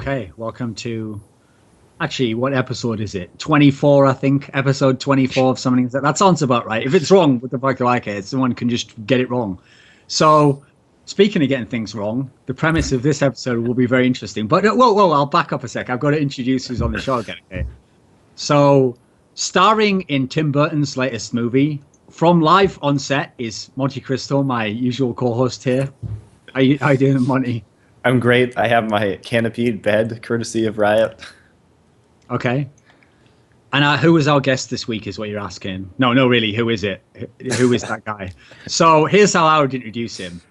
Okay, welcome to... Actually, what episode is it? 24, I think. Episode 24 of something. That sounds about right. If it's wrong, what the fuck do I care? Someone can just get it wrong. So, speaking of getting things wrong, the premise of this episode will be very interesting. But, whoa, I'll back up a sec. I've got to introduce who's on the show again. Okay? So, starring in Tim Burton's latest movie, from live on set is Monte Cristo, my usual co-host here. How you doing, Monty? I'm great. I have my canopied bed, courtesy of Riot. Okay. And who is our guest this week is what you're asking. No, really, who is it? Who is that guy? So here's how I would introduce him.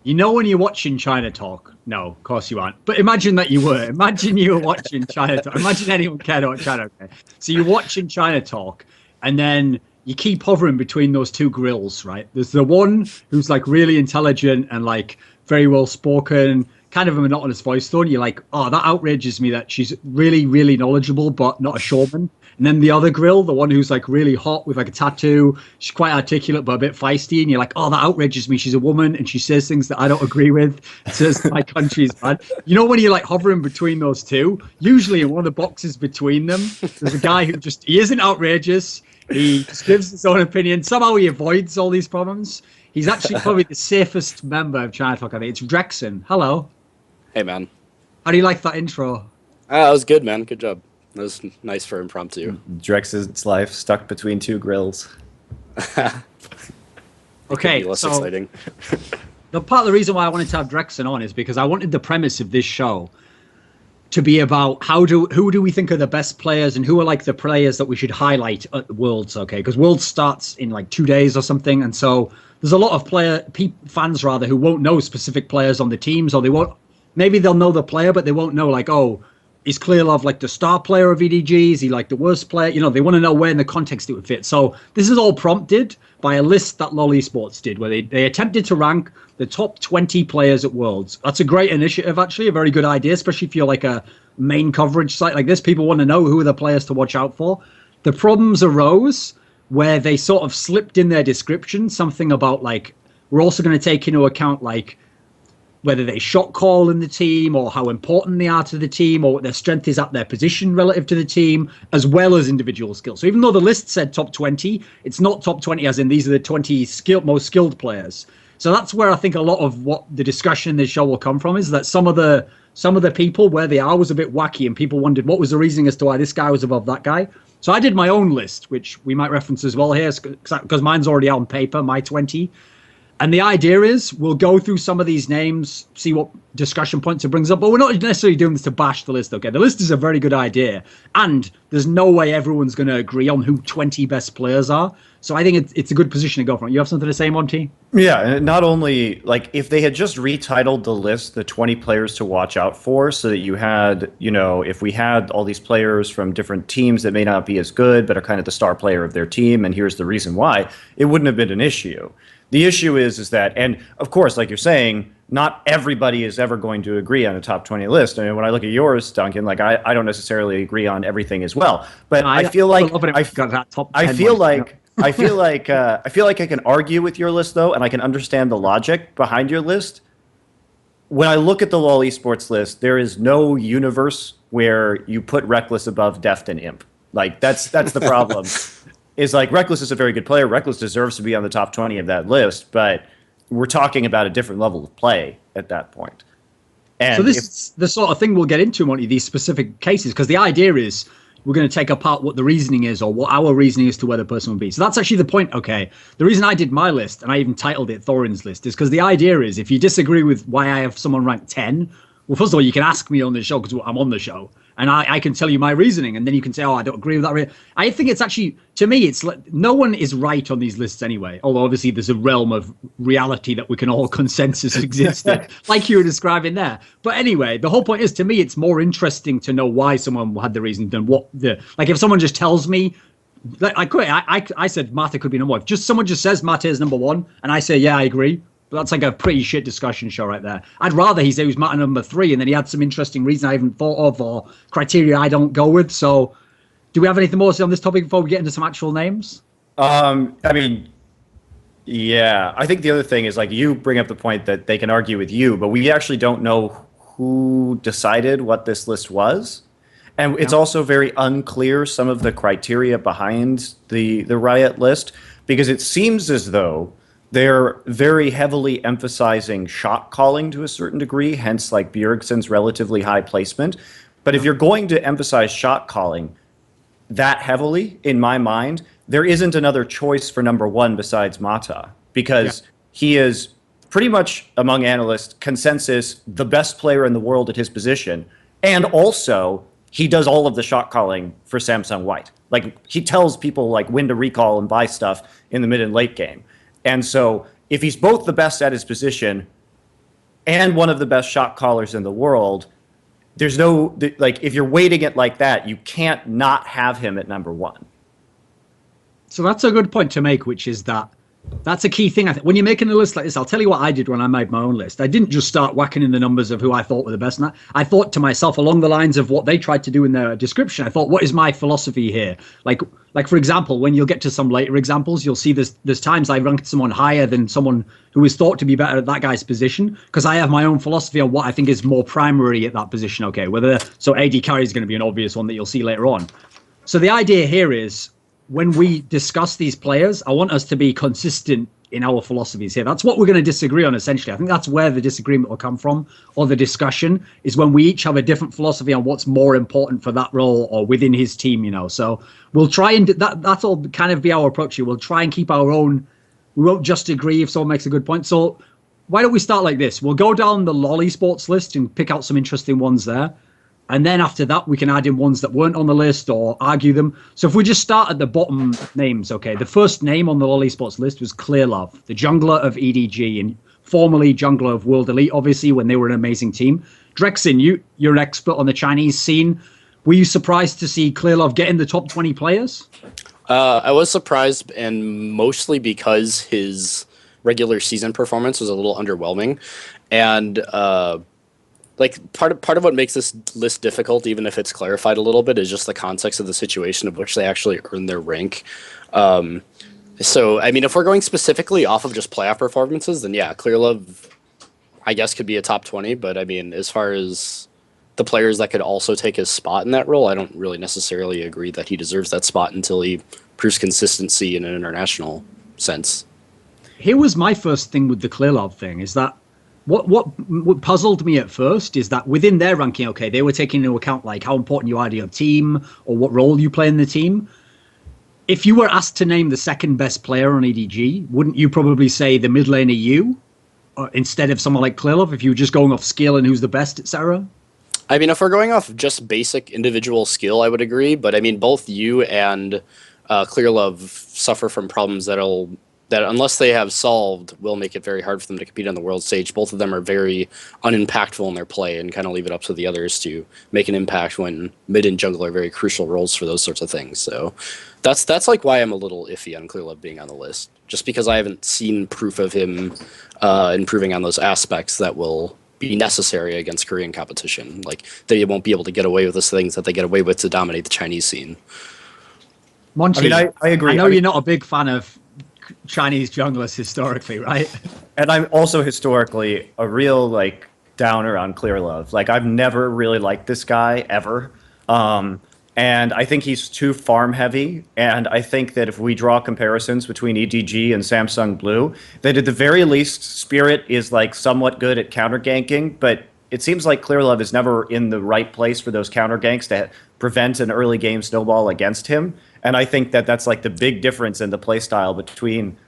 You know when you're watching China Talk? No, of course you aren't. But imagine that you were. Imagine you were watching China Talk. Imagine anyone cared about China. Okay. So you're watching China Talk, and then you keep hovering between those two grills, right? There's the one who's like really intelligent and like very well spoken, kind of a monotonous voice though, and you're like, oh, that outrages me that she's really, really knowledgeable, but not a showman. And then the other grill, the one who's like really hot with like a tattoo, she's quite articulate, but a bit feisty. And you're like, oh, that outrages me. She's a woman and she says things that I don't agree with. Says my country's bad. You know, when you're like hovering between those two, usually in one of the boxes between them, there's a guy who he isn't outrageous. He just gives his own opinion. Somehow he avoids all these problems. He's actually probably the safest member of China Talk, I think. It's Drexxin. Hello. Hey, man. How do you like that intro? That was good, man. Good job. That was nice for impromptu. Drex's life stuck between two grills. Okay, less so exciting. the part of the reason why I wanted to have Drexxin on is because I wanted the premise of this show to be about who do we think are the best players and who are like the players that we should highlight at the Worlds, okay? Because Worlds starts in like 2 days or something, and so there's a lot of fans rather who won't know specific players on the teams, or they won't. Maybe they'll know the player, but they won't know like, oh, is Clearlove like the star player of EDG? Is he like the worst player? You know, they want to know where in the context it would fit. So this is all prompted by a list that LoveLing did, where they attempted to rank the top 20 players at Worlds. That's a great initiative, actually, a very good idea, especially if you're like a main coverage site like this. People want to know who are the players to watch out for. The problems arose where they sort of slipped in their description something about like, we're also going to take into account like whether they shot call in the team or how important they are to the team or what their strength is at their position relative to the team, as well as individual skills. So even though the list said top 20, it's not top 20 as in these are the 20 most skilled players. So that's where I think a lot of what the discussion in this show will come from, is that some of the people where they are was a bit wacky and people wondered what was the reasoning as to why this guy was above that guy. So I did my own list, which we might reference as well here because mine's already on paper, my 20. And the idea is we'll go through some of these names, see what discussion points it brings up, but we're not necessarily doing this to bash the list, okay? The list is a very good idea, and there's no way everyone's going to agree on who 20 best players are. So I think it's a good position to go from. You have something to say, Monty? Yeah, and not only, like, if they had just retitled the list, the 20 players to watch out for, so that you had, you know, if we had all these players from different teams that may not be as good, but are kind of the star player of their team, and here's the reason why, it wouldn't have been an issue. The issue is that, and of course, like you're saying, not everybody is ever going to agree on a top 20 list. I mean, when I look at yours, Duncan, like I don't necessarily agree on everything as well. But I feel like I feel like I can argue with your list though, and I can understand the logic behind your list. When I look at the LoL esports list, there is no universe where you put Rekkles above Deft and Imp. Like that's the problem. Is like Rekkles is a very good player. Rekkles deserves to be on the top 20 of that list, but we're talking about a different level of play at that point. And so this is the sort of thing we'll get into, Monty, these specific cases, because the idea is we're going to take apart what the reasoning is or what our reasoning is to where the person would be. So that's actually the point, okay? The reason I did my list, and I even titled it Thorin's list, is because the idea is if you disagree with why I have someone ranked 10, well, first of all, you can ask me on the show because I'm on the show. And I can tell you my reasoning, and then you can say, oh, I don't agree with that. I think it's actually, to me, it's like no one is right on these lists anyway. Although obviously there's a realm of reality that we can all consensus exist in, like you were describing there. But anyway, the whole point is, to me, it's more interesting to know why someone had the reason than what the, like if someone just tells me, like I said Mata could be number one. If just someone just says Mata is number one, and I say, yeah, I agree. But that's like a pretty shit discussion show right there. I'd rather he say he was Mata number 3 and then he had some interesting reason I haven't thought of or criteria I don't go with. So do we have anything more to say on this topic before we get into some actual names? I mean, yeah. I think the other thing is like you bring up the point that they can argue with you, but we actually don't know who decided what this list was. And it's also very unclear some of the criteria behind the Riot list, because it seems as though they're very heavily emphasizing shot calling to a certain degree, hence like Bjergsen's relatively high placement. But if you're going to emphasize shot calling that heavily, in my mind, there isn't another choice for number one besides Mata, because he is pretty much, among analysts, consensus, the best player in the world at his position. And also, he does all of the shot calling for Samsung White. Like, he tells people like when to recall and buy stuff in the mid and late game. And so if he's both the best at his position and one of the best shot callers in the world, there's no, like, if you're weighting it like that, you can't not have him at number one. So that's a good point to make, which is that that's a key thing. I think when you're making a list like this, I'll tell you what I did when I made my own list. I didn't just start whacking in the numbers of who I thought were the best. And I thought to myself along the lines of what they tried to do in their description. I thought, what is my philosophy here? Like for example, when you'll get to some later examples, you'll see there's times I ranked someone higher than someone who is thought to be better at that guy's position, because I have my own philosophy on what I think is more primary at that position. Okay, so AD carry is going to be an obvious one that you'll see later on. So the idea here is, when we discuss these players, I want us to be consistent in our philosophies here. That's what we're going to disagree on, essentially. I think that's where the disagreement will come from, or the discussion, is when we each have a different philosophy on what's more important for that role or within his team, you know. So we'll try and that'll kind of be our approach here. We'll try and keep our own. We won't just agree if someone makes a good point. So why don't we start like this? We'll go down the LoLeSports list and pick out some interesting ones there. And then after that, we can add in ones that weren't on the list or argue them. So if we just start at the bottom names, okay, the first name on the LoLeSports list was Clearlove, the jungler of EDG and formerly jungler of World Elite, obviously, when they were an amazing team. Drexxin, you're an expert on the Chinese scene. Were you surprised to see Clearlove get in the top 20 players? I was surprised, and mostly because his regular season performance was a little underwhelming. And like part of what makes this list difficult, even if it's clarified a little bit, is just the context of the situation of which they actually earn their rank. So, I mean, if we're going specifically off of just playoff performances, then yeah, Clearlove, I guess, could be a top 20. But I mean, as far as the players that could also take his spot in that role, I don't really necessarily agree that he deserves that spot until he proves consistency in an international sense. Here was my first thing with the Clearlove thing, is that what puzzled me at first is that within their ranking, okay, they were taking into account like how important you are to your team or what role you play in the team. If you were asked to name the second best player on EDG, wouldn't you probably say the mid laner you instead of someone like Clearlove, if you were just going off skill and who's the best, etc.? I mean, if we're going off just basic individual skill, I would agree. But I mean, both you and Clearlove suffer from problems that unless they have solved, will make it very hard for them to compete on the world stage. Both of them are very unimpactful in their play and kind of leave it up to the others to make an impact when mid and jungle are very crucial roles for those sorts of things. So that's like why I'm a little iffy on Clearlove being on the list, just because I haven't seen proof of him improving on those aspects that will be necessary against Korean competition. Like, they won't be able to get away with those things that they get away with to dominate the Chinese scene. Monty, I agree. I know you're not a big fan of Chinese junglers historically, right? And I'm also historically a real like downer on Clearlove. Like, I've never really liked this guy ever. And I think he's too farm heavy. And I think that if we draw comparisons between EDG and Samsung Blue, that at the very least, Spirit is like somewhat good at counter ganking, but it seems like Clearlove is never in the right place for those counter ganks to prevent an early game snowball against him. And I think that that's like the big difference in the playstyle between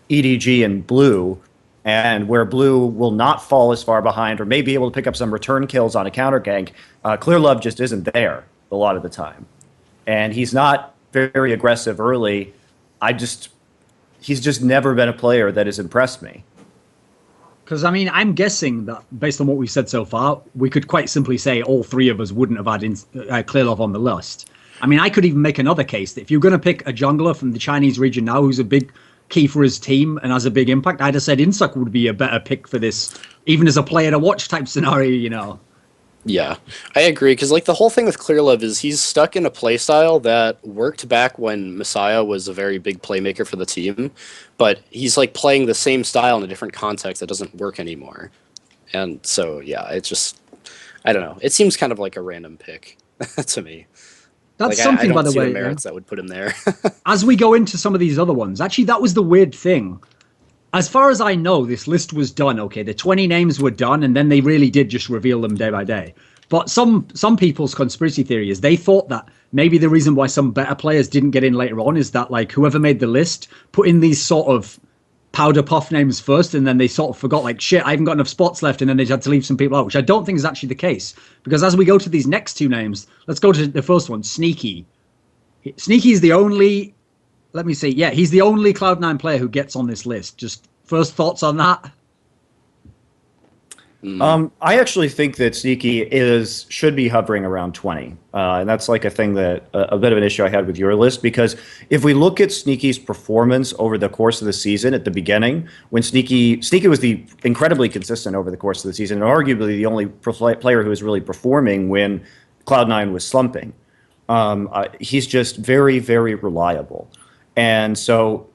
EDG and Blue, and where Blue will not fall as far behind or may be able to pick up some return kills on a counter gank. Clearlove just isn't there a lot of the time. And he's not very aggressive early. He's just never been a player that has impressed me. Because, I mean, I'm guessing that based on what we've said so far, we could quite simply say all three of us wouldn't have had Clearlove on the list. I mean, I could even make another case that if you're going to pick a jungler from the Chinese region now who's a big key for his team and has a big impact, I'd have said Insuk would be a better pick for this, even as a player to watch type scenario, you know. Yeah, I agree, because like the whole thing with Clearlove is he's stuck in a playstyle that worked back when Messiah was a very big playmaker for the team, but he's like playing the same style in a different context that doesn't work anymore. And so, yeah, it's just, I don't know. It seems kind of like a random pick to me. That's like, something, I by don't the see way. the merits that would put him there. As we go into some of these other ones, actually, that was the weird thing. As far as I know, this list was done. Okay, the 20 names were done, and then they really did just reveal them day by day. But some people's conspiracy theory is they thought that maybe the reason why some better players didn't get in later on is that like whoever made the list put in these sort of powder puff names first, and then they sort of forgot like shit, I haven't got enough spots left, and then they had to leave some people out, which I don't think is actually the case. Because as we go to these next two names, let's go to the first one, Sneaky. Sneaky is the only. Let me see. Yeah, he's the only Cloud9 player who gets on this list. Just first thoughts on that? I actually think that Sneaky should be hovering around 20. And that's like a thing that a bit of an issue I had with your list, because if we look at Sneaky's performance over the course of the season at the beginning, when Sneaky was the incredibly consistent over the course of the season, and arguably the only player who was really performing when Cloud9 was slumping. He's just very, very reliable. And so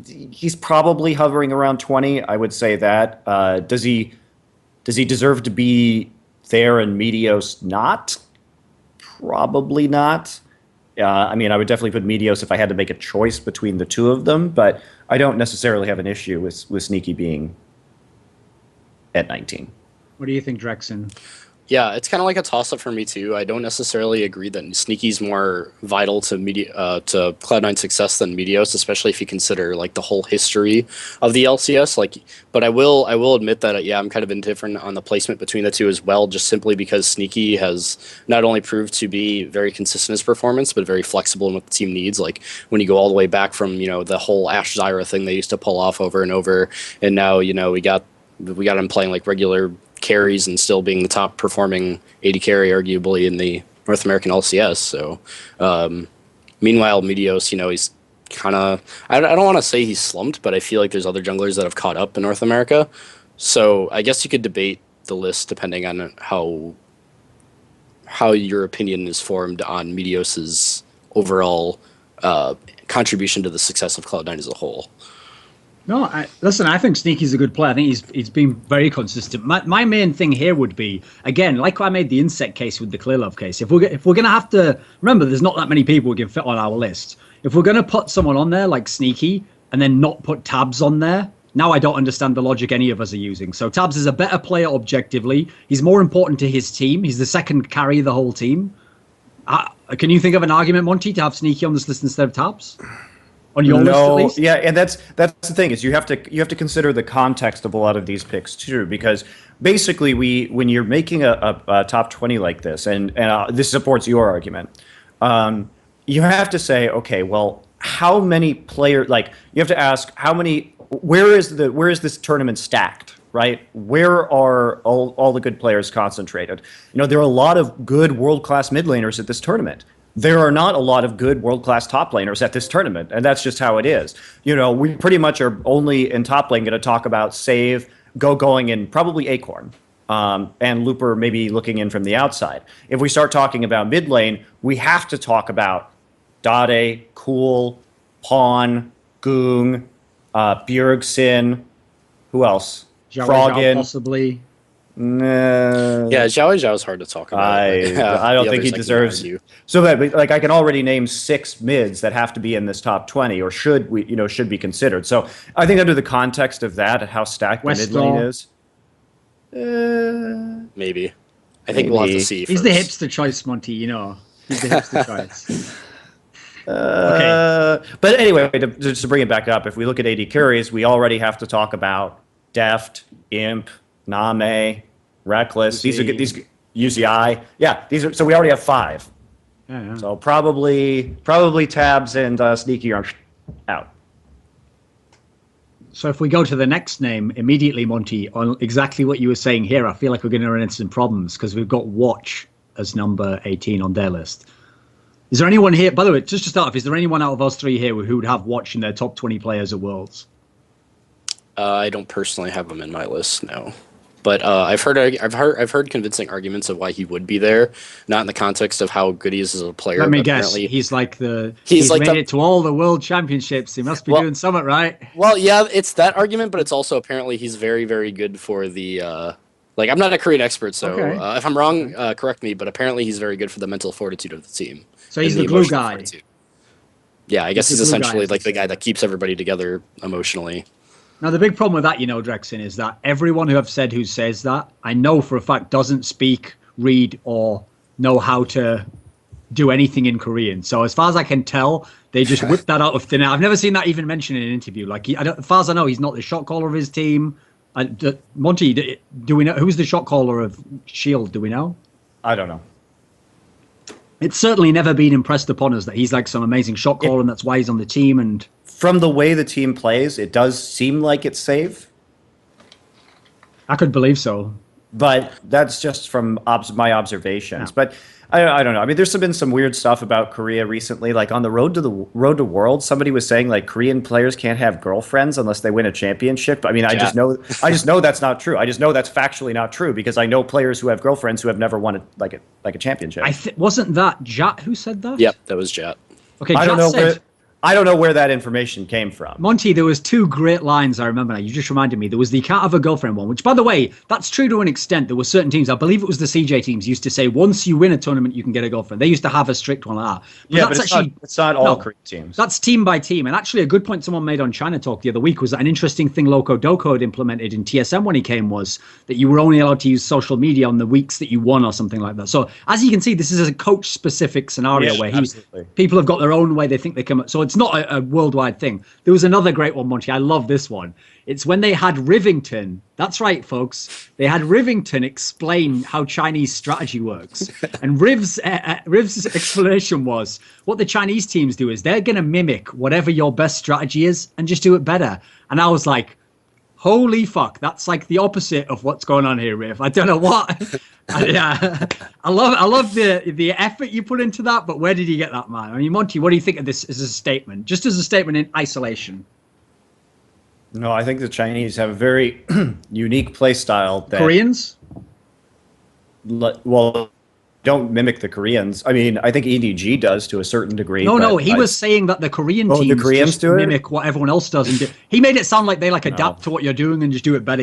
he's probably hovering around 20. I would say that. Does he deserve to be there and Meteos not? Probably not. I mean, I would definitely put Meteos if I had to make a choice between the two of them, but I don't necessarily have an issue with Sneaky being at 19. What do you think, Drexxin? Yeah, it's kind of like a toss-up for me too. I don't necessarily agree that Sneaky's more vital to Cloud9's success than Meteos, especially if you consider like the whole history of the LCS. Like, but I will admit that yeah, I'm kind of indifferent on the placement between the two as well, just simply because Sneaky has not only proved to be very consistent in his performance, but very flexible in what the team needs. Like when you go all the way back from the whole Ashe Zyra thing they used to pull off over and over, and now we got him playing like regular carries and still being the top performing AD carry arguably in the North American LCS. So meanwhile Meteos, he's kind of, I don't want to say he's slumped, but I feel like there's other junglers that have caught up in North America. So I guess you could debate the list depending on how your opinion is formed on Meteos's overall contribution to the success of Cloud9 as a whole. No, listen, I think Sneaky's a good player. I think he's been very consistent. My main thing here would be, again, like I made the Insect case with the Clearlove case, if we're going to have to, remember, there's not that many people who can fit on our list. If we're going to put someone on there like Sneaky and then not put Tabs on there, now I don't understand the logic any of us are using. So Tabs is a better player objectively. He's more important to his team. He's the second carry of the whole team. Can you think of an argument, Monty, to have Sneaky on this list instead of Tabs? On your list, at least? Yeah, and that's the thing, is you have to consider the context of a lot of these picks too, because basically when you're making a top 20 like this, and this supports your argument, you have to say, okay, well, how many players, like you have to ask where is this tournament stacked, right? Where are all the good players concentrated? There are a lot of good world-class mid laners at this tournament. There are not a lot of good world-class top laners at this tournament, and that's just how it is. We pretty much are only in top lane going to talk about Save, Gogoing, and probably Acorn, and Looper maybe looking in from the outside. If we start talking about mid lane, we have to talk about Dade, Cool, Pawn, Goong, Bjergsen, who else? Froggen, possibly. Nah. Yeah, XiaoWeiXiao is hard to talk about. I don't think he deserves. So that, like, I can already name 6 mids that have to be in this top 20, or should be considered. So I think under the context of that, how stacked the mid lane is, maybe. I think we'll have to see. He's the hipster choice, Monty. He's the hipster choice. Okay. But anyway, just to bring it back up, if we look at AD carries, we already have to talk about Deft, Imp, NaMei, Rekkles. These are good. These UZI. Yeah, these are. So we already have 5. Yeah. So probably Tabs and Sneaky are out. So if we go to the next name immediately, Monty, on exactly what you were saying here, I feel like we're going to run into some problems because we've got Watch as number 18 on their list. Is there anyone here, by the way, just to start off, is there anyone out of us 3 here who would have Watch in their top 20 players at Worlds? I don't personally have him in my list, no. But I've heard convincing arguments of why he would be there, not in the context of how good he is as a player. Let me guess. He's like he's made it to all the world championships. He must be doing something right. Well, yeah, it's that argument, but it's also apparently he's very, very good for the Like, I'm not a Korean expert, so Okay. if I'm wrong, correct me, but apparently he's very good for the mental fortitude of the team. So he's and the glue emotional guy. fortitude. Yeah, I guess he's the glue guy, essentially as like they the guy say. that keeps everybody together emotionally. Now, the big problem with that, Drexen, is that everyone who I've said who says that, I know for a fact doesn't speak, read, or know how to do anything in Korean. So as far as I can tell, they just whipped that out of thin air. I've never seen that even mentioned in an interview. Like, as far as I know, he's not the shot caller of his team. Monty, do we know who's the shot caller of Shield? Do we know? I don't know. It's certainly never been impressed upon us that he's like some amazing shot caller, and that's why he's on the team. And from the way the team plays, it does seem like it's safe. I could believe so. But that's just from my observations. Yeah. But I don't know. I mean, there's been some weird stuff about Korea recently. Like on the road to Worlds, somebody was saying like Korean players can't have girlfriends unless they win a championship. I mean, I just know that's not true. I just know that's factually not true because I know players who have girlfriends who have never won a championship. Wasn't that Jat who said that? Yep, that was Jat. Okay, I don't know where that information came from. Monty, there was two great lines I remember now. You just reminded me. There was the can't have a girlfriend one, which, by the way, that's true to an extent. There were certain teams, I believe it was the CJ teams, used to say once you win a tournament, you can get a girlfriend. They used to have a strict one like that. But it's not all Korean teams. That's team by team. And actually, a good point someone made on China Talk the other week was that an interesting thing Loco Doco had implemented in TSM when he came was that you were only allowed to use social media on the weeks that you won or something like that. So as you can see, this is a coach-specific scenario where people have got their own way they think they come. So it's not a worldwide thing. There was another great one, Monty. I love this one. It's when they had Rivington. That's right, folks. They had Rivington explain how Chinese strategy works. And Riv's explanation was what the Chinese teams do is they're going to mimic whatever your best strategy is and just do it better. And I was like, holy fuck, that's like the opposite of what's going on here, Riv. I don't know what. Yeah, I love the effort you put into that, but where did you get that, man? I mean, Monty, what do you think of this as a statement? Just as a statement in isolation. No, I think the Chinese have a very unique play style. That, Koreans? Well, don't mimic the Koreans. I mean, I think EDG does to a certain degree. No, he was saying that the Korean teams the Koreans just do mimic what everyone else does. And he made it sound like they adapt to what you're doing and just do it better,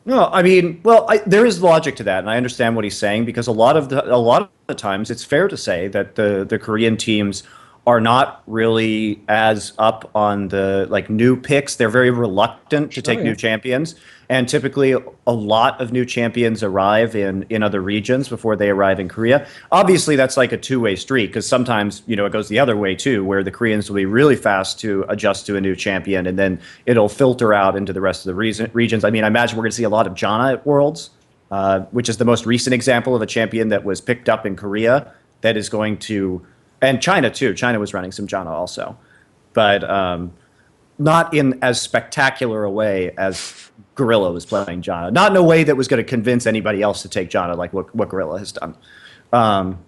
No, I mean, well, there is logic to that, and I understand what he's saying because a lot of the times it's fair to say that the Korean teams are not really as up on the new picks. They're very reluctant to take new champions, and typically a lot of new champions arrive in other regions before they arrive in Korea. Obviously, that's like a two-way street because sometimes it goes the other way too, where the Koreans will be really fast to adjust to a new champion, and then it'll filter out into the rest of the regions. I mean, I imagine we're going to see a lot of Janna at Worlds, which is the most recent example of a champion that was picked up in Korea that is going to. And China, too. China was running some Janna also. But not in as spectacular a way as Gorilla was playing Janna. Not in a way that was going to convince anybody else to take Janna like what Gorilla has done.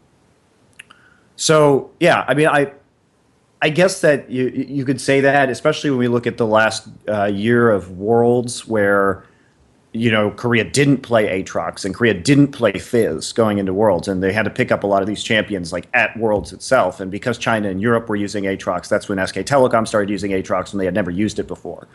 So, yeah, I mean, I guess that you could say that, especially when we look at the last year of Worlds where Korea didn't play Aatrox and Korea didn't play Fizz going into Worlds, and they had to pick up a lot of these champions at Worlds itself. And because China and Europe were using Aatrox, that's when SK Telecom started using Aatrox when they had never used it before.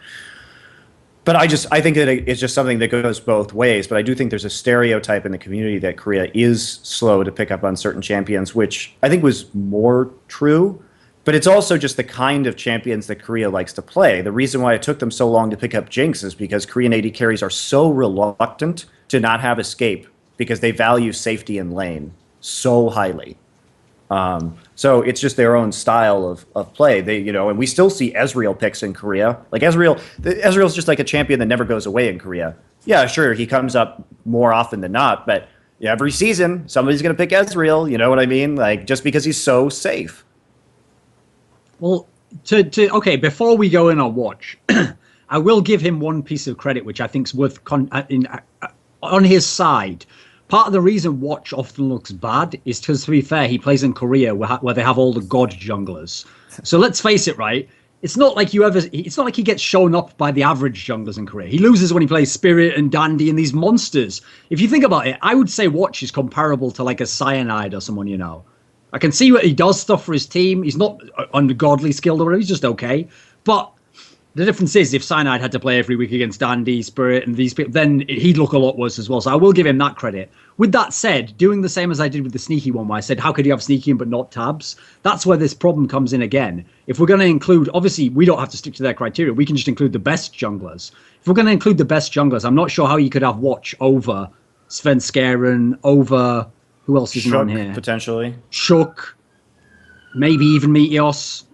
But I think that it's just something that goes both ways. But I do think there's a stereotype in the community that Korea is slow to pick up on certain champions, which I think was more true. But it's also just the kind of champions that Korea likes to play. The reason why it took them so long to pick up Jinx is because Korean AD carries are so reluctant to not have escape because they value safety in lane so highly. So it's just their own style of play. And we still see Ezreal picks in Korea. Like Ezreal's just like a champion that never goes away in Korea. Yeah, sure, he comes up more often than not, but every season somebody's going to pick Ezreal. You know what I mean? Like just because he's so safe. Well, okay, before we go in on Watch, I will give him one piece of credit, which I think is worth on his side. Part of the reason Watch often looks bad is because, to be fair, he plays in Korea where they have all the god junglers. So let's face it, right? It's not like he gets shown up by the average junglers in Korea. He loses when he plays Spirit and Dandy and these monsters. If you think about it, I would say Watch is comparable to like a Cyanide or someone, I can see what he does stuff for his team. He's not ungodly skilled or whatever. He's just okay. But The difference is if Cyanide had to play every week against Dandy, Spirit, and these people, then he'd look a lot worse as well. So I will give him that credit. With that said, doing the same as I did with the Sneaky one, where I said, how could you have Sneaky but not Tabs? That's where this problem comes in again. If we're going to include, obviously, we don't have to stick to their criteria. We can just include the best junglers. If we're going to include the best junglers, I'm not sure how you could have Watch over Svenskeren, over, who else isn't on here? Potentially. Shook, maybe even Meteos.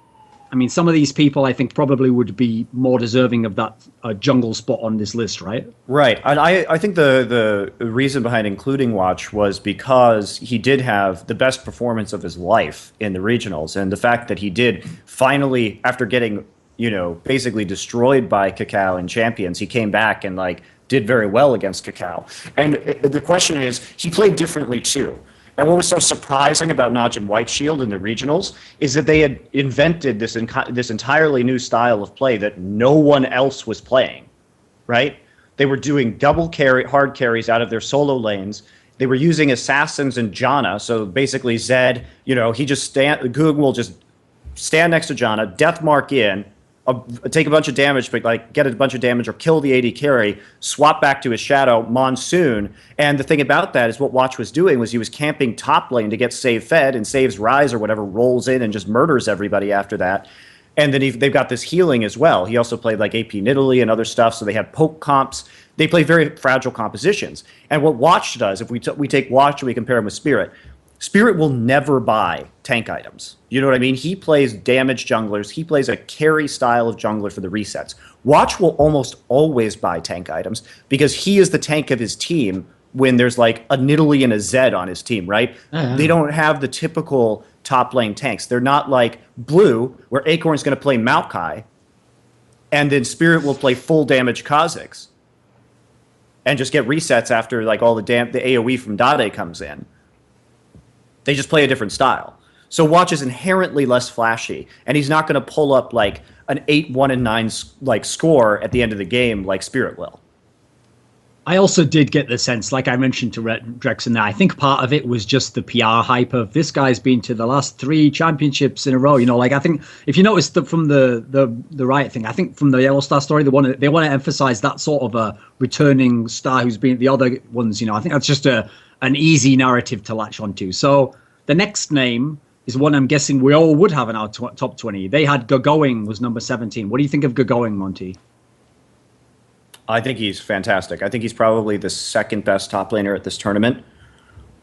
I mean, some of these people, I think, probably would be more deserving of that jungle spot on this list, right? Right. And I think the reason behind including Watch was because he did have the best performance of his life in the regionals. And the fact that he did finally, after getting, basically destroyed by XiaoWeiXiao in Champions, he came back and, did very well against XiaoWeiXiao. And the question is, he played differently, too. And what was so surprising about Monte and YellOwStaR in the regionals is that they had invented this entirely new style of play that no one else was playing, right? They were doing double hard carries out of their solo lanes. They were using assassins and Janna. So basically Zed, Gogoing will just stand next to Janna, death mark in, take a bunch of damage, but get a bunch of damage or kill the AD carry, swap back to his shadow, Monsoon. And the thing about that is what Watch was doing was he was camping top lane to get save fed, and saves Rise or whatever rolls in and just murders everybody after that. And then they've got this healing as well. He also played AP Nidalee and other stuff, so they had poke comps. They play very fragile compositions. And what Watch does, if we take Watch and we compare him with Spirit, Spirit will never buy tank items. You know what I mean? He plays damage junglers. He plays a carry style of jungler for the resets. Watch will almost always buy tank items because he is the tank of his team when there's a Nidalee and a Zed on his team, right? They don't have the typical top lane tanks. They're not like Blue, where Acorn's going to play Maokai, and then Spirit will play full damage Kha'Zix and just get resets after all the AoE from Dade comes in. They just play a different style. So Watch is inherently less flashy, and he's not going to pull up an 8-1-9 score at the end of the game like Spirit will. I also did get the sense, like I mentioned to Drexxin there, I think part of it was just the PR hype of this guy's been to the last 3 championships in a row. I think if you notice from the Riot thing, I think from the YellOwStaR story, they want to emphasize that sort of a returning star who's been the other ones. I think that's just an easy narrative to latch onto. So the next name is one I'm guessing we all would have in our top 20. They had Gogoing was number 17. What do you think of Gogoing, Monty? I think he's fantastic. I think he's probably the second best top laner at this tournament.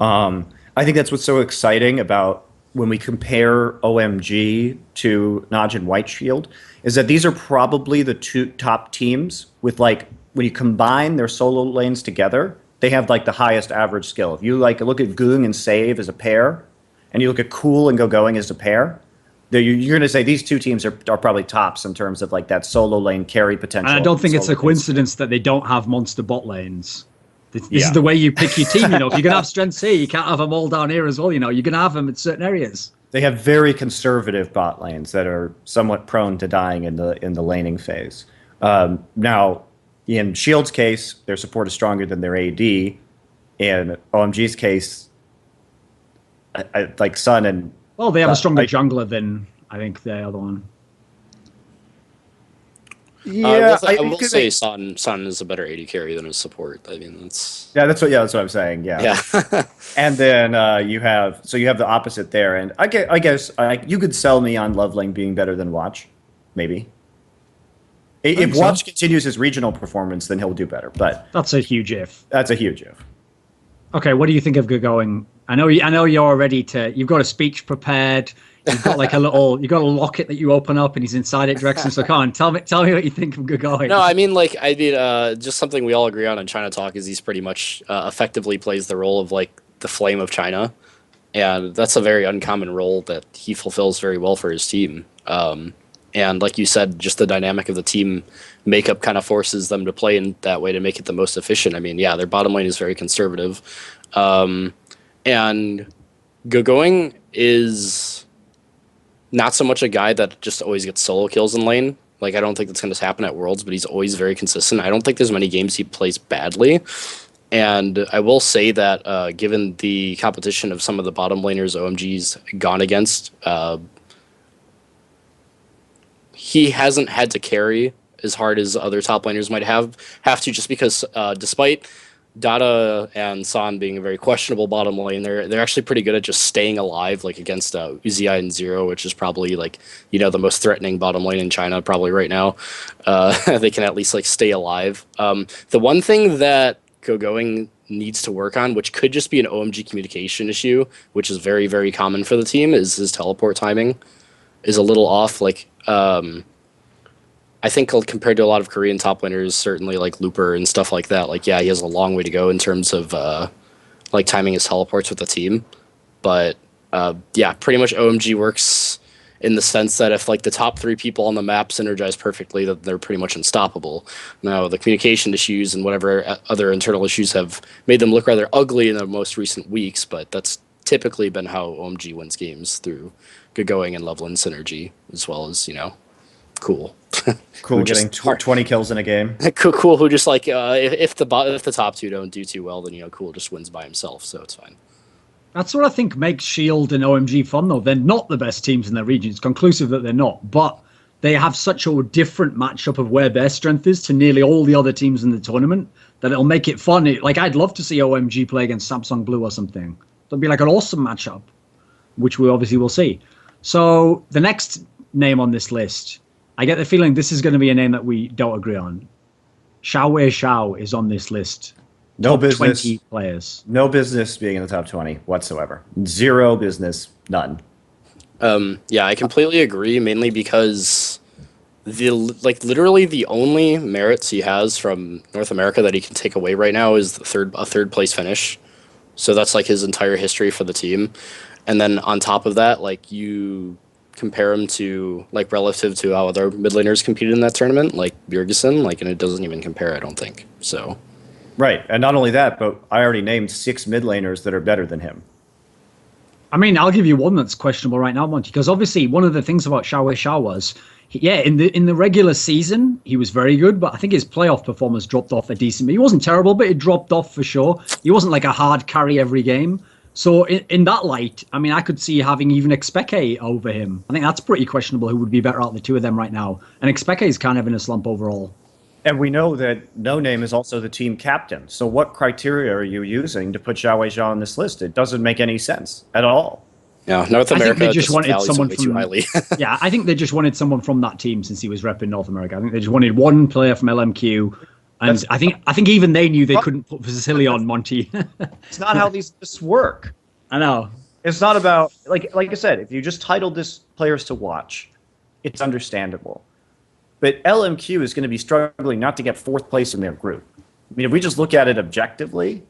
I think that's what's so exciting about when we compare OMG to NaMei and YellOwStaR is that these are probably the 2 top teams with when you combine their solo lanes together, they have the highest average skill. If you look at Goong and Save as a pair, and you look at Cool and Gogoing as a pair, you're going to say these 2 teams are probably tops in terms of that solo lane carry potential. And I don't think it's a coincidence that they don't have monster bot lanes. This is the way you pick your team. If you're going to have strengths here, you can't have them all down here as well. You're going to have them in certain areas. They have very conservative bot lanes that are somewhat prone to dying in the laning phase. Now, in Shield's case, their support is stronger than their AD. In OMG's case, Sun and... Well, they have a stronger jungler than, I think, the other one. Yeah, I will say Sun is a better AD carry than his support. I mean, that's... that's what I'm saying, yeah. And then you have the opposite there. And I guess you could sell me on LoveLing being better than Watch, maybe. If Watch continues his regional performance, then he'll do better. But that's a huge if. That's a huge if. Okay, what do you think of Gogoing? I know you're ready to. You've got a speech prepared. You've got you got a locket that you open up, and he's inside it, Drexxin. So come on, tell me what you think of Gogoing. No, I mean, just something we all agree on in China Talk is he's pretty much effectively plays the role of the Flame of China, and that's a very uncommon role that he fulfills very well for his team. And like you said, just the dynamic of the team makeup kind of forces them to play in that way to make it the most efficient. I mean, yeah, their bottom lane is very conservative. And Gogoing is not so much a guy that just always gets solo kills in lane. I don't think that's going to happen at Worlds, but he's always very consistent. I don't think there's many games he plays badly. And I will say that given the competition of some of the bottom laners OMG's gone against, he hasn't had to carry as hard as other top laners might have to, just because despite Dada and San being a very questionable bottom lane, they're actually pretty good at just staying alive, like against Uzi and Zero, which is probably like, you know, the most threatening bottom lane in China probably right now. They can at least like stay alive. The one thing that Gogoing needs to work on, which could just be an OMG communication issue, which is very, very common for the team, is his teleport timing is a little off. Like, I think compared to a lot of Korean top laners, certainly like Looper and stuff like that, like, yeah, he has a long way to go in terms of like timing his teleports with the team. But yeah, pretty much OMG works in the sense that if like the top 3 people on the map synergize perfectly, that they're pretty much unstoppable. Now, the communication issues and whatever other internal issues have made them look rather ugly in the most recent weeks, but that's typically been how OMG wins games, through Gogoing and LoveLing synergy, as well as, you know, Cool. Cool getting 20 kills in a game. Cool, who just like if the top 2 don't do too well, then, you know, Cool just wins by himself, so it's fine. That's what I think makes Shield and OMG fun, though. They're not the best teams in their region. It's conclusive that they're not, but they have such a different matchup of where their strength is to nearly all the other teams in the tournament that it'll make it fun. Like, I'd love to see OMG play against Samsung Blue or something. That'd be like an awesome matchup, which we obviously will see. So the next name on this list, I get the feeling this is going to be a name that we don't agree on. XiaoWeiXiao is on this list. No business. 20 players. No business being in the top 20 whatsoever. Zero business. None. Yeah, I completely agree. Mainly because literally the only merits he has from North America that he can take away right now is a third place finish. So that's like his entire history for the team. And then on top of that, like, you compare him to, like, relative to how other mid laners competed in that tournament, like Bjergsen, like, and it doesn't even compare, I don't think. So. Right, and not only that, but I already named 6 mid laners that are better than him. I mean, I'll give you one that's questionable right now, Monty, because obviously one of the things about XiaoWeiXiao was, yeah, in the regular season, he was very good, but I think his playoff performance dropped off a decent bit. He wasn't terrible, but it dropped off for sure. He wasn't like a hard carry every game. So in that light, I mean, I could see having even Xpeke over him. I think that's pretty questionable who would be better out of the two of them right now. And Xpeke is kind of in a slump overall. And we know that No Name is also the team captain. So what criteria are you using to put XiaoWeiXiao on this list? It doesn't make any sense at all. Yeah, North America, I think they just wanted someone from, too highly. Yeah, I think they just wanted someone from that team since he was repping North America. I think they just wanted one player from LMQ. And I think even they knew they couldn't put Vasily on Monty. It's not how these lists work. I know. It's not about, like I said, if you just titled this players to watch, it's understandable. But LMQ is going to be struggling not to get 4th place in their group. I mean, if we just look at it objectively.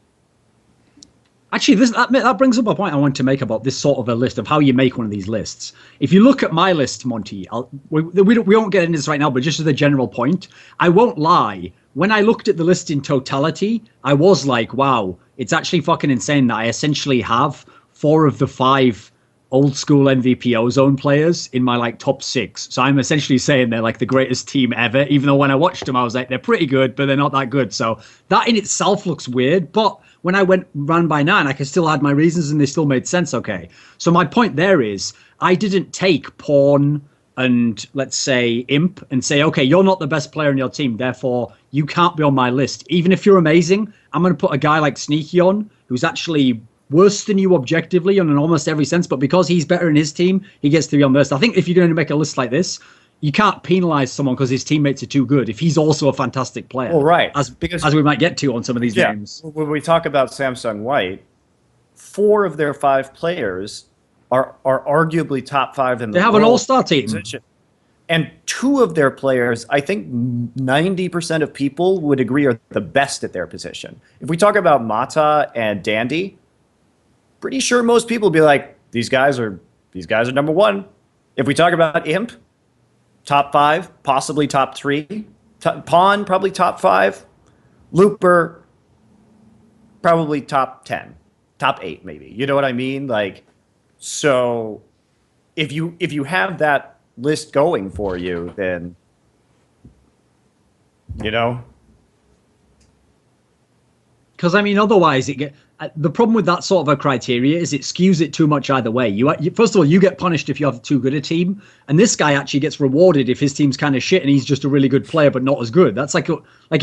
Actually, that brings up a point I want to make about this sort of a list of how you make one of these lists. If you look at my list, Monty, we won't get into this right now, but just as a general point, I won't lie. When I looked at the list in totality, I was like, wow, it's actually fucking insane that I essentially have 4 of the 5 old school MVP Ozone players in my like top 6. So I'm essentially saying they're like the greatest team ever, even though when I watched them, I was like, they're pretty good, but they're not that good. So that in itself looks weird. But when I ran by 9, I could still had my reasons and they still made sense. Okay. So my point there is I didn't take Pawn and let's say Imp and say, okay, you're not the best player in your team, therefore you can't be on my list. Even if you're amazing, I'm going to put a guy like Sneaky on, who's actually worse than you objectively in almost every sense, but because he's better in his team, he gets to be on the list. I think if you're going to make a list like this, you can't penalize someone because his teammates are too good if he's also a fantastic player. Well, right. As we might get to on some of these games. When we talk about Samsung White, 4 of their 5 players are arguably top 5 in the world. They have an all-star team. Position. And 2 of their players, I think 90% of people would agree are the best at their position. If we talk about Mata and Dandy, pretty sure most people would be like, these guys are number 1. If we talk about Imp, top 5, possibly top 3. Pawn, probably top 5. Looper, probably top 10. Top 8, maybe. You know what I mean? Like, so if you have that list going for you, then, you know. Because I mean, otherwise, the problem with that sort of a criteria is it skews it too much either way. First of all, you get punished if you have too good a team, and this guy actually gets rewarded if his team's kind of shit and he's just a really good player but not as good. That's like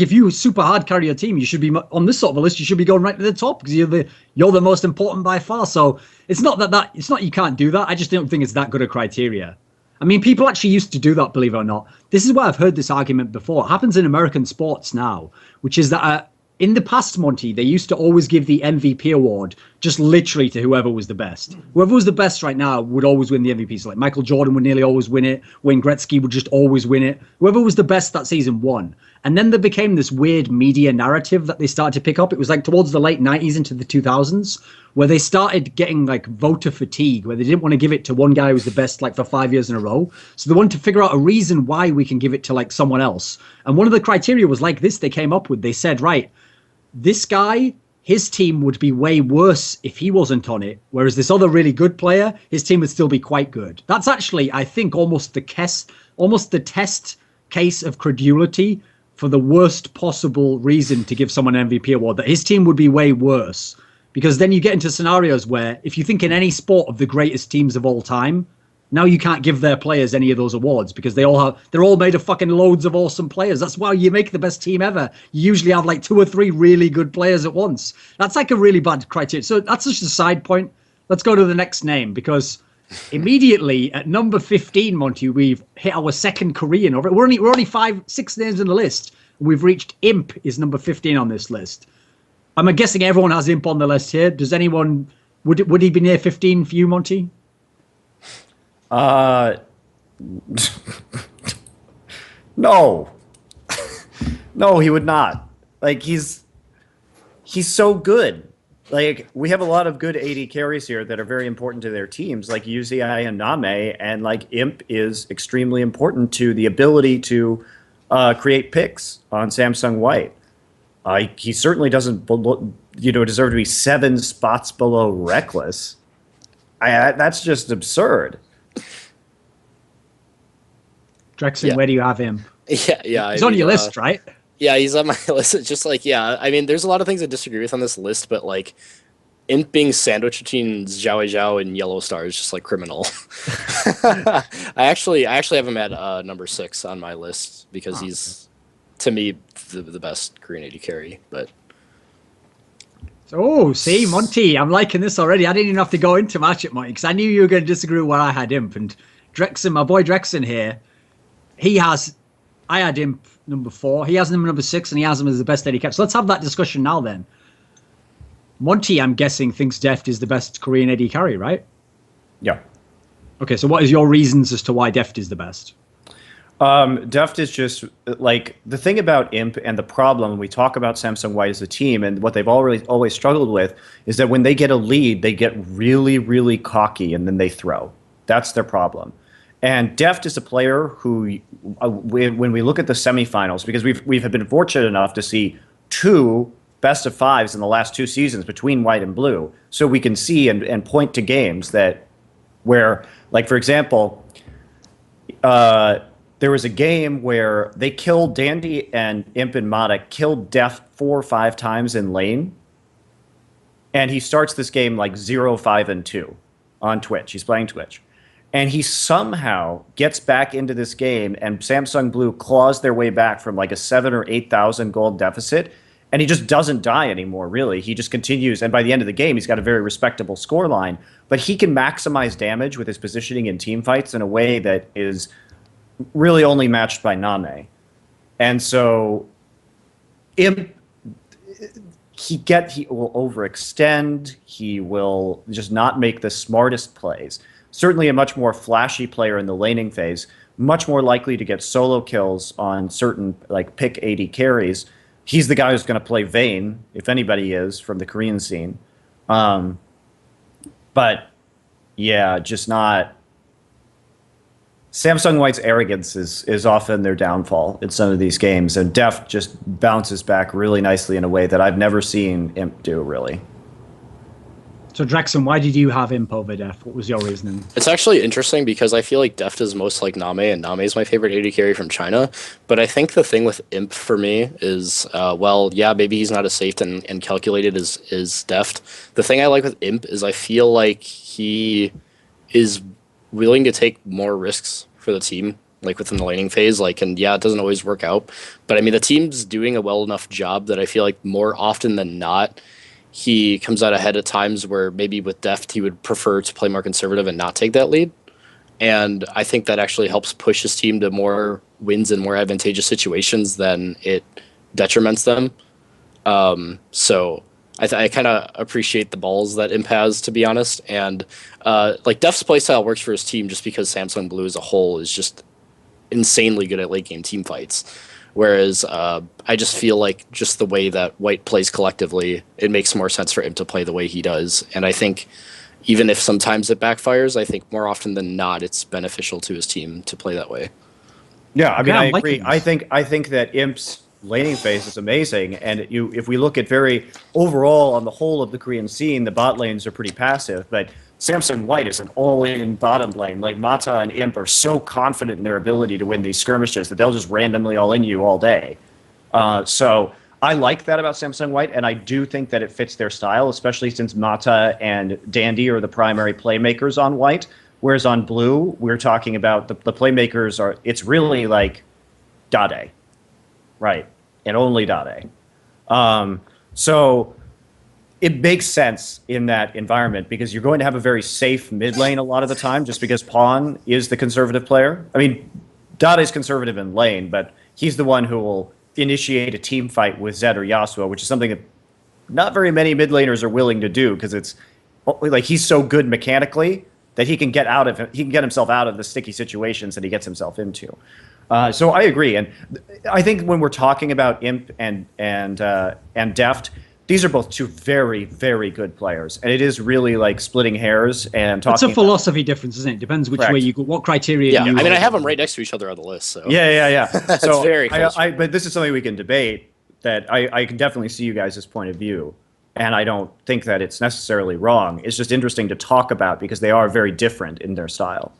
if you super hard carry your team, you should be on this sort of a list. You should be going right to the top because you're the most important by far. So it's not it's not you can't do that. I just don't think it's that good a criteria. I mean, people actually used to do that, believe it or not. This is where I've heard this argument before. It happens in American sports now, which is that in the past, Monty, they used to always give the MVP award just literally to whoever was the best. Whoever was the best right now would always win the MVP. So like Michael Jordan would nearly always win it. Wayne Gretzky would just always win it. Whoever was the best that season won. And then there became this weird media narrative that they started to pick up. It was like towards the late 90s into the 2000s where they started getting like voter fatigue, where they didn't want to give it to one guy who was the best like for 5 years in a row. So they wanted to figure out a reason why we can give it to like someone else. And one of the criteria was like this they came up with. They said, right, this guy, his team would be way worse if he wasn't on it, whereas this other really good player, his team would still be quite good. That's actually, I think, almost the test case of credulity for the worst possible reason to give someone an MVP award, that his team would be way worse. Because then you get into scenarios where if you think in any sport of the greatest teams of all time, now you can't give their players any of those awards because they're all made of fucking loads of awesome players. That's why you make the best team ever. You usually have like 2 or 3 really good players at once. That's like a really bad criteria. So that's just a side point. Let's go to the next name because immediately at number 15, Monty, we've hit our second Korean. We're only 6 names in the list. We've reached Imp is number 15 on this list. I'm guessing everyone has Imp on the list here. Does anyone would he be near 15 for you, Monty? No. No, he would not. Like he's so good. Like we have a lot of good AD carries here that are very important to their teams, like UZI and NaMei, and like Imp is extremely important to the ability to create picks on Samsung White. He certainly doesn't, deserve to be 7 spots below Rekkles. That's just absurd. Drexxin, where do you have him? Yeah. He's on your list, right? Yeah, he's on my list. It's just like, I mean, there's a lot of things I disagree with on this list, but like, Imp being sandwiched between XiaoWeiXiao and YellOwStaR is just like criminal. I actually have him at number 6 on my list because he's, to me, the best Korean AD carry. But oh, see, Monty, I'm liking this already. I didn't even have to go into match it, Monty, because I knew you were going to disagree with where I had Imp. And Drexxin, my boy Drexxin here, I had Imp number 4. He has him number 6, and he has him as the best AD carry. So let's have that discussion now then. Monty, I'm guessing, thinks Deft is the best Korean AD carry, right? Yeah. Okay, so what is your reasons as to why Deft is the best? Deft is just like the thing about Imp and the problem we talk about Samsung White as a team and what they've always struggled with is that when they get a lead, they get really, really cocky and then they throw. That's their problem. And Deft is a player who, when we look at the semifinals, because we've been fortunate enough to see 2 best of 5s in the last 2 seasons between White and Blue, so we can see and point to games where, like for example, there was a game where they killed Dandy and Imp and Mata killed Deft 4 or 5 times in lane, and he starts this game like 0-5-2 on Twitch. He's playing Twitch. And he somehow gets back into this game, and Samsung Blue claws their way back from like a 7,000 or 8,000 gold deficit, and he just doesn't die anymore, really. He just continues, and by the end of the game, he's got a very respectable scoreline, but he can maximize damage with his positioning in team fights in a way that is really only matched by NaMei. And so he will overextend, he will just not make the smartest plays. Certainly a much more flashy player in the laning phase, much more likely to get solo kills on certain like pick 80 carries. He's the guy who's going to play Vayne, if anybody is, from the Korean scene. But yeah, just not. Samsung White's arrogance is often their downfall in some of these games, and Deft just bounces back really nicely in a way that I've never seen Imp do, really. So Drexxin, why did you have Imp over Deft? What was your reasoning? It's actually interesting because I feel like Deft is most like NaMei, and NaMei is my favorite AD carry from China. But I think the thing with Imp for me is, well, yeah, maybe he's not as safe and calculated as Deft. The thing I like with Imp is I feel like he is willing to take more risks for the team, like within the laning phase. Like, and yeah, it doesn't always work out. But I mean, the team's doing a well enough job that I feel like more often than not, he comes out ahead at times where maybe with Deft he would prefer to play more conservative and not take that lead. And I think that actually helps push his team to more wins in more advantageous situations than it detriments them. So I kind of appreciate the balls that Imp has, to be honest. And like Deft's playstyle works for his team just because Samsung Blue as a whole is just insanely good at late game team fights. Whereas I just feel like just the way that White plays collectively, it makes more sense for him to play the way he does. And I think even if sometimes it backfires, I think more often than not, it's beneficial to his team to play that way. Yeah, I mean, I agree. I think that Imp's laning phase is amazing. And if we look at very overall on the whole of the Korean scene, the bot lanes are pretty passive. But Samsung White is an all-in bottom lane. Like Mata and Imp are so confident in their ability to win these skirmishes that they'll just randomly all-in you all day. So I like that about Samsung White, and I do think that it fits their style, especially since Mata and Dandy are the primary playmakers on White. Whereas on Blue, we're talking about the playmakers are, it's really like Dade, right? And only Dade. So it makes sense in that environment because you're going to have a very safe mid lane a lot of the time just because Pawn is the conservative player. I mean, Dade is conservative in lane, but he's the one who will initiate a team fight with Zed or Yasuo, which is something that not very many mid laners are willing to do because it's like he's so good mechanically that he can get himself out of the sticky situations that he gets himself into. So I agree, and I think when we're talking about Imp and Deft, these are both two very, very good players, and it is really like splitting hairs and talking. It's a philosophy difference, isn't it? Depends which way you go, what criteria. Yeah, you I mean, I have them right next to each other on the list. So yeah. So very close. but this is something we can debate. That I can definitely see you guys' point of view, and I don't think that it's necessarily wrong. It's just interesting to talk about because they are very different in their style.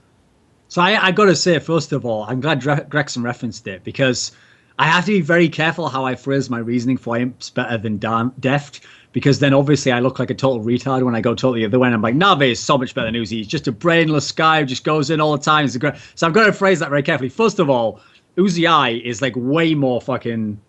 So I got to say, first of all, I'm glad Drexxin referenced it because I have to be very careful how I phrase my reasoning for Imp's better than Deft, because then obviously I look like a total retard when I go totally the other way. And I'm like, NaMei is so much better than Uzi. He's just a brainless guy who just goes in all the time. He's great. So I've got to phrase that very carefully. First of all, Uzi is like way more fucking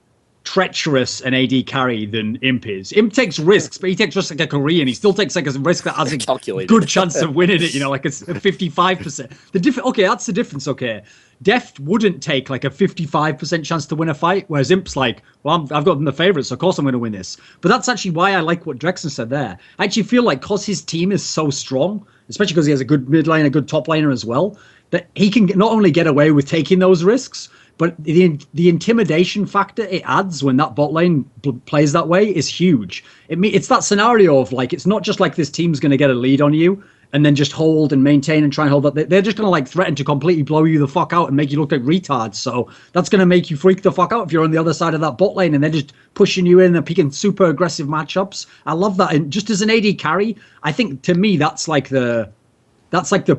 treacherous an AD carry than Imp is. Imp takes risks, but he takes risks like a Korean. He still takes like a risk that has a good chance of winning it, you know, like it's a 55%. Okay, that's the difference, okay. Deft wouldn't take like a 55% chance to win a fight, whereas Imp's like, well, I've got them the favourites, so of course I'm going to win this. But that's actually why I like what Drexxin said there. I actually feel like because his team is so strong, especially because he has a good mid lane, a good top laner as well, that he can not only get away with taking those risks, but the intimidation factor it adds when that bot lane plays that way is huge. It's that scenario of like, it's not just like this team's going to get a lead on you and then just hold and maintain and try and hold that. They're just going to like threaten to completely blow you the fuck out and make you look like retards. So that's going to make you freak the fuck out if you're on the other side of that bot lane and they're just pushing you in and picking super aggressive matchups. I love that. And just as an AD carry, I think to me that's like the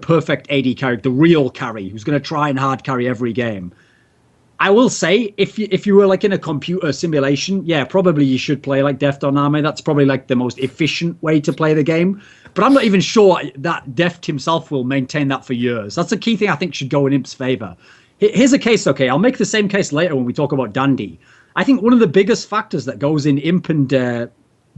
perfect AD carry, the real carry who's going to try and hard carry every game. I will say, if you were like in a computer simulation, yeah, probably you should play like Deft or NaMei. That's probably like the most efficient way to play the game. But I'm not even sure that Deft himself will maintain that for years. That's a key thing I think should go in Imp's favor. Here's a case, okay, I'll make the same case later when we talk about Dandy. I think one of the biggest factors that goes in Imp and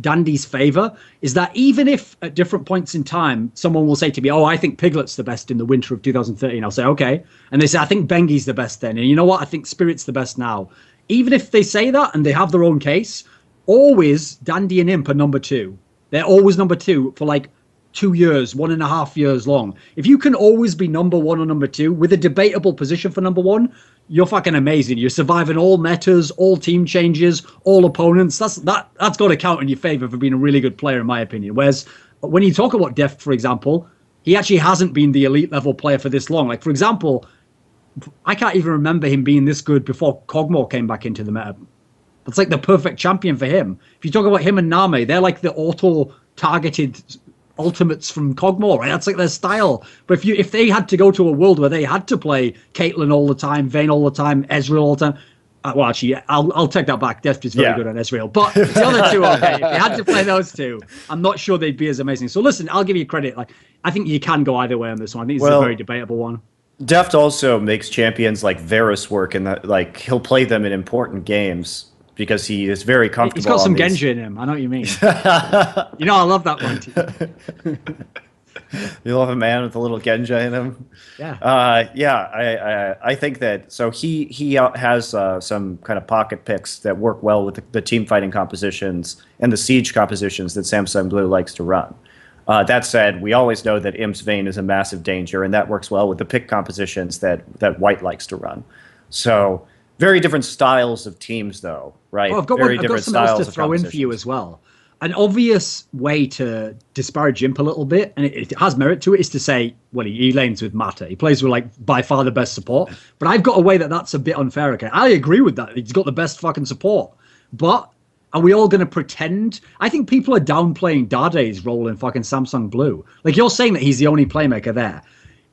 Dandy's favor is that even if at different points in time someone will say to me, oh, I think Piglet's the best in the winter of 2013, I'll say okay, and they say I think Bengi's the best then, and you know what, I think Spirit's the best now. Even if they say that and they have their own case, always Dandy and Imp are number two. They're always number two for like 2 years, 1.5 years long. If you can always be number one or number two with a debatable position for number one, you're fucking amazing. You're surviving all metas, all team changes, all opponents. That's got to count in your favor for being a really good player, in my opinion. Whereas when you talk about Deft, for example, he actually hasn't been the elite level player for this long. Like, for example, I can't even remember him being this good before Kog'Maw came back into the meta. That's like the perfect champion for him. If you talk about him and NaMei, they're like the auto-targeted ultimates from Cogmore, right? That's like their style. But if they had to go to a world where they had to play Caitlyn all the time, Vayne all the time, Ezreal all the time, well, actually, I'll take that back. Deft is very good on Ezreal. But the other two, okay, if they had to play those two, I'm not sure they'd be as amazing. So listen, I'll give you credit. Like, I think you can go either way on this one. I think it's a very debatable one. Deft also makes champions like Varus work, and like he'll play them in important games because he is very comfortable. He's got some Genji in him. I know what you mean. You know, I love that one. You love a man with a little Genji in him. Yeah. I think that. So he has some kind of pocket picks that work well with the team fighting compositions and the siege compositions that Samsung Blue likes to run. That said, we always know that Imp's Vayne is a massive danger, and that works well with the pick compositions that White likes to run. So very different styles of teams, though, right? Well, I've got something else to throw in for you as well. An obvious way to disparage Imp a little bit, and it has merit to it, is to say, well, he lanes with Mata. He plays with, like, by far the best support. But I've got a way that's a bit unfair, okay? I agree with that. He's got the best fucking support. But are we all going to pretend? I think people are downplaying Dade's role in fucking Samsung Blue. Like, you're saying that he's the only playmaker there.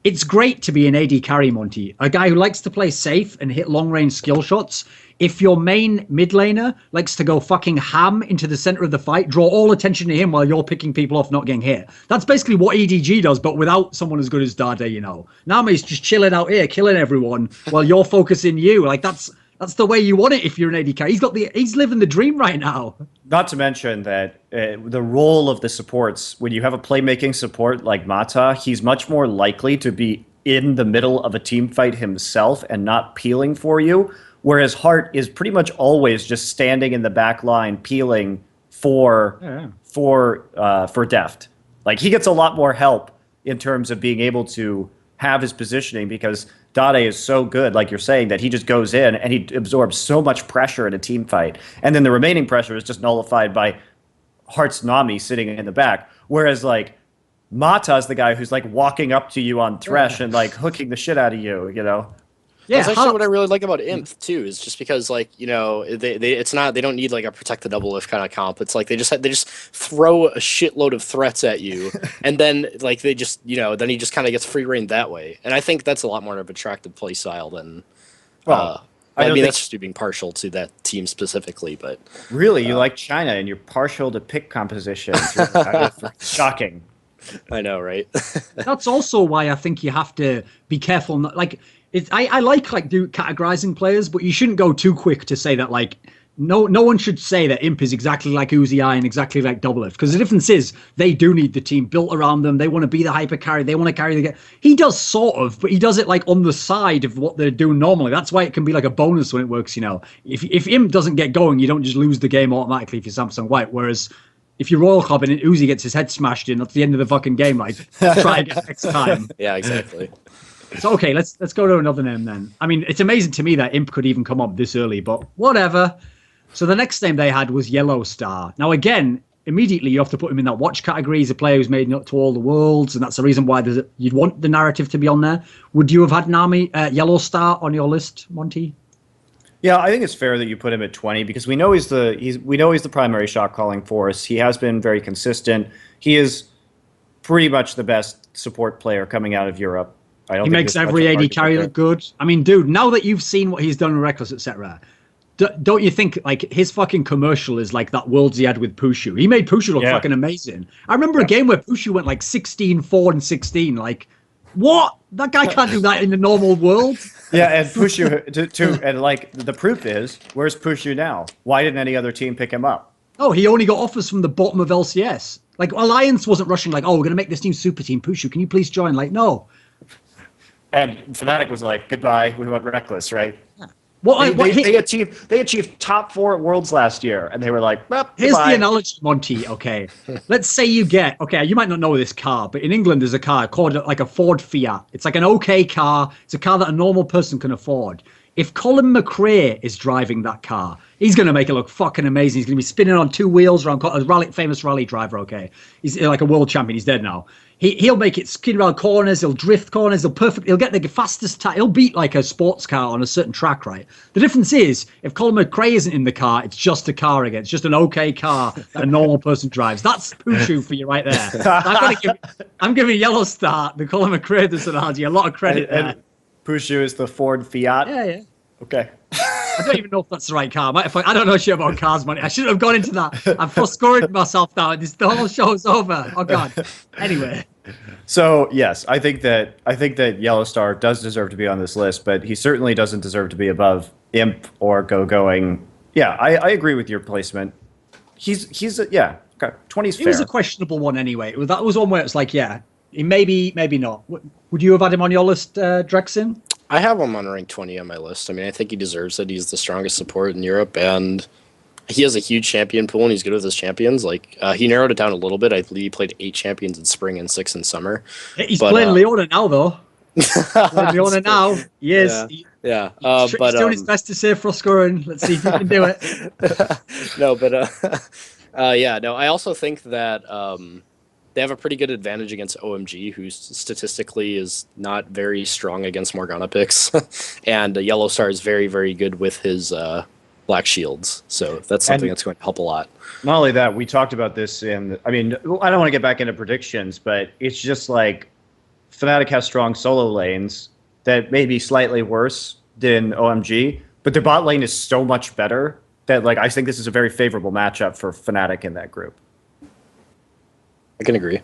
It's great to be an AD carry, Monty. A guy who likes to play safe and hit long-range skill shots. If your main mid laner likes to go fucking ham into the center of the fight, draw all attention to him while you're picking people off not getting hit. That's basically what EDG does, but without someone as good as Dade, you know. NaMei's just chilling out here, killing everyone while you're focusing you. Like, that's the way you want it if you're an AD carry. He's living the dream right now. Not to mention that the role of the supports, when you have a playmaking support like Mata, he's much more likely to be in the middle of a team fight himself and not peeling for you, whereas Hart is pretty much always just standing in the back line peeling for Deft. Like, he gets a lot more help in terms of being able to have his positioning because Dade is so good, like you're saying, that he just goes in and he absorbs so much pressure in a team fight. And then the remaining pressure is just nullified by Hart's NaMei sitting in the back. Whereas, like, Mata is the guy who's, like, walking up to you on Thresh and, like, hooking the shit out of you, you know? Yeah, that's actually what I really like about Imp too. Is just because, like, you know, they don't need like a protect the double lift kind of comp. It's like they just throw a shitload of threats at you, and then like they just, you know, then he just kind of gets free reign that way. And I think that's a lot more of an attractive play style than. I mean, that's just being partial to that team specifically, but really, you like China and you're partial to pick compositions. Shocking. I know, right? That's also why I think you have to be careful. Like, I like categorizing players, but you shouldn't go too quick to say that, like, no one should say that Imp is exactly like XiaoWeiXiao and exactly like Doublelift, because the difference is they do need the team built around them. They want to be the hyper carry. They want to carry the game. He does sort of, but he does it like on the side of what they're doing normally. That's why it can be like a bonus when it works. You know, if Imp doesn't get going, you don't just lose the game automatically if you're Samsung White. Whereas if you're Royal Club and Uzi gets his head smashed in, that's the end of the fucking game. Like, try again next time. Yeah, exactly. So, okay, let's go to another name then. I mean, it's amazing to me that Imp could even come up this early, but whatever. So the next name they had was YellOwStaR. Now, again, immediately you have to put him in that watch category. He's a player who's made it to all the worlds, and that's the reason why you'd want the narrative to be on there. Would you have had YellOwStaR on your list, Monty? Yeah, I think it's fair that you put him at 20 because we know he's the primary shot calling force. He has been very consistent. He is pretty much the best support player coming out of Europe. He makes every AD carry look good. I mean, dude, now that you've seen what he's done in Rekkles, etc., don't you think, like, his fucking commercial is like that Worlds he had with Pushu? He made Pushu look fucking amazing. I remember a game where Pushu went like 16, 4, and 16. Like, what? That guy can't do that in the normal world. Yeah, and Pushu, and like, the proof is, where's Pushu now? Why didn't any other team pick him up? Oh, he only got offers from the bottom of LCS. Like, Alliance wasn't rushing like, oh, we're going to make this new super team. Pushu, can you please join? Like, no. And Fnatic was like, goodbye, we want Rekkles, right? Yeah. They achieved top 4 at Worlds last year, and they were like, well, here's the analogy, Monty, okay? Let's say you might not know this car, but in England there's a car called like a Ford Fiat. It's like an okay car. It's a car that a normal person can afford. If Colin McRae is driving that car, he's going to make it look fucking amazing. He's going to be spinning on 2 wheels around a famous rally driver, okay? He's like a world champion. He's dead now. He'll make it skid around corners. He'll drift corners. He'll get the fastest time. He'll beat like a sports car on a certain track, right? The difference is, if Colin McRae isn't in the car, it's just a car again. It's just an okay car that a normal person drives. That's Pushu for you right there. I'm giving YellOwStaR, the Colin McRae analogy, a lot of credit there. And Pushu is the Ford Fiat? Yeah. Okay. I don't even know if that's the right car. I don't know shit about cars, money. I shouldn't have gone into that. I've scored myself now. The whole show's over. Oh god. Anyway. So yes, I think that YellOwStaR does deserve to be on this list, but he certainly doesn't deserve to be above Imp or Gogoing. Yeah, I agree with your placement. He's okay. 20's fair. It was a questionable one anyway. That was one where it's like, yeah, maybe not. Would you have had him on your list, Drexxin? I have him on rank 20 on my list. I mean, I think he deserves it. He's the strongest support in Europe, and he has a huge champion pool, and he's good with his champions. Like, he narrowed it down a little bit. I believe he played 8 champions in spring and 6 in summer. He's playing Leona now, though. Leona now. Yes. Yeah. He's doing his best to save Froggen. Let's see if he can do it. No, but yeah, no. I also think that they have a pretty good advantage against OMG, who statistically is not very strong against Morgana picks, and YellOwStaR is very, very good with his black shields. So that's something that's going to help a lot. Not only that, we talked about this in. I mean, I don't want to get back into predictions, but it's just like Fnatic has strong solo lanes that may be slightly worse than OMG, but their bot lane is so much better that like I think this is a very favorable matchup for Fnatic in that group. I can agree.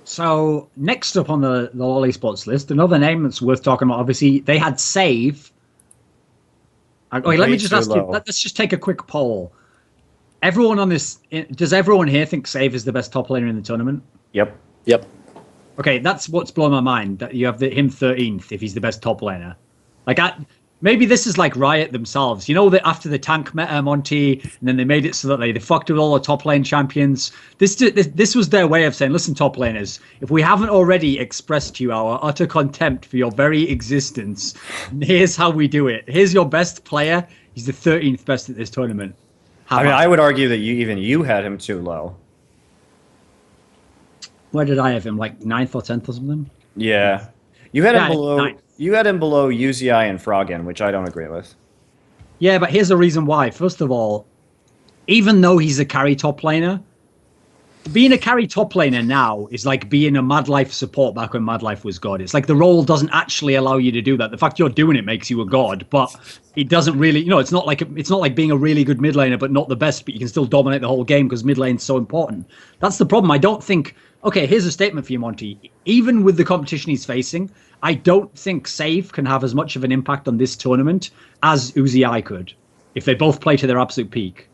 So next up on the LoL Esports list, another name that's worth talking about. Obviously, they had Save. Okay, let me just ask you. Let's just take a quick poll. Everyone on this, does everyone here think Save is the best top laner in the tournament? Yep. Okay, that's what's blown my mind. That you have him 13th if he's the best top laner. Like, maybe this is like Riot themselves. You know that after the tank meta Monte, and then they made it so that they fucked with all the top lane champions. This was their way of saying, listen, top laners, if we haven't already expressed to you our utter contempt for your very existence, here's how we do it. Here's your best player. He's the 13th best at this tournament. I would argue that you had him too low. Where did I have him? Like 9th or 10th or something? Yeah. You had him below. 9th. You had him below UZI and Froggen, which I don't agree with. Yeah, but here's the reason why. First of all, even though he's a carry top laner, being a carry top laner now is like being a Mad Life support back when Mad Life was God. It's like the role doesn't actually allow you to do that. The fact you're doing it makes you a god, but it doesn't really, it's not like being a really good mid laner, but not the best, but you can still dominate the whole game because mid lane's so important. That's the problem. I don't think, okay, here's a statement for you, Monty. Even with the competition he's facing, I don't think Save can have as much of an impact on this tournament as UZI could if they both play to their absolute peak.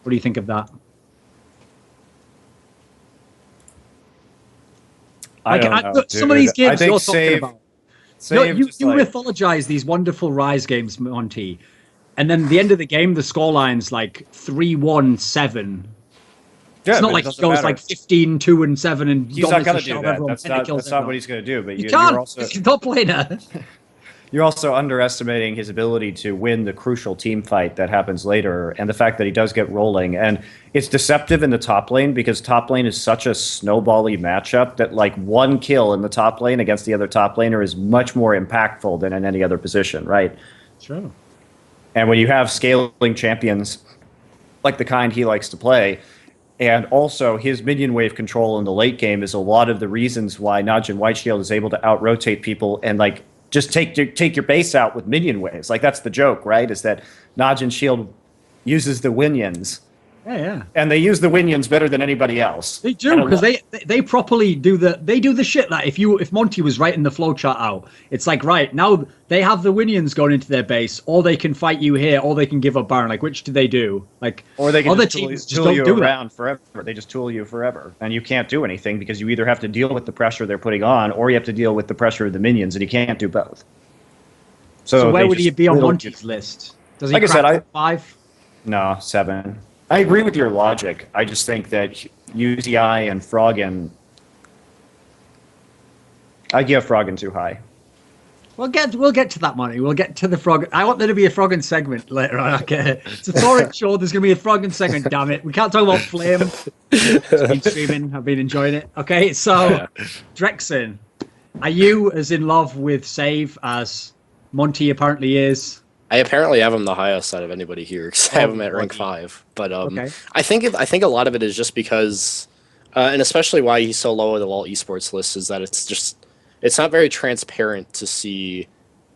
What do you think of that? I don't know, some of these games you're Save, talking about. You mythologize these wonderful Rise games, Monty, and then the end of the game, the scoreline's like 3-1-7. Yeah, it's not like he goes like 15-2 and 7 and he's not going to do that. That's not what he's going to do. But you're also he's top laner. You're also underestimating his ability to win the crucial team fight that happens later, and the fact that he does get rolling. And it's deceptive in the top lane because top lane is such a snowbally matchup that like one kill in the top lane against the other top laner is much more impactful than in any other position, right? True. And when you have scaling champions like the kind he likes to play, and also his minion wave control in the late game is a lot of the reasons why XiaoWeiXiao is able to out-rotate people and like just take your base out with minion waves. Like that's the joke, right? Is that XiaoWeiXiao uses the Winions. Yeah. And they use the Winions better than anybody else. They do, because they properly do the shit that if Monty was writing the flowchart out, it's like, right, now they have the Winions going into their base, or they can fight you here, or they can give up Baron. Like, which do they do? Like, or they can other teams just don't you do around that. forever. They just tool you forever. And you can't do anything because you either have to deal with the pressure they're putting on, or you have to deal with the pressure of the minions, and you can't do both. So where would he be on Monty's list? Does he like I said, 5? No, 7. I agree with your logic. I just think that UZI and Froggen, I give Froggen too high. We'll get to that, money. We'll get to the Froggen. I want there to be a Froggen segment later on. Okay, it's a Thorin show. There's going to be a Froggen segment. Damn it, we can't talk about Flame. It's been streaming. I've been enjoying it. Okay, so Drexxin, are you as in love with Save as Monty apparently is? I apparently have him the highest out of anybody here because I have him at rank 5. But I think a lot of it is just because, and especially why he's so low on the all esports list is that it's not very transparent to see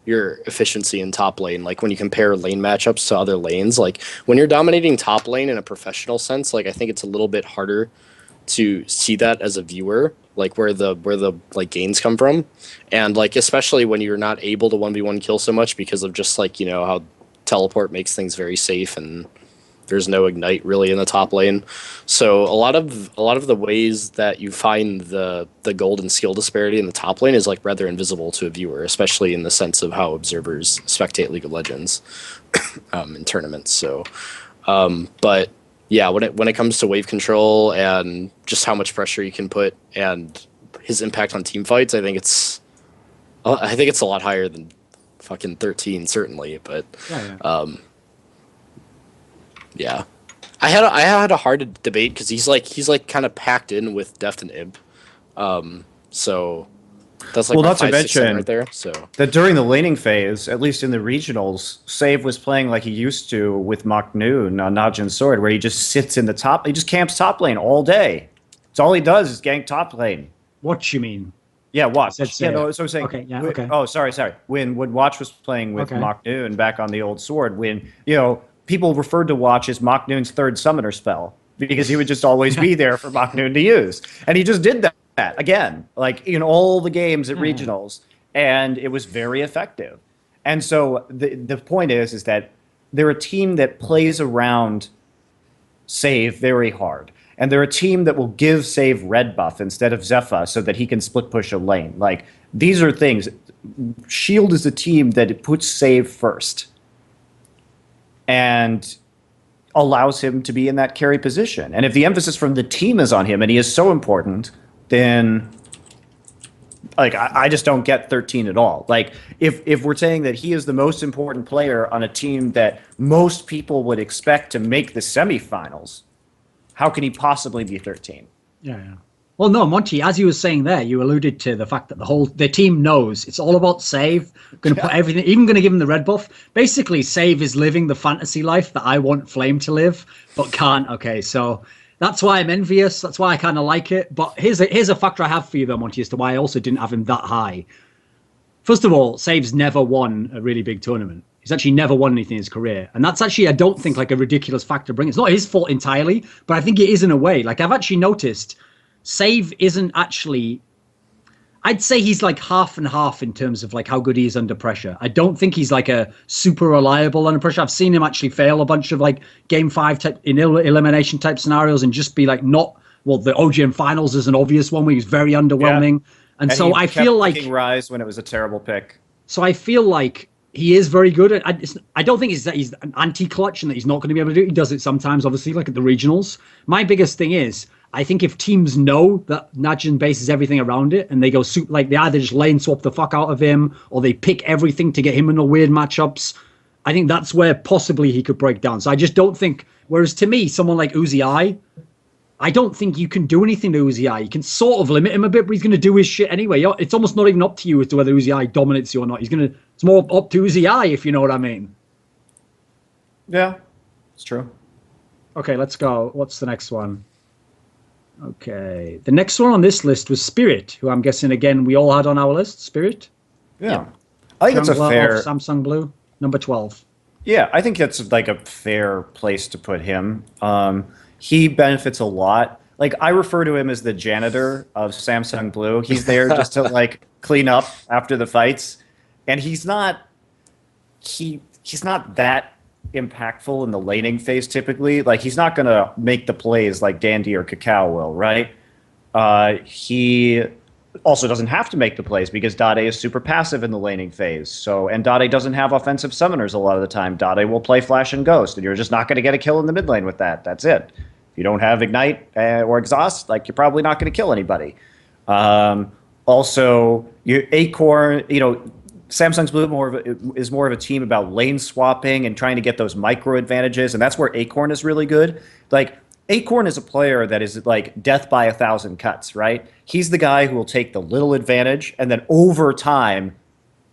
your efficiency in top lane. Like when you compare lane matchups to other lanes, like when you're dominating top lane in a professional sense, like I think it's a little bit harder to see that as a viewer, like where the like gains come from, and like especially when you're not able to 1v1 kill so much because of just like, you know, how teleport makes things very safe and there's no ignite really in the top lane. So a lot of the ways that you find the gold and skill disparity in the top lane is like rather invisible to a viewer, especially in the sense of how observers spectate League of Legends in tournaments. So but yeah, when it comes to wave control and just how much pressure you can put and his impact on team fights, I think it's a lot higher than fucking 13 certainly, but yeah. I had a hard debate because he's like kind of packed in with Deft and Imp, so that's like not to 5, 6, 7 mention right there. So that during the laning phase, at least in the regionals, Save was playing like he used to with Maknoon on Najin Sword, where he just sits in the top, he just camps top lane all day. It's all he does is gank top lane. What you mean? Yeah, Watch. Yeah, no, so I'm saying. Okay, yeah, okay. Oh, sorry. When Watch was playing with Maknoon back on the old Sword, when people referred to Watch as Maknoon's third summoner spell because he would just always be there for Maknoon to use. And he just did that again, like in all the games at regionals, and it was very effective. And so the point is that they're a team that plays around Save very hard. And they're a team that will give Save red buff instead of Zephyr so that he can split push a lane. Like, these are things. Shield is a team that it puts Save first and allows him to be in that carry position. And if the emphasis from the team is on him and he is so important, then like I just don't get 13 at all. Like if we're saying that he is the most important player on a team that most people would expect to make the semifinals, how can he possibly be 13? Yeah. Well, no, Monty, as you were saying there, you alluded to the fact that the team knows it's all about Save. Going to put everything, even going to give him the red buff. Basically, Save is living the fantasy life that I want Flame to live, but can't. Okay, so that's why I'm envious. That's why I kind of like it. But here's a factor I have for you, though, Monty, as to why I also didn't have him that high. First of all, Save's never won a really big tournament. He's actually never won anything in his career. And that's actually, I don't think, like a ridiculous factor to bring. It's not his fault entirely, but I think it is in a way. Like, I've actually noticed Save isn't actually... I'd say he's like half and half in terms of like how good he is under pressure. I don't think he's like a super reliable under pressure. I've seen him actually fail a bunch of like game 5 type in elimination type scenarios and just be like not... Well, the OGM finals is an obvious one where he was very underwhelming. Yeah. And so I feel like... Rise when it was a terrible pick. So I feel like he is very good. I don't think he's an anti-clutch and that he's not going to be able to do it. He does it sometimes, obviously, like at the regionals. My biggest thing is, I think if teams know that Najin bases everything around it and they go like they either just lane swap the fuck out of him or they pick everything to get him in the weird matchups, I think that's where possibly he could break down. So I just don't think, whereas to me, someone like Uzi, I don't think you can do anything to Uzi. You can sort of limit him a bit, but he's going to do his shit anyway. It's almost not even up to you as to whether Uzi dominates you or not. It's more up to Uzi, if you know what I mean. Yeah, it's true. Okay, let's go. What's the next one? Okay, the next one on this list was Spirit, who I'm guessing again we all had on our list. Spirit. Yeah. I think it's a fair Samsung Blue, number 12. Yeah, I think that's like a fair place to put him. He benefits a lot. Like, I refer to him as the janitor of Samsung Blue. He's there just to like clean up after the fights, and he's not that impactful in the laning phase typically. Like, he's not going to make the plays like Dandy or Cacao will, right? He also doesn't have to make the plays because Dade is super passive in the laning phase. So, and Dade doesn't have offensive summoners a lot of the time. Dade will play Flash and Ghost, and you're just not going to get a kill in the mid lane with that. That's it. If you don't have Ignite or Exhaust, like, you're probably not going to kill anybody. Also, Acorn, Samsung's is more of a team about lane swapping and trying to get those micro advantages, and that's where Acorn is really good. Like Acorn is a player that is like death by 1,000 cuts, right? He's the guy who will take the little advantage and then over time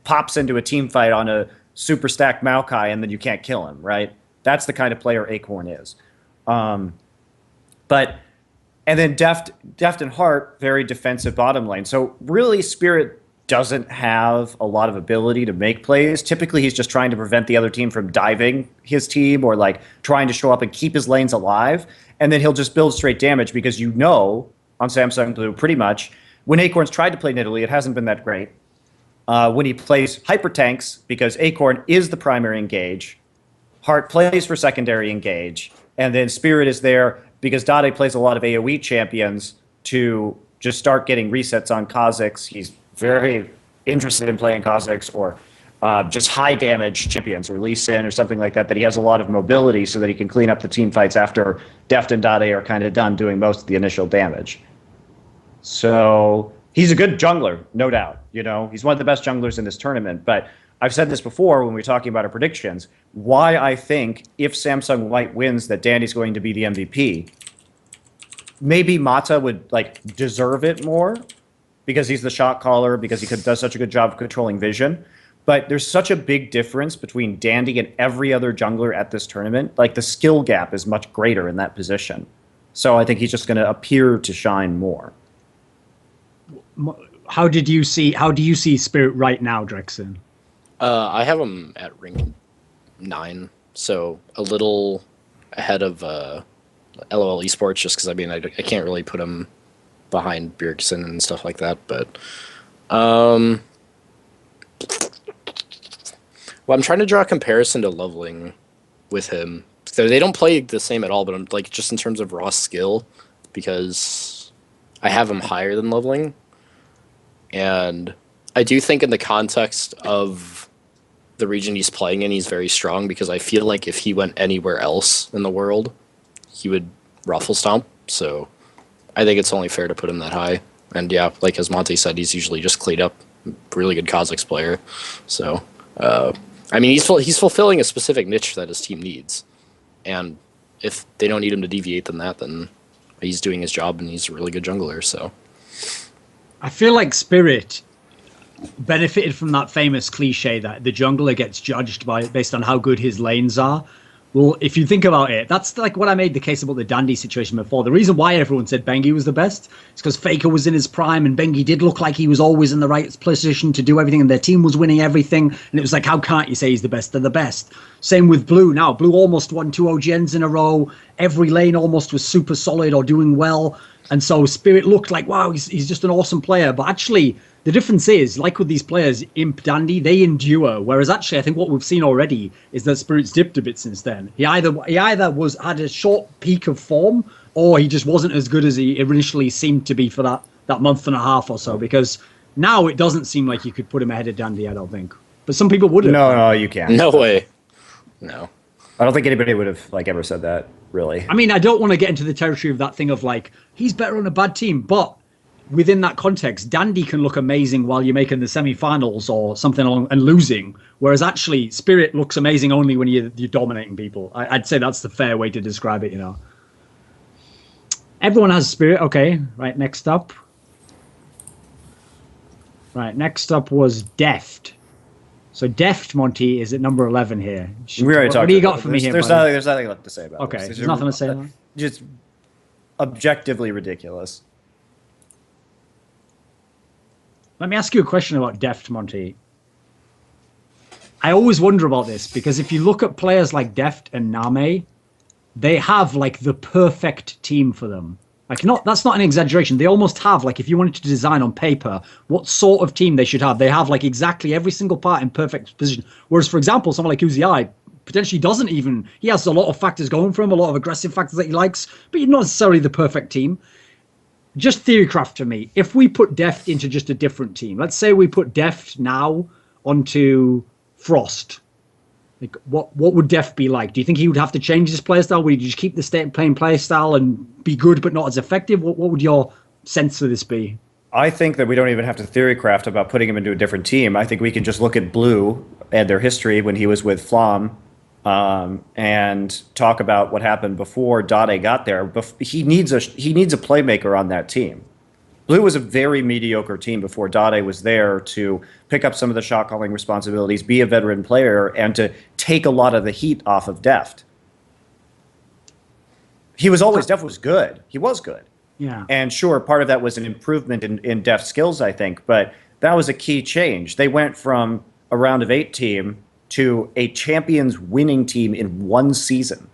pops into a team fight on a super stacked Maokai, and then you can't kill him, right? That's the kind of player Acorn is. And then Deft and Heart, very defensive bottom lane. So really, Spirit doesn't have a lot of ability to make plays. Typically, he's just trying to prevent the other team from diving his team or like trying to show up and keep his lanes alive. And then he'll just build straight damage because on Samsung Blue, pretty much, when Acorn's tried to play Nidalee, it hasn't been that great. When he plays hyper tanks, because Acorn is the primary engage, Heart plays for secondary engage, and then Spirit is there because Dade plays a lot of AoE champions to just start getting resets on Kha'Zix. He's very interested in playing Kha'Zix or just high damage champions or Lee Sin or something like that, that he has a lot of mobility so that he can clean up the team fights after Deft and Dade are kind of done doing most of the initial damage. So he's a good jungler, no doubt. You know, he's one of the best junglers in this tournament. But I've said this before when we were talking about our predictions, why I think if Samsung White wins that Danny's going to be the MVP. Maybe Mata would like deserve it more because he's the shot caller, because he does such a good job of controlling vision. But there's such a big difference between Dandy and every other jungler at this tournament. Like the skill gap is much greater in that position. So I think he's just going to appear to shine more. How do you see Spirit right now, Drexxin? I have him at rank 9, so a little ahead of LOL Esports, just because I mean I can't really put him behind Bjergsen and stuff like that. But well, I'm trying to draw a comparison to LoveLing with him. They don't play the same at all, but I'm like just in terms of raw skill, because I have him higher than LoveLing, and I do think in the context of the region he's playing in, he's very strong, because I feel like if he went anywhere else in the world, he would ruffle stomp. So I think it's only fair to put him that high. And yeah, like as Monte said, he's usually just cleaned up, really good Kha'Zix player. So I mean, he's fulfilling a specific niche that his team needs, and if they don't need him to deviate than that, then he's doing his job, and he's a really good jungler. So I feel like Spirit benefited from that famous cliche that the jungler gets judged based on how good his lanes are. Well, if you think about it, that's like what I made the case about the Dandy situation before. The reason why everyone said Bengi was the best is because Faker was in his prime, and Bengi did look like he was always in the right position to do everything, and their team was winning everything. And it was like, how can't you say he's the best? They're the best. Same with Blue now. Blue almost won 2 OGNs in a row. Every lane almost was super solid or doing well. And so Spirit looked like, wow, he's just an awesome player. But actually, the difference is, like with these players, Imp, Dandy, they endure. Whereas actually, I think what we've seen already is that Spirit's dipped a bit since then. He either had a short peak of form, or he just wasn't as good as he initially seemed to be for that month and a half or so. Because now it doesn't seem like you could put him ahead of Dandy, I don't think. But some people wouldn't. No, you can't. no way. No. I don't think anybody would have like ever said that, really. I mean, I don't want to get into the territory of that thing of like, he's better on a bad team, but within that context, Dandy can look amazing while you're making the semi-finals or something along and losing, whereas actually Spirit looks amazing only when you're dominating people. I'd say that's the fair way to describe it, you know. Everyone has Spirit. Okay, right, next up. Right, next up was Deft. So Deft, Monty, is at number 11 here. We already talked. What do you got for me here? There's nothing left to say about okay, this. there's nothing to say about it? Just objectively ridiculous. Let me ask you a question about Deft, Monty. I always wonder about this, because if you look at players like Deft and NaMei, they have like the perfect team for them. Like, that's not an exaggeration. They almost have, like, if you wanted to design on paper what sort of team they should have, they have like exactly every single part in perfect position. Whereas, for example, someone like XiaoWeiXiao potentially doesn't even, he has a lot of factors going for him, a lot of aggressive factors that he likes, but not necessarily the perfect team. Just theorycraft for me. If we put Deft into just a different team, let's say we put Deft now onto Frost. Like, what would Deft be like? Do you think he would have to change his play style? Would he just keep the plain play style and be good but not as effective? What would your sense of this be? I think that we don't even have to theorycraft about putting him into a different team. I think we can just look at Blue and their history when he was with Flom, and talk about what happened before Dade got there. He needs a playmaker on that team. Blue was a very mediocre team before Dade was there to pick up some of the shot calling responsibilities, be a veteran player, and to take a lot of the heat off of Deft. Deft was good. He was good. Yeah. And sure, part of that was an improvement in Deft's skills, I think, but that was a key change. They went from a round of 8 team to a champions winning team in 1 season.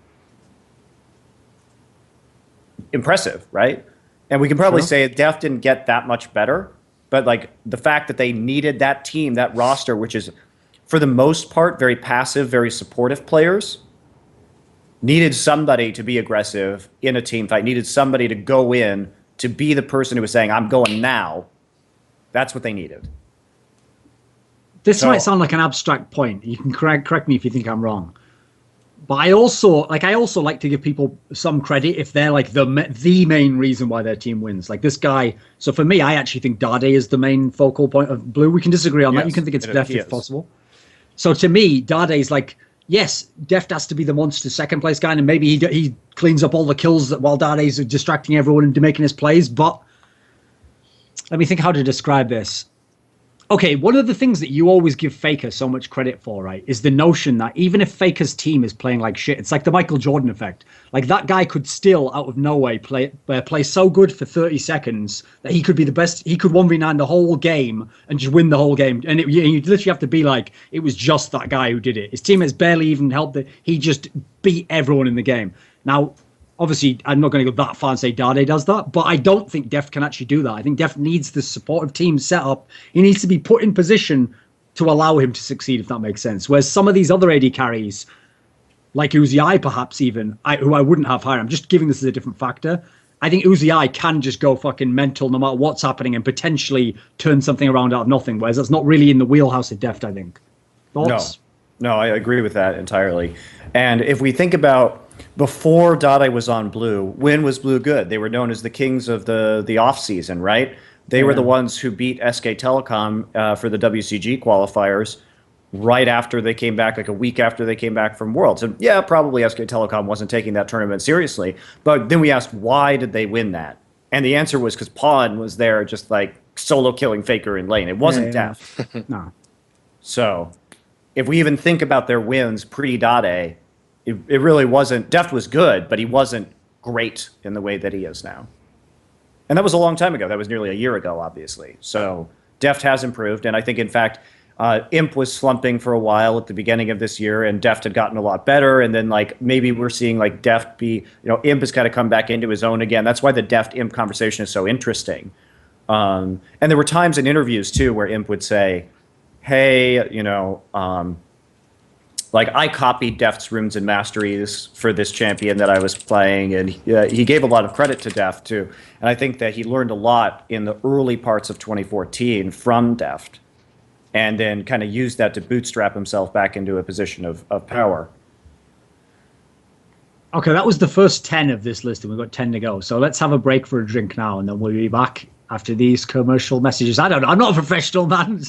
Impressive, right? And we can probably say Deft didn't get that much better, but like the fact that they needed that team, that roster, which is for the most part very passive, very supportive players, needed somebody to be aggressive in a team fight, needed somebody to go in to be the person who was saying, I'm going now. That's what they needed. This might sound like an abstract point. You can correct me if you think I'm wrong. But I also like to give people some credit if they're like the main reason why their team wins. Like this guy. So for me, I actually think Dade is the main focal point of Blue. We can disagree on that. You can think it's Deft if possible. So to me, Dade is like, yes, Deft has to be the monster second place guy, and maybe he cleans up all the kills while Dade's distracting everyone and making his plays. But let me think how to describe this. Okay, one of the things that you always give Faker so much credit for, right, is the notion that even if Faker's team is playing like shit, it's like the Michael Jordan effect. Like that guy could still, out of nowhere, play so good for 30 seconds that he could be the best. He could 1v9 the whole game and just win the whole game. And you literally have to be like, it was just that guy who did it. His teammates barely even helped it. He just beat everyone in the game. Now, obviously, I'm not going to go that far and say Dade does that, but I don't think Deft can actually do that. I think Deft needs the supportive team set up. He needs to be put in position to allow him to succeed, if that makes sense. Whereas some of these other AD carries, like XiaoWeiXiao perhaps even, who I wouldn't have higher, I'm just giving this as a different factor. I think XiaoWeiXiao can just go fucking mental no matter what's happening and potentially turn something around out of nothing, whereas that's not really in the wheelhouse of Deft, I think. Thoughts? No, I agree with that entirely. And if we think about before Dade was on Blue, when was Blue good? They were known as the kings of the off season, right? They were the ones who beat SK Telecom for the WCG qualifiers right after they came back, like a week after they came back from Worlds. And yeah, probably SK Telecom wasn't taking that tournament seriously. But then we asked, why did they win that? And the answer was because Pawn was there just like solo killing Faker in lane. It wasn't Deft. No. So if we even think about their wins pre-Dade, it really wasn't. Deft was good, but he wasn't great in the way that he is now. And that was a long time ago. That was nearly a year ago, obviously. So Deft has improved. And I think, in fact, Imp was slumping for a while at the beginning of this year, and Deft had gotten a lot better. And then, like, maybe we're seeing, like, Deft be, Imp has kind of come back into his own again. That's why the Deft-Imp conversation is so interesting. And there were times in interviews, too, where Imp would say, hey, like I copied Deft's runes and masteries for this champion that I was playing, and he gave a lot of credit to Deft too. And I think that he learned a lot in the early parts of 2014 from Deft, and then kind of used that to bootstrap himself back into a position of power. Okay, that was the first 10 of this list, and we've got 10 to go. So let's have a break for a drink now, and then we'll be back after these commercial messages. I don't know. I'm not a professional, man.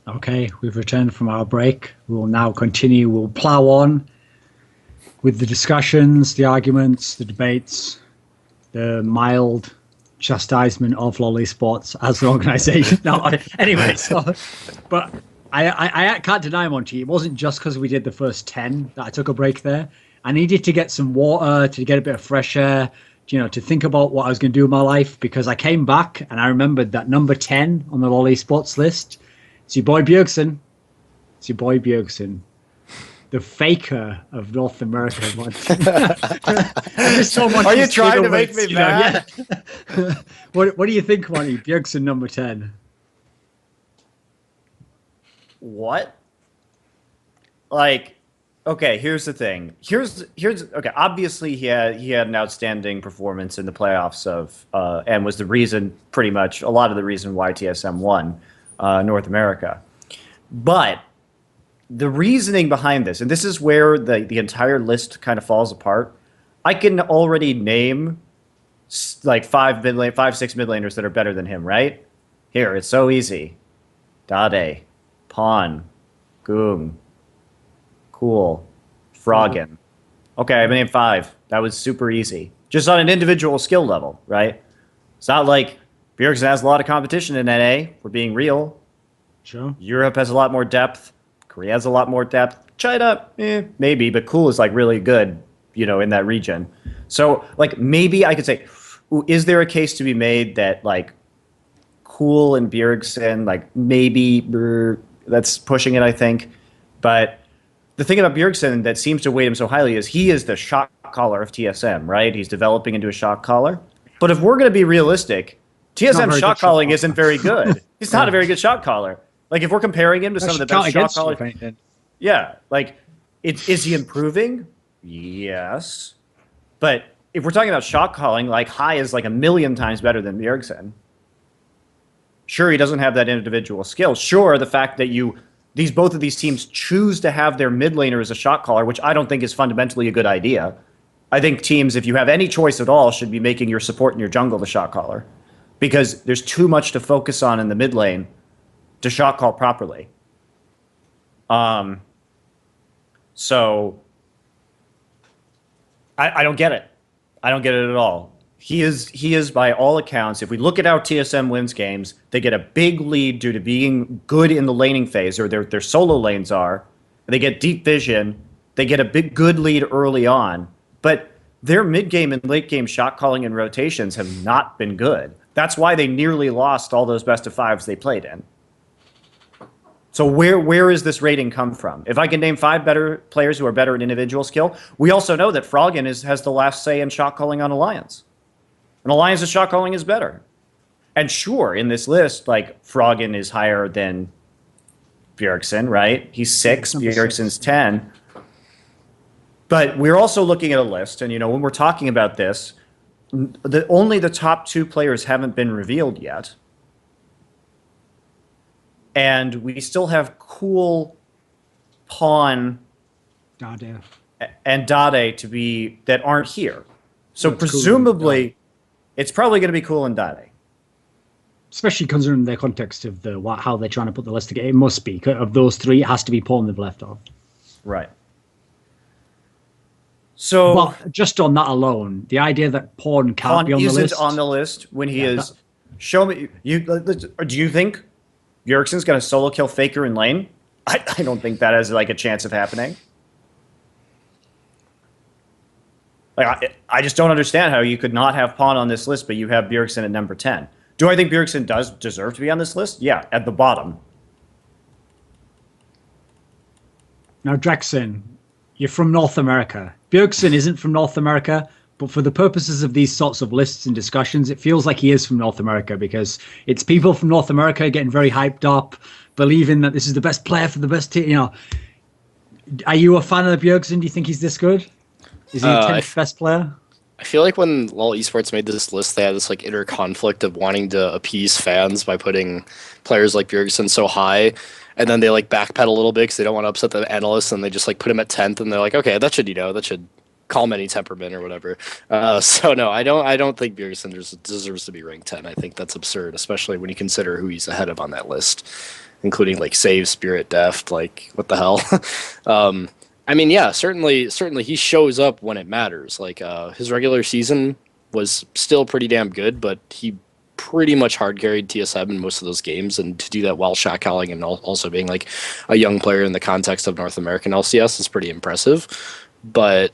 Okay, we've returned from our break. We will now continue. We'll plow on with the discussions, the arguments, the debates, the mild chastisement of LoL Esports as an organization. No, anyway, but I can't deny, Monty, it wasn't just because we did the first 10 that I took a break there. I needed to get some water, to get a bit of fresh air, to think about what I was going to do in my life, because I came back and I remembered that number 10 on the LoL Esports list. It's your boy Bjergsen. The faker of North America. Are you trying to make me mad? Yeah. What do you think, Monty? Bjergsen number 10. What? Like, okay, here's the thing. Here's okay. Obviously, he had an outstanding performance in the playoffs and was the reason, pretty much a lot of the reason why TSM won North America. But the reasoning behind this, and this is where the entire list kind of falls apart. I can already name like 5, 6 mid laners that are better than him, right? Here, it's so easy. Dade, Pawn, Goong, Cool, Froggen. Okay, I named 5. That was super easy. Just on an individual skill level, right? It's not like Bjergsen has a lot of competition in NA. We're being real. Sure. Europe has a lot more depth. Korea has a lot more depth. China, maybe, but Cool is like really good, in that region. So like maybe I could say, is there a case to be made that like Cool and Bjergsen, like maybe that's pushing it, I think. But the thing about Bjergsen that seems to weight him so highly is he is the shot caller of TSM, right? He's developing into a shot caller. But if we're going to be realistic, TSM shot calling isn't very good. He's not a very good shot caller. Like if we're comparing him to some of the best shot callers, yeah, like is he improving? Yes, but if we're talking about shot calling, like Hai is like 1,000,000 times better than Bjergsen. Sure, he doesn't have that individual skill. Sure, the fact that both of these teams choose to have their mid laner as a shot caller, which I don't think is fundamentally a good idea. I think teams, if you have any choice at all, should be making your support and your jungle the shot caller, because there's too much to focus on in the mid lane to shot call properly. So I don't get it. I don't get it at all. He is by all accounts, if we look at how TSM wins games, they get a big lead due to being good in the laning phase, or their solo lanes are. They get deep vision. They get a good lead early on. But their mid-game and late-game shot calling and rotations have not been good. That's why they nearly lost all those best-of-5s they played in. So where is this rating come from? If I can name 5 better players who are better at individual skill, we also know that Froggen has the last say in shot calling on Alliance. And Alliance's shot calling is better. And sure, in this list, like Froggen is higher than Bjergsen, right? He's 6, Bjergsen's 10. But we're also looking at a list, and when we're talking about this, only the top 2 players haven't been revealed yet. And we still have Cool, Pawn, Dade, and Dade that aren't here. So presumably, it's probably going to be Cool and Dade. Especially considering the context of how they're trying to put the list together. It must be. Of those 3, it has to be Pawn they've left off. Right. So, but just on that alone, the idea that Pawn can't be on the list. Isn't on the list when he is. Show me. Do you think Bjergsen's going to solo kill Faker in lane? I don't think that has like a chance of happening. Like I just don't understand how you could not have Pawn on this list, but you have Bjergsen at number 10. Do I think Bjergsen does deserve to be on this list? Yeah, at the bottom. Now, Drexxin, you're from North America. Bjergsen isn't from North America, but for the purposes of these sorts of lists and discussions, it feels like he is from North America, because it's people from North America getting very hyped up, believing that this is the best player for the best team. Are you a fan of Bjergsen? Do you think he's this good? Is he the 10th best player? I feel like when LoL Esports made this list, they had this like inner conflict of wanting to appease fans by putting players like Bjergsen so high, and then they like backpedal a little bit because they don't want to upset the analysts, and they just like put him at 10th, and they're like, okay, that should calm any temperament or whatever. So no, I don't think Bjergsen deserves to be ranked 10. I think that's absurd, especially when you consider who he's ahead of on that list, including like Save, Spirit, Deft. Like what the hell? I mean, yeah, certainly he shows up when it matters. Like his regular season was still pretty damn good, but he pretty much hard carried TSM in most of those games, and to do that while shot calling and also being like a young player in the context of North American LCS is pretty impressive. But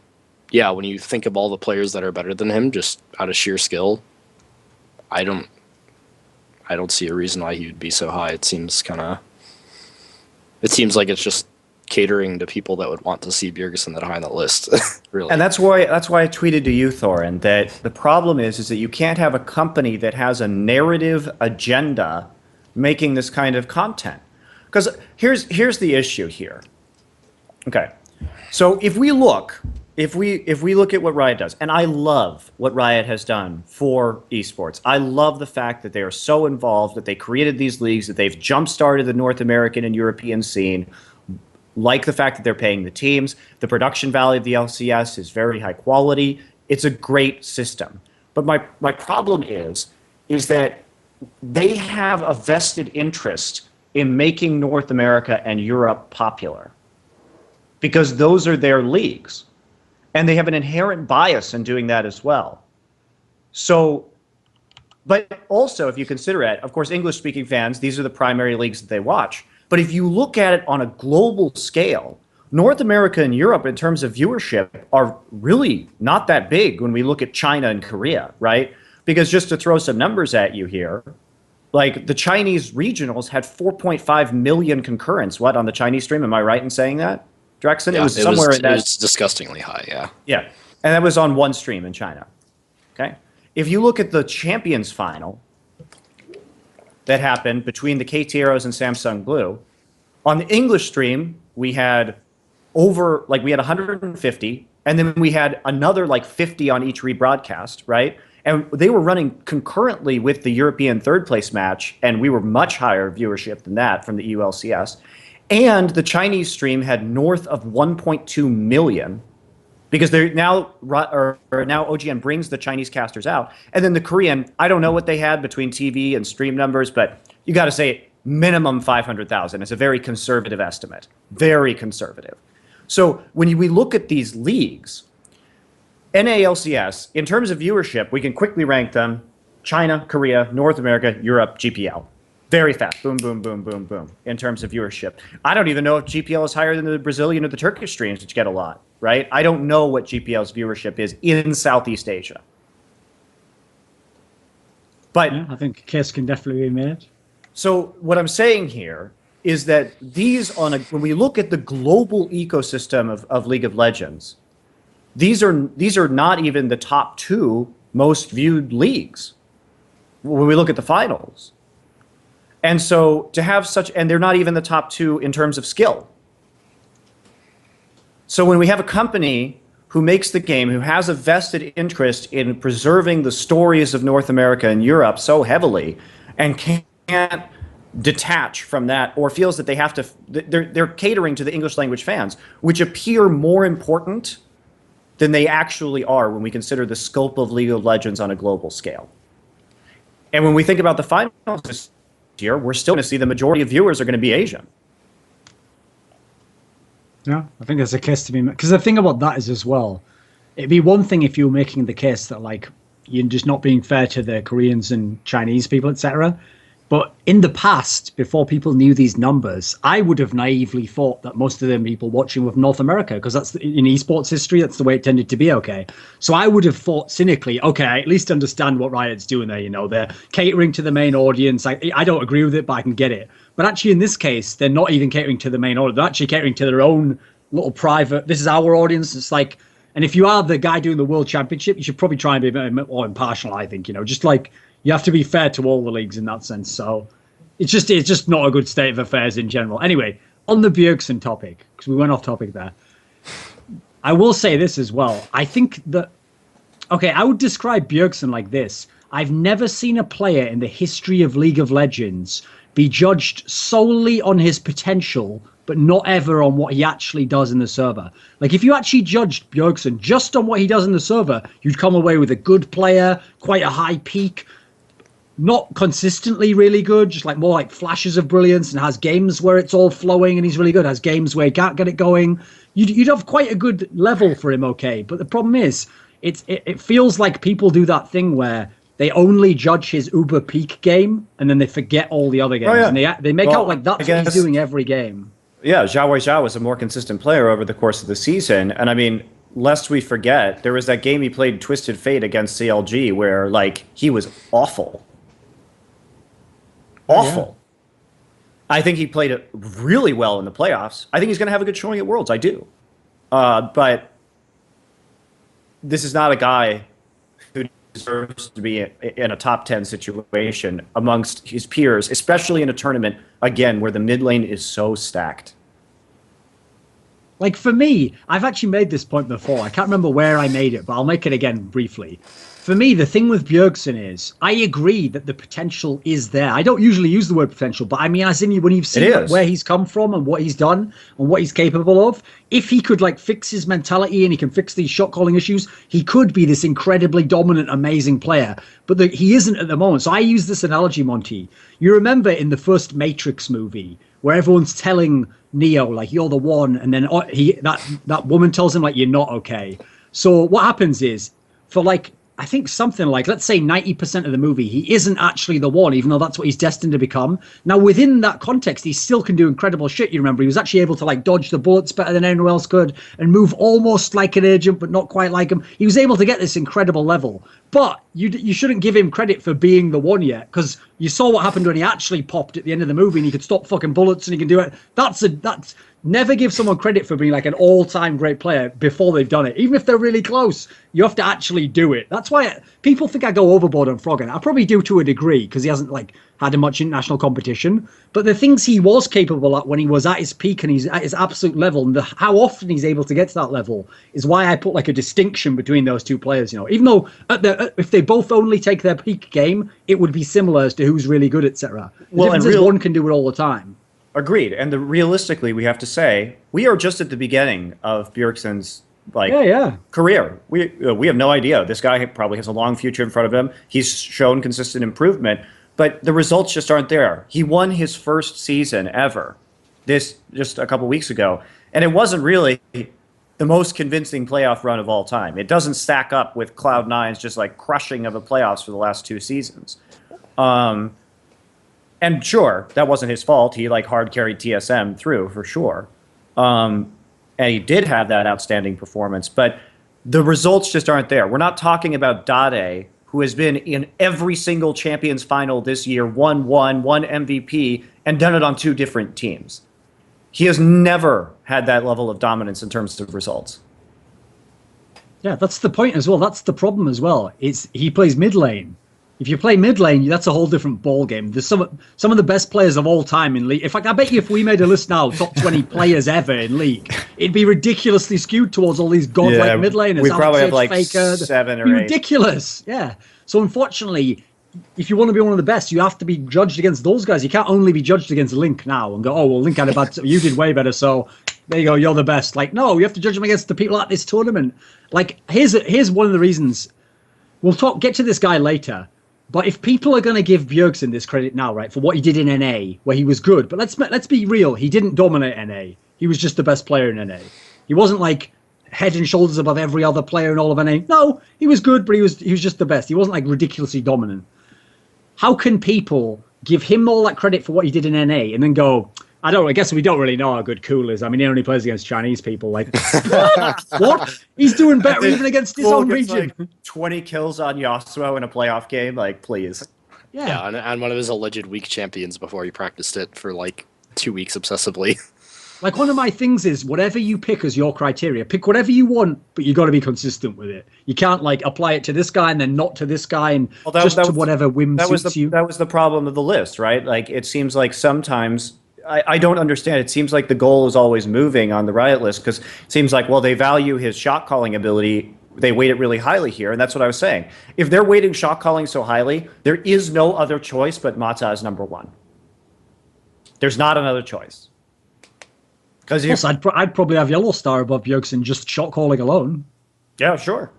yeah, when you think of all the players that are better than him, just out of sheer skill, I don't see a reason why he would be so high. It seems like it's just catering to people that would want to see Bjergsen that high on the list. Really. And that's why I tweeted to you, Thorin, that the problem is that you can't have a company that has a narrative agenda making this kind of content. Because here's the issue here. Okay. So if we look at what Riot does, and I love what Riot has done for esports. I love the fact that they are so involved, that they created these leagues, that they've jump-started the North American and European scene. Like the fact that they're paying the teams. The production value of the LCS is very high quality. It's a great system. But my problem is that they have a vested interest in making North America and Europe popular because those are their leagues. And they have an inherent bias in doing that as well. So, but also, if you consider it, of course, English-speaking fans, these are the primary leagues that they watch. But if you look at it on a global scale, North America and Europe, in terms of viewership, are really not that big when we look at China and Korea, right? Because just to throw some numbers at you here, like the Chinese regionals had 4.5 million concurrents. What, on the Chinese stream? Am I right in saying that, Drexxin? Yeah, it was somewhere in that. It was disgustingly high, yeah. Yeah, and that was on one stream in China. Okay, if you look at the Champions Final that happened between the KT Arrows and Samsung Blue, on the English stream we had we had 150, and then we had another like 50 on each rebroadcast, right? And they were running concurrently with the European third place match, and we were much higher viewership than that from the EULCS. And the Chinese stream had north of 1.2 million, because they're now OGN brings the Chinese casters out. And then the Korean, I don't know what they had between TV and stream numbers, but you got to say minimum 500,000. It's a very conservative estimate, very conservative. So when we look at these leagues, NALCS, in terms of viewership, we can quickly rank them: China, Korea, North America, Europe, GPL. Very fast. Boom, boom, boom, boom, boom, in terms of viewership. I don't even know if GPL is higher than the Brazilian or the Turkish streams, which get a lot, right? I don't know what GPL's viewership is in Southeast Asia. But yeah, I think a case can definitely be made. So what I'm saying here is that when we look at the global ecosystem of League of Legends, these are not even the top 2 most viewed leagues when we look at the finals. And so to have and they're not even the top 2 in terms of skill. So when we have a company who makes the game, who has a vested interest in preserving the stories of North America and Europe so heavily, and can't detach from that, or feels that they have to, they're catering to the English language fans, which appear more important than they actually are when we consider the scope of League of Legends on a global scale. And when we think about the finals this year, we're still going to see the majority of viewers are going to be Asian. Yeah, I think there's a case to be made. Because the thing about that is as well, it'd be one thing if you were making the case that like you're just not being fair to the Koreans and Chinese people, etc. But in the past, before people knew these numbers, I would have naively thought that most of them people watching were from North America, because that's in esports history, that's the way it tended to be. Okay, so I would have thought cynically, okay, I at least understand what Riot's doing there. You know, they're catering to the main audience. I don't agree with it, but I can get it. But actually, in this case, they're not even catering to the main audience. They're actually catering to their own little private. This is our audience. It's like, and if you are the guy doing the World Championship, you should probably try and be a bit more impartial. I think, you know, just like. You have to be fair to all the leagues in that sense. So it's just not a good state of affairs in general. Anyway, on the Bjergsen topic, because we went off topic there, I will say this as well. I think that, okay, I would describe Bjergsen like this. I've never seen a player in the history of League of Legends be judged solely on his potential, but not ever on what he actually does in the server. Like, if you actually judged Bjergsen just on what he does in the server, you'd come away with a good player, quite a high peak, not consistently really good, just like more like flashes of brilliance, and has games where it's all flowing and he's really good, has games where he can't get it going. You'd have quite a good level for him, okay? But the problem is, it feels like people do that thing where they only judge his uber peak game and then they forget all the other games. Oh, yeah. And they make out like that's what he's doing every game. Yeah, XiaoWeiXiao was a more consistent player over the course of the season. And I mean, lest we forget, there was that game he played Twisted Fate against CLG where, like, he was awful. Awful. Yeah. I think he played it really well in the playoffs. I think he's going to have a good showing at Worlds. I do. But this is not a guy who deserves to be in a top 10 situation amongst his peers, especially in a tournament, again, where the mid lane is so stacked. Like, for me, I've actually made this point before. I can't remember where I made it, but I'll make it again briefly. For me, the thing with Bjergsen is, I agree that the potential is there. I don't usually use the word potential, but I mean, as in when you've seen where he's come from and what he's done and what he's capable of, if he could like fix his mentality and he can fix these shot calling issues, he could be this incredibly dominant, amazing player. But he isn't at the moment. So I use this analogy, Monty. You remember in the first Matrix movie where everyone's telling Neo like you're the one, and then that woman tells him like you're not okay. So what happens is for like, I think something like, let's say 90% of the movie, he isn't actually the one, even though that's what he's destined to become. Now, within that context, he still can do incredible shit. You remember, he was actually able to like dodge the bullets better than anyone else could and move almost like an agent, but not quite like him. He was able to get this incredible level. But you shouldn't give him credit for being the one yet, because you saw what happened when he actually popped at the end of the movie and he could stop fucking bullets and he can do it. That's never give someone credit for being like an all-time great player before they've done it. Even if they're really close, you have to actually do it. That's why people think I go overboard on Froggen. I probably do to a degree because he hasn't like had much international competition. But the things he was capable at when he was at his peak and he's at his absolute level, and how often he's able to get to that level is why I put like a distinction between those two players. You know, even though if they both only take their peak game, it would be similar as to who's really good, etc. Well, and one can do it all the time. Agreed. And realistically, we have to say, we are just at the beginning of Bjergsen's career. We have no idea. This guy probably has a long future in front of him. He's shown consistent improvement, but the results just aren't there. He won his first season ever, this just a couple weeks ago, and it wasn't really the most convincing playoff run of all time. It doesn't stack up with Cloud9's just like crushing of the playoffs for the last 2 seasons. And sure, that wasn't his fault. He like hard carried TSM through for sure. And he did have that outstanding performance, but the results just aren't there. We're not talking about Dade, who has been in every single Champions final this year, won MVP, and done it on 2 different teams. He has never had that level of dominance in terms of results. Yeah, that's the point as well. That's the problem as well. He plays mid lane. If you play mid lane, that's a whole different ball game. There's some of the best players of all time in League. In fact, I bet you if we made a list now, top 20 players ever in League, it'd be ridiculously skewed towards all these godlike mid laners. We probably have like Faker. 7 or 8. Ridiculous. Yeah. So unfortunately, if you want to be one of the best, you have to be judged against those guys. You can't only be judged against Link now and go, oh, well, Link had a bad, you did way better, so there you go, you're the best. Like, no, you have to judge them against the people at this tournament. Like, here's one of the reasons. We'll get to this guy later. But if people are going to give Bjergsen this credit now, right, for what he did in NA, where he was good, but let's be real, he didn't dominate NA. He was just the best player in NA. He wasn't like head and shoulders above every other player in all of NA. No, he was good, but he was just the best. He wasn't like ridiculously dominant. How can people give him all that credit for what he did in NA and then go, I guess we don't really know how good Cool is. I mean, he only plays against Chinese people. Like, what? He's doing better even against his own region. Like 20 kills on YellOwStaR in a playoff game. Like, please. Yeah, and one of his alleged weak champions before he practiced it for like 2 weeks obsessively. Like, one of my things is whatever you pick as your criteria, pick whatever you want, but you got to be consistent with it. You can't like apply it to this guy and then not to this guy and to whatever whim suits you. That was the problem of the list, right? Like, it seems like sometimes I don't understand. It seems like the goal is always moving on the Riot list because it seems like, well, they value his shot calling ability. They weight it really highly here, and that's what I was saying. If they're weighting shot calling so highly, there is no other choice but Mata as #1. There's not another choice. Because I'd probably have YellOwStaR above Bjergsen just shot calling alone. Yeah, sure.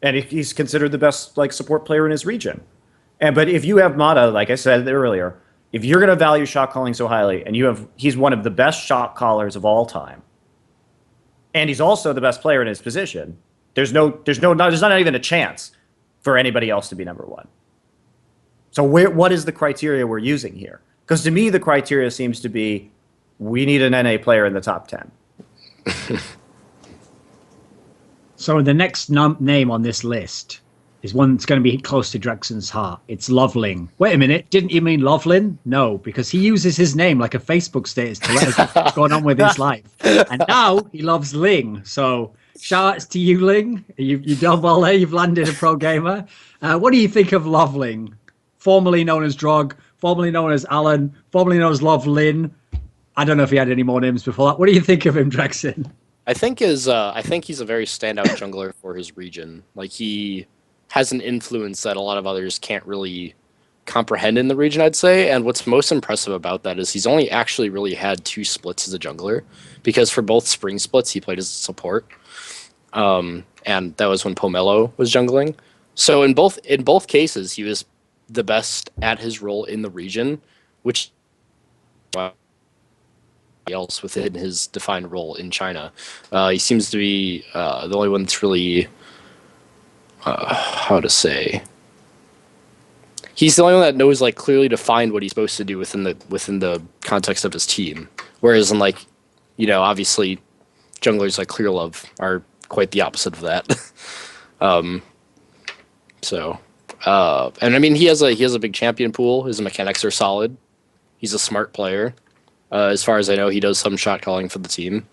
And he's considered the best like support player in his region. But if you have Mata, like I said earlier, if you're going to value shot calling so highly, and he's one of the best shot callers of all time, and he's also the best player in his position, there's not even a chance for anybody else to be #1. So what is the criteria we're using here? Because to me, the criteria seems to be we need an NA player in the top 10. So the next name on this list is one that's going to be close to Drexxin's heart. It's LoveLing. Wait a minute, didn't you mean LoveLing? No, because he uses his name like a Facebook status to let us know what's going on with his life. And now he loves Ling. So shout outs to you, Ling. You've done well there. You've landed a pro gamer. What do you think of LoveLing? Formerly known as Drog, formerly known as Alan, formerly known as LoveLin. I don't know if he had any more names before that. What do you think of him, Drexxin? I think he's a very standout jungler for his region. Like he has an influence that a lot of others can't really comprehend in the region, I'd say. And what's most impressive about that is he's only actually really had 2 splits as a jungler, because for both spring splits he played as a support, and that was when Pomelo was jungling. So in both cases he was the best at his role in the region, which else within his defined role in China. He seems to be the only one that's really how to say. He's the only one that knows like clearly defined what he's supposed to do within the context of his team. Whereas in like, obviously junglers like Clearlove are quite the opposite of that. And I mean he has a big champion pool. His mechanics are solid. He's a smart player. As far as I know, he does some shot calling for the team.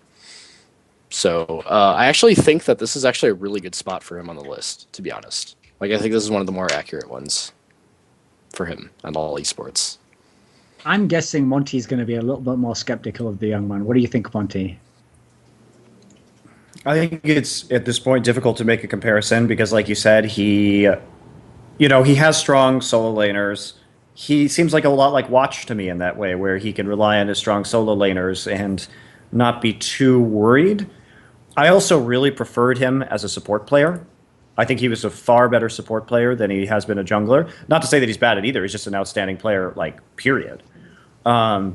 So I actually think that this is actually a really good spot for him on the list, to be honest. Like I think this is one of the more accurate ones for him and all esports. I'm guessing Monty's going to be a little bit more skeptical of the young man. What do you think, Monty? I think it's at this point difficult to make a comparison because, like you said, he has strong solo laners. He seems like a lot like Watch to me in that way, where he can rely on his strong solo laners and not be too worried. I also really preferred him as a support player. I think he was a far better support player than he has been a jungler. Not to say that he's bad at either. He's just an outstanding player, like, period. I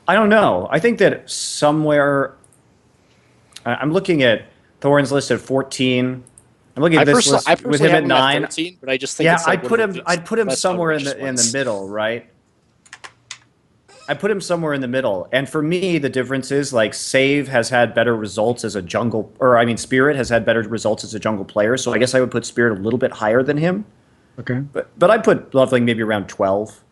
don't know. I think that somewhere... I'm looking at Thorin's list at 14. I'm looking at this list with him at 9. 13, but I just think I'd put him somewhere in the middle, right? I put him somewhere in the middle. And for me, the difference is like Save has had better results as a jungle, or I mean Spirit has had better results as a jungle player. So I guess I would put Spirit a little bit higher than him. Okay. But I'd put LoveLing maybe around 12.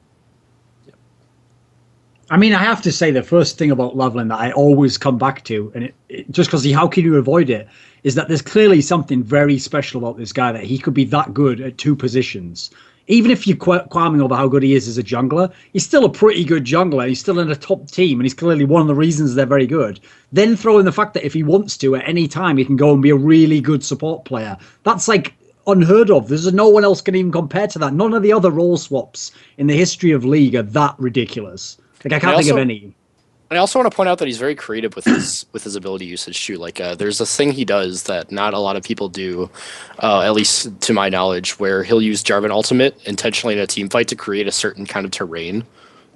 I mean, I have to say the first thing about LoveLing that I always come back to, and just because how can you avoid it, is that there's clearly something very special about this guy, that he could be that good at 2 positions. Even if you're qualming over how good he is as a jungler, he's still a pretty good jungler. He's still in a top team, and he's clearly one of the reasons they're very good. Then throw in the fact that if he wants to, at any time, he can go and be a really good support player. That's like unheard of. There's no one else can even compare to that. None of the other role swaps in the history of League are that ridiculous. Like I can't think of any. And I also want to point out that he's very creative with his ability usage too. Like there's a thing he does that not a lot of people do, at least to my knowledge, where he'll use Jarvan Ultimate intentionally in a team fight to create a certain kind of terrain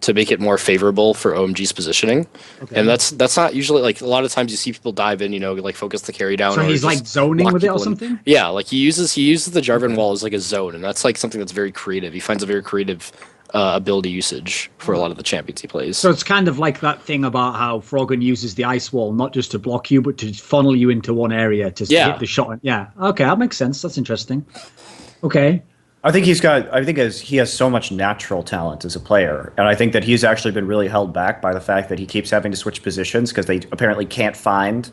to make it more favorable for OMG's positioning. Okay. And that's not usually, like, a lot of times you see people dive in, like focus the carry down. So he's like zoning with it or something? Yeah, like he uses the Jarvan wall as like a zone, and that's like something that's very creative. He finds a very creative ability usage for a lot of the champions he plays. So it's kind of like that thing about how Froggen uses the ice wall not just to block you, but to funnel you into one area to hit the shot. Yeah, okay, that makes sense. That's interesting. Okay. I think he has so much natural talent as a player, and I think that he's actually been really held back by the fact that he keeps having to switch positions because they apparently can't find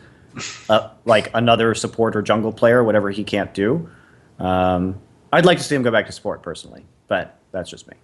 like another support or jungle player, whatever he can't do. I'd like to see him go back to support personally, but that's just me.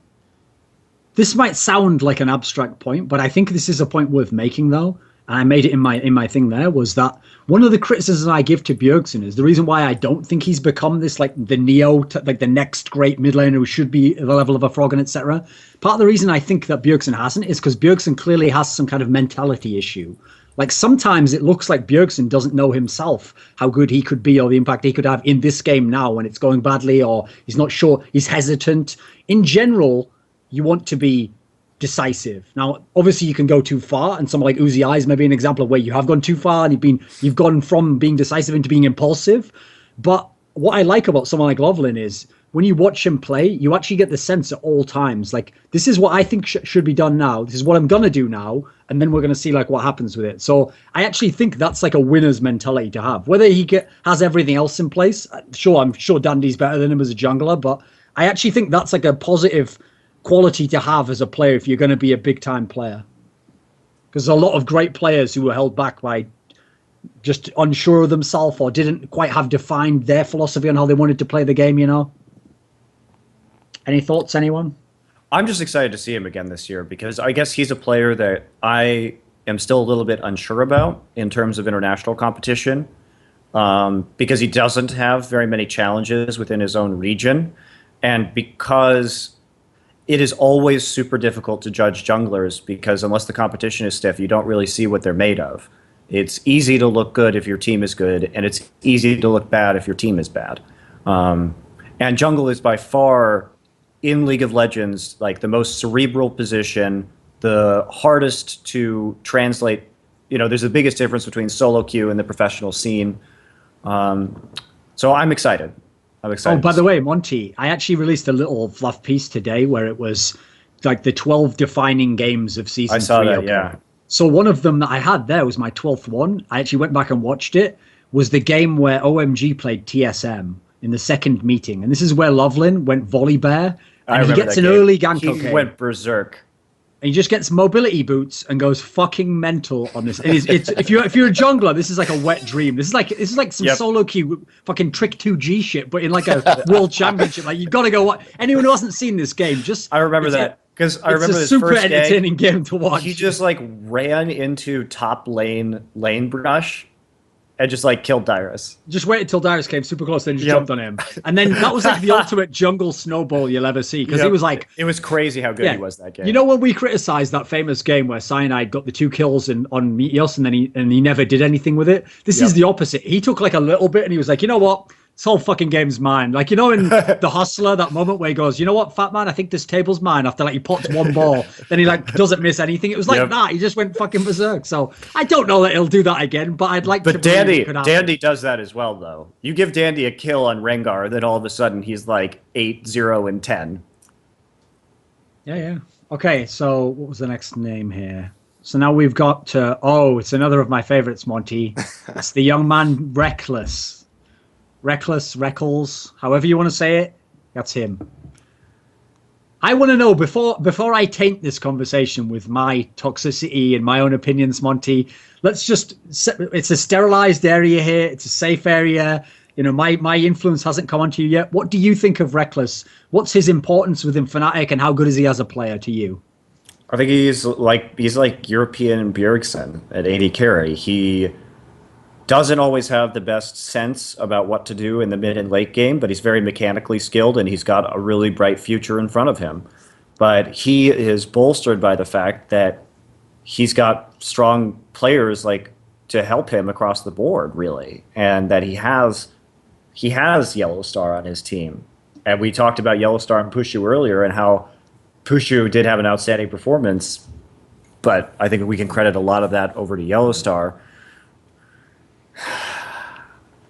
This might sound like an abstract point, but I think this is a point worth making, though. And I made it in my thing there, was that one of the criticisms I give to Bjergsen is the reason why I don't think he's become this, like, the like the next great mid laner who should be at the level of a Froggen, etc. Part of the reason I think that Bjergsen hasn't is because Bjergsen clearly has some kind of mentality issue. Like, sometimes it looks like Bjergsen doesn't know himself how good he could be or the impact he could have in this game now when it's going badly, or he's not sure, he's hesitant. In general, you want to be decisive. Now, obviously, you can go too far, and someone like XiaoWeiXiao is maybe an example of where you have gone too far and you've gone from being decisive into being impulsive. But what I like about someone like LoveLing is when you watch him play, you actually get the sense at all times, like, this is what I think should be done now. This is what I'm gonna do now, and then we're gonna see like what happens with it. So I actually think that's like a winner's mentality to have. Whether he has everything else in place, sure, I'm sure Dandy's better than him as a jungler, but I actually think that's like a positive quality to have as a player if you're going to be a big time player, because a lot of great players who were held back by just unsure of themselves or didn't quite have defined their philosophy on how they wanted to play the game. Any thoughts, anyone? I'm just excited to see him again this year because I guess he's a player that I am still a little bit unsure about in terms of international competition, because he doesn't have very many challenges within his own region, and because it is always super difficult to judge junglers, because unless the competition is stiff, you don't really see what they're made of. It's easy to look good if your team is good, and it's easy to look bad if your team is bad. And jungle is by far, in League of Legends, like the most cerebral position, the hardest to translate. You know, there's the biggest difference between solo queue and the professional scene. So I'm excited. I'm excited. Oh, by the way, Monty, I actually released a little fluff piece today where it was like the 12 defining games of season 3. I saw that, okay? yeah. So one of them that I had there was my 12th one. I actually went back and watched it. Was the game where OMG played TSM in the second meeting. And this is where LoveLing went volley bear. And he gets an early gank. He went berserk. And he just gets mobility boots and goes fucking mental on this. And it's if you're a jungler, this is like a wet dream. This is like some solo queue fucking trick 2G shit, but in like a world championship. Like you gotta go watch. Anyone who hasn't seen this game, just I remember that. Because I remember this super first entertaining game to watch. He just like ran into top lane brush and just like killed Dyrus. Just waited till Dyrus came super close, then just jumped on him. And then that was like the ultimate jungle snowball you'll ever see. Because he was like, it was crazy how good he was that game. You know when we criticized that famous game where Cyanide got the 2 kills on Meteos and then he never did anything with it? This is the opposite. He took like a little bit and he was like, you know what? This whole fucking game's mine. Like, you know, in The Hustler, that moment where he goes, you know what, fat man, I think this table's mine, after like he pots one ball, then he like doesn't miss anything. It was like that. He just went fucking berserk. So I don't know that he'll do that again, but I'd like to. But Dandy does that as well, though. You give Dandy a kill on Rengar, then all of a sudden he's like 8-0 and 10. Yeah. Okay, so what was the next name here? So now we've got it's another of my favorites, Monty. It's the young man Rekkles, Rekkles, however you want to say it. That's him. I want to know, before I taint this conversation with my toxicity and my own opinions, Monty, let's just, it's a sterilized area here. It's a safe area. You know, my influence hasn't come onto you yet. What do you think of Rekkles? What's his importance within Fnatic and how good is he as a player to you? I think he's like European Bjergsen at AD carry. He doesn't always have the best sense about what to do in the mid and late game, but he's very mechanically skilled and he's got a really bright future in front of him. But he is bolstered by the fact that he's got strong players like to help him across the board, really, and that he has YellOwStaR on his team. And we talked about YellOwStaR and Pushu earlier and how Pushu did have an outstanding performance, but I think we can credit a lot of that over to YellOwStaR.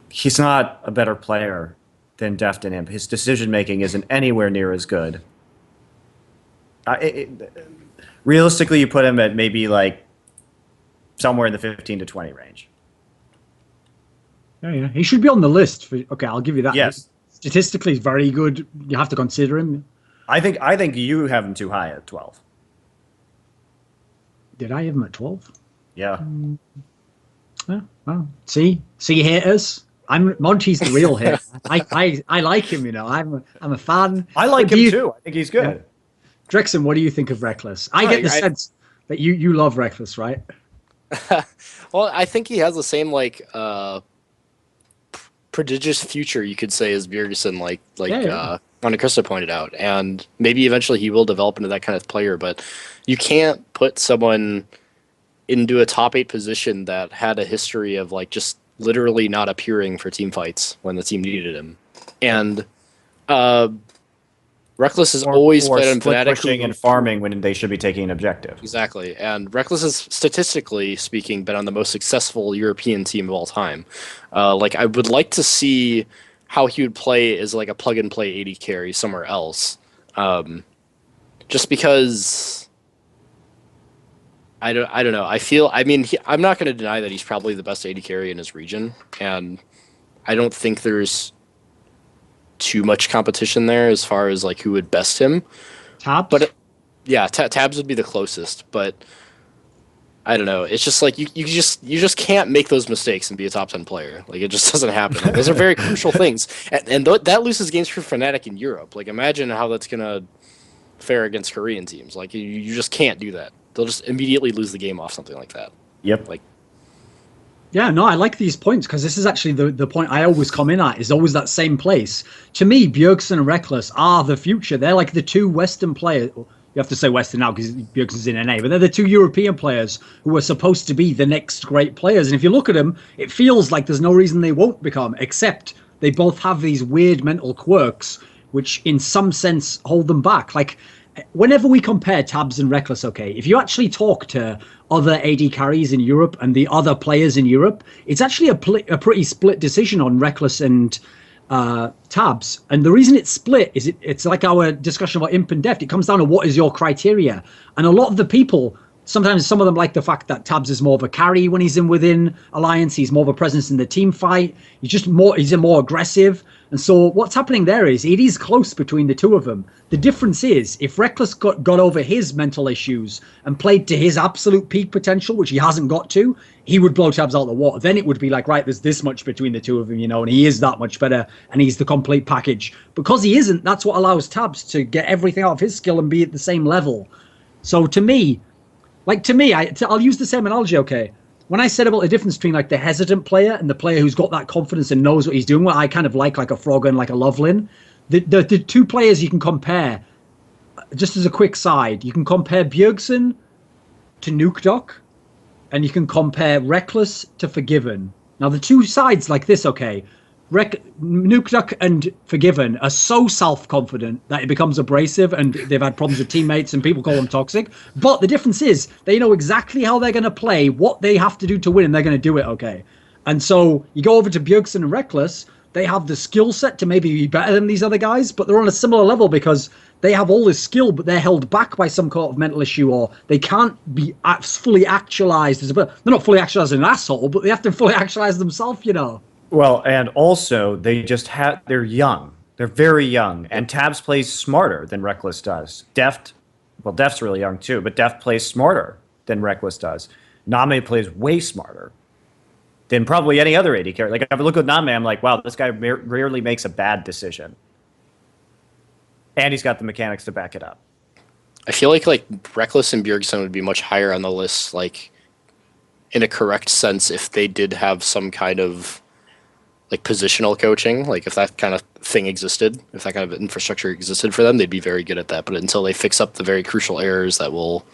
He's not a better player than Deft and Imp. His decision-making isn't anywhere near as good. Realistically, you put him at maybe like somewhere in the 15 to 20 range. Yeah. He should be on the list. Okay, I'll give you that. Yes. Statistically, he's very good. You have to consider him. I think you have him too high at 12. Did I have him at 12? Yeah. Well, see, haters. Monty's the real hit. I like him. You know, I'm a fan. I like him too. I think he's good. Yeah. Drexxin, what do you think of Rekkles? I get the sense that you love Rekkles, right? Well, I think he has the same like prodigious future, you could say, as Bjergsen, like Monte Cristo pointed out, and maybe eventually he will develop into that kind of player. But you can't put someone into a top 8 position that had a history of like just literally not appearing for team fights when the team needed him. And Rekkles has always played on Fnatic and farming when they should be taking an objective. Exactly. And Rekkles has, statistically speaking, been on the most successful European team of all time. Like, I would like to see how he would play as like a plug-and-play AD carry somewhere else. Just because I don't know. I'm not going to deny that he's probably the best AD carry in his region, and I don't think there's too much competition there as far as like who would best him. Tabs? But Tabs would be the closest, but I don't know. It's just like you just can't make those mistakes and be a top 10 player. Like, it just doesn't happen. Like, those are very crucial things, and that loses games for Fnatic in Europe. Like, imagine how that's gonna fare against Korean teams. Like, you just can't do that. They'll just immediately lose the game off something like that. Yep. Like, yeah, no, I like these points because this is actually the point I always come in at, is always that same place. To me, Bjergsen and Rekkles are the future. They're like the two Western players. You have to say Western now because Bjergsen's in NA, but they're the two European players who are supposed to be the next great players. And if you look at them, it feels like there's no reason they won't become, except they both have these weird mental quirks, which in some sense hold them back. Like, whenever we compare Tabs and Rekkles, okay, if you actually talk to other AD carries in Europe and the other players in Europe, it's actually a pretty split decision on Rekkles and Tabs. And the reason it's split is it's like our discussion about Imp and Deft. It comes down to what is your criteria. And a lot of the people, sometimes some of them like the fact that Tabs is more of a carry when he's in within Alliance. He's more of a presence in the team fight. He's more aggressive. And so what's happening there is it is close between the two of them. The difference is if Rekkles got over his mental issues and played to his absolute peak potential, which he hasn't got to, he would blow Tabs out of the water. Then it would be like, right, there's this much between the two of them, you know, and he is that much better and he's the complete package. Because he isn't, that's what allows Tabs to get everything out of his skill and be at the same level. So to me, I'll use the same analogy, okay? When I said about the difference between like the hesitant player and the player who's got that confidence and knows what he's doing, what I kind of like a Froggen, like a LoveLing, the two players you can compare, just as a quick side, you can compare Bjergsen to Nukedoc, and you can compare Rekkles to Forgiven. Now the two sides like this, okay, Nukedoc and Forgiven are so self-confident that it becomes abrasive and they've had problems with teammates and people call them toxic. But the difference is they know exactly how they're going to play, what they have to do to win, and they're going to do it, okay? And so you go over to Bjergsen and Rekkles, they have the skill set to maybe be better than these other guys, but they're on a similar level because they have all this skill, but they're held back by some kind of mental issue, or they can't be fully actualized. They're not fully actualized as an asshole, but they have to fully actualize themselves, you know? Well, and also they're young. They're very young, and Tabs plays smarter than Rekkles does. Deft's really young too, but Deft plays smarter than Rekkles does. NaMei plays way smarter than probably any other AD carry. Like, if I look at NaMei, I'm like, wow, this guy rarely makes a bad decision. And he's got the mechanics to back it up. I feel like Rekkles and Bjergsen would be much higher on the list, like, in a correct sense, if they did have some kind of like positional coaching, like if that kind of thing existed, if that kind of infrastructure existed for them, they'd be very good at that. But until they fix up the very crucial errors that will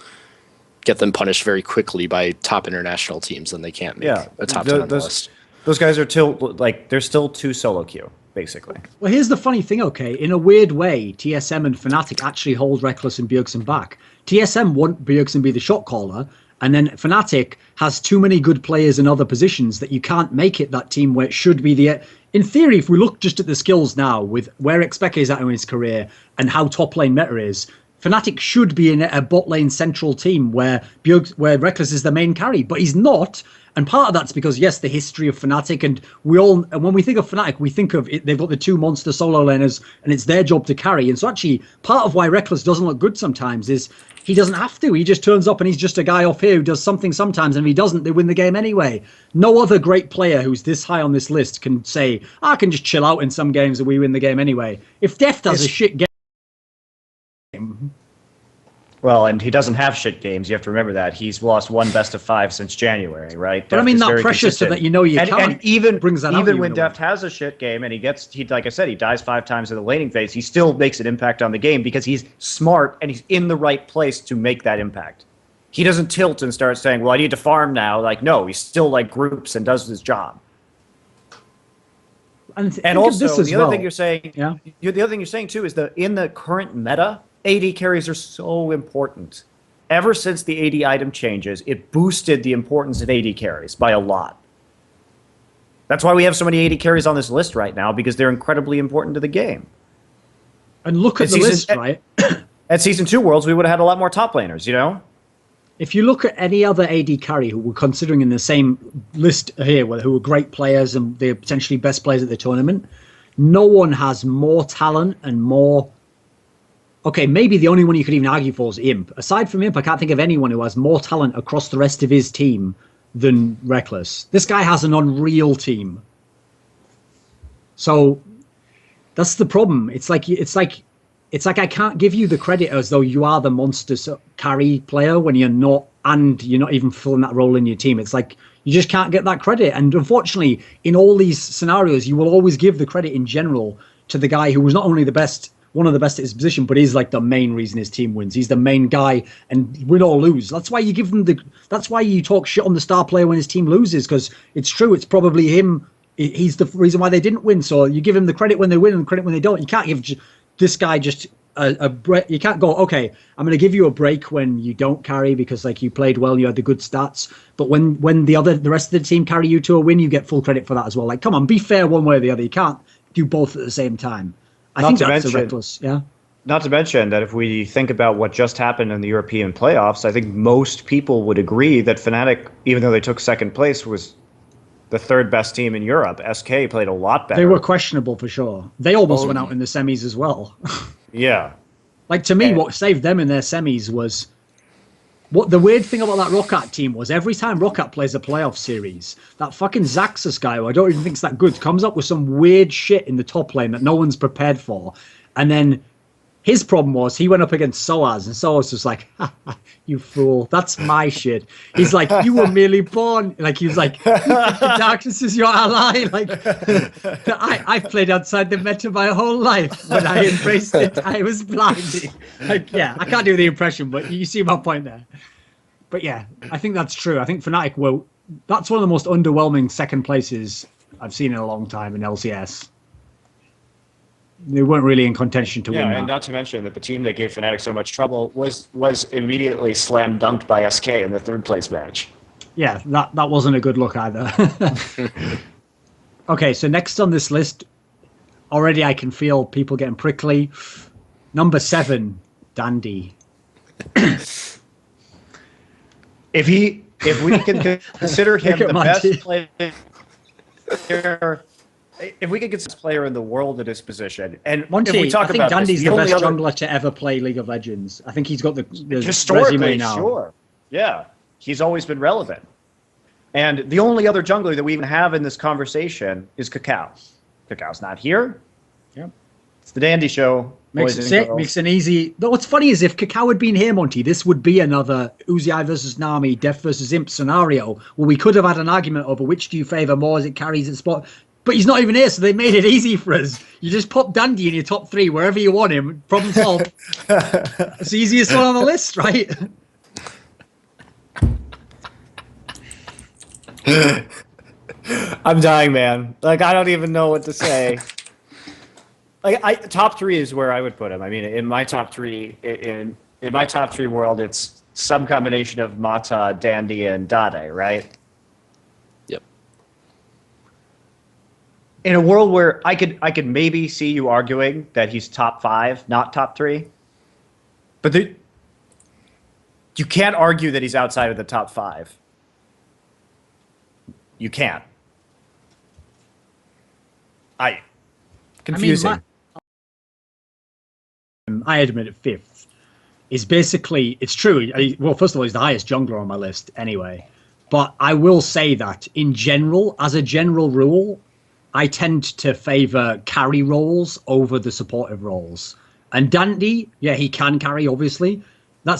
get them punished very quickly by top international teams, then they can't make a top 10 on the list. Those guys are they're still too solo queue, basically. Well, here's the funny thing, okay? In a weird way, TSM and Fnatic actually hold Rekkles and Bjergsen back. TSM want Bjergsen be the shot caller, and then Fnatic has too many good players in other positions that you can't make it that team where it should be the... In theory, if we look just at the skills now, with where Xpeke is at in his career and how top lane meta is, Fnatic should be in a bot lane central team where Rekkles is the main carry, but he's not. And part of that's because, yes, the history of Fnatic, and when we think of Fnatic, we think of it, they've got the two monster solo laners, and it's their job to carry. And so actually, part of why Rekkles doesn't look good sometimes is he doesn't have to. He just turns up and he's just a guy off here who does something sometimes, and if he doesn't, they win the game anyway. No other great player who's this high on this list can say, I can just chill out in some games and we win the game anyway. If Deft has a shit game... Well, and he doesn't have shit games. You have to remember that. He's lost one best of 5 since January, right? But Deft, I mean, that pressure so that you know you can't. And even when Deft has a shit game and he like I said, he dies 5 times in the laning phase, he still makes an impact on the game because he's smart and he's in the right place to make that impact. He doesn't tilt and start saying, well, I need to farm now. Like, no, he still like groups and does his job. And also, the other thing you're saying, the other thing you're saying too is that in the current meta, AD carries are so important. Ever since the AD item changes, it boosted the importance of AD carries by a lot. That's why we have so many AD carries on this list right now, because they're incredibly important to the game. And look at the list, right? At Season 2 Worlds, we would have had a lot more top laners, you know? If you look at any other AD carry who we're considering in the same list here, who are great players and they're potentially best players at the tournament, no one has more talent and more... Okay, maybe the only one you could even argue for is Imp. Aside from Imp, I can't think of anyone who has more talent across the rest of his team than Rekkles. This guy has an unreal team. So that's the problem. It's like it's like I can't give you the credit as though you are the monster carry player when you're not, and you're not even filling that role in your team. It's like you just can't get that credit. And unfortunately, in all these scenarios, you will always give the credit in general to the guy who was not only the best, one of the best at his position, but is like the main reason his team wins. He's the main guy, and win or lose. That's why you give them that's why you talk shit on the star player when his team loses, because it's true. It's probably him. He's the reason why they didn't win. So you give him the credit when they win and the credit when they don't. You can't give this guy just a break. You can't go, okay, I'm going to give you a break when you don't carry because like you played well, you had the good stats. But when the rest of the team carry you to a win, you get full credit for that as well. Like, come on, be fair one way or the other. You can't do both at the same time. I think that's a reckless, yeah. Not to mention that if we think about what just happened in the European playoffs, I think most people would agree that Fnatic, even though they took second place, was the third best team in Europe. SK played a lot better. They were questionable for sure. They almost went out in the semis as well. Yeah. Like, to me, what saved them in their semis was... What the weird thing about that Roccat team was every time Roccat plays a playoff series, that fucking Xaxus guy, who I don't even think's that good, comes up with some weird shit in the top lane that no one's prepared for. And then his problem was he went up against Soaz, and Soaz was like, ha, ha, you fool, that's my shit. He's like, you were merely born. Like, he was like, the darkness is your ally. Like, I've played outside the meta my whole life. When I embraced it, I was blinded. Like, yeah, I can't do the impression, but you see my point there. But yeah, I think that's true. I think Fnatic, well, that's one of the most underwhelming second places I've seen in a long time in LCS. They weren't really in contention to win. Yeah, and not to mention that the team that gave Fnatic so much trouble was immediately slam dunked by SK in the third place match. Yeah, that wasn't a good look either. Okay, so next on this list, already I can feel people getting prickly. Number 7, Dandy. If we can consider him the best player, if we could get this player in the world at his position, and Monte, if we talk I think about Dandy's this, the best jungler to ever play League of Legends. I think he's got the historically, resume now. sure, yeah, he's always been relevant. And the only other jungler that we even have in this conversation is Cacao. Cacao's not here. Yep. It's the Dandy Show. Makes an easy. Though what's funny is if Cacao had been here, Monty, this would be another Uzi versus NaMei, Deft versus Imp scenario where we could have had an argument over which do you favor more as it carries its spot. But he's not even here, so they made it easy for us. You just pop Dandy in your top 3 wherever you want him. Problem solved. It's the easiest one on the list, right? I'm dying, man. Like, I don't even know what to say. Like, top 3 is where I would put him. I mean, in my top 3, in my top 3 world, it's some combination of Mata, Dandy, and Dade, right? Yep. In a world where I could maybe see you arguing that he's top 5, not top 3, but you can't argue that he's outside of the top 5. You can't. Confusing. I admit it, 5th is basically, it's true. Well, first of all, he's the highest jungler on my list anyway. But I will say that in general, as a general rule, I tend to favor carry roles over the supportive roles. And Dandy, yeah, he can carry, obviously.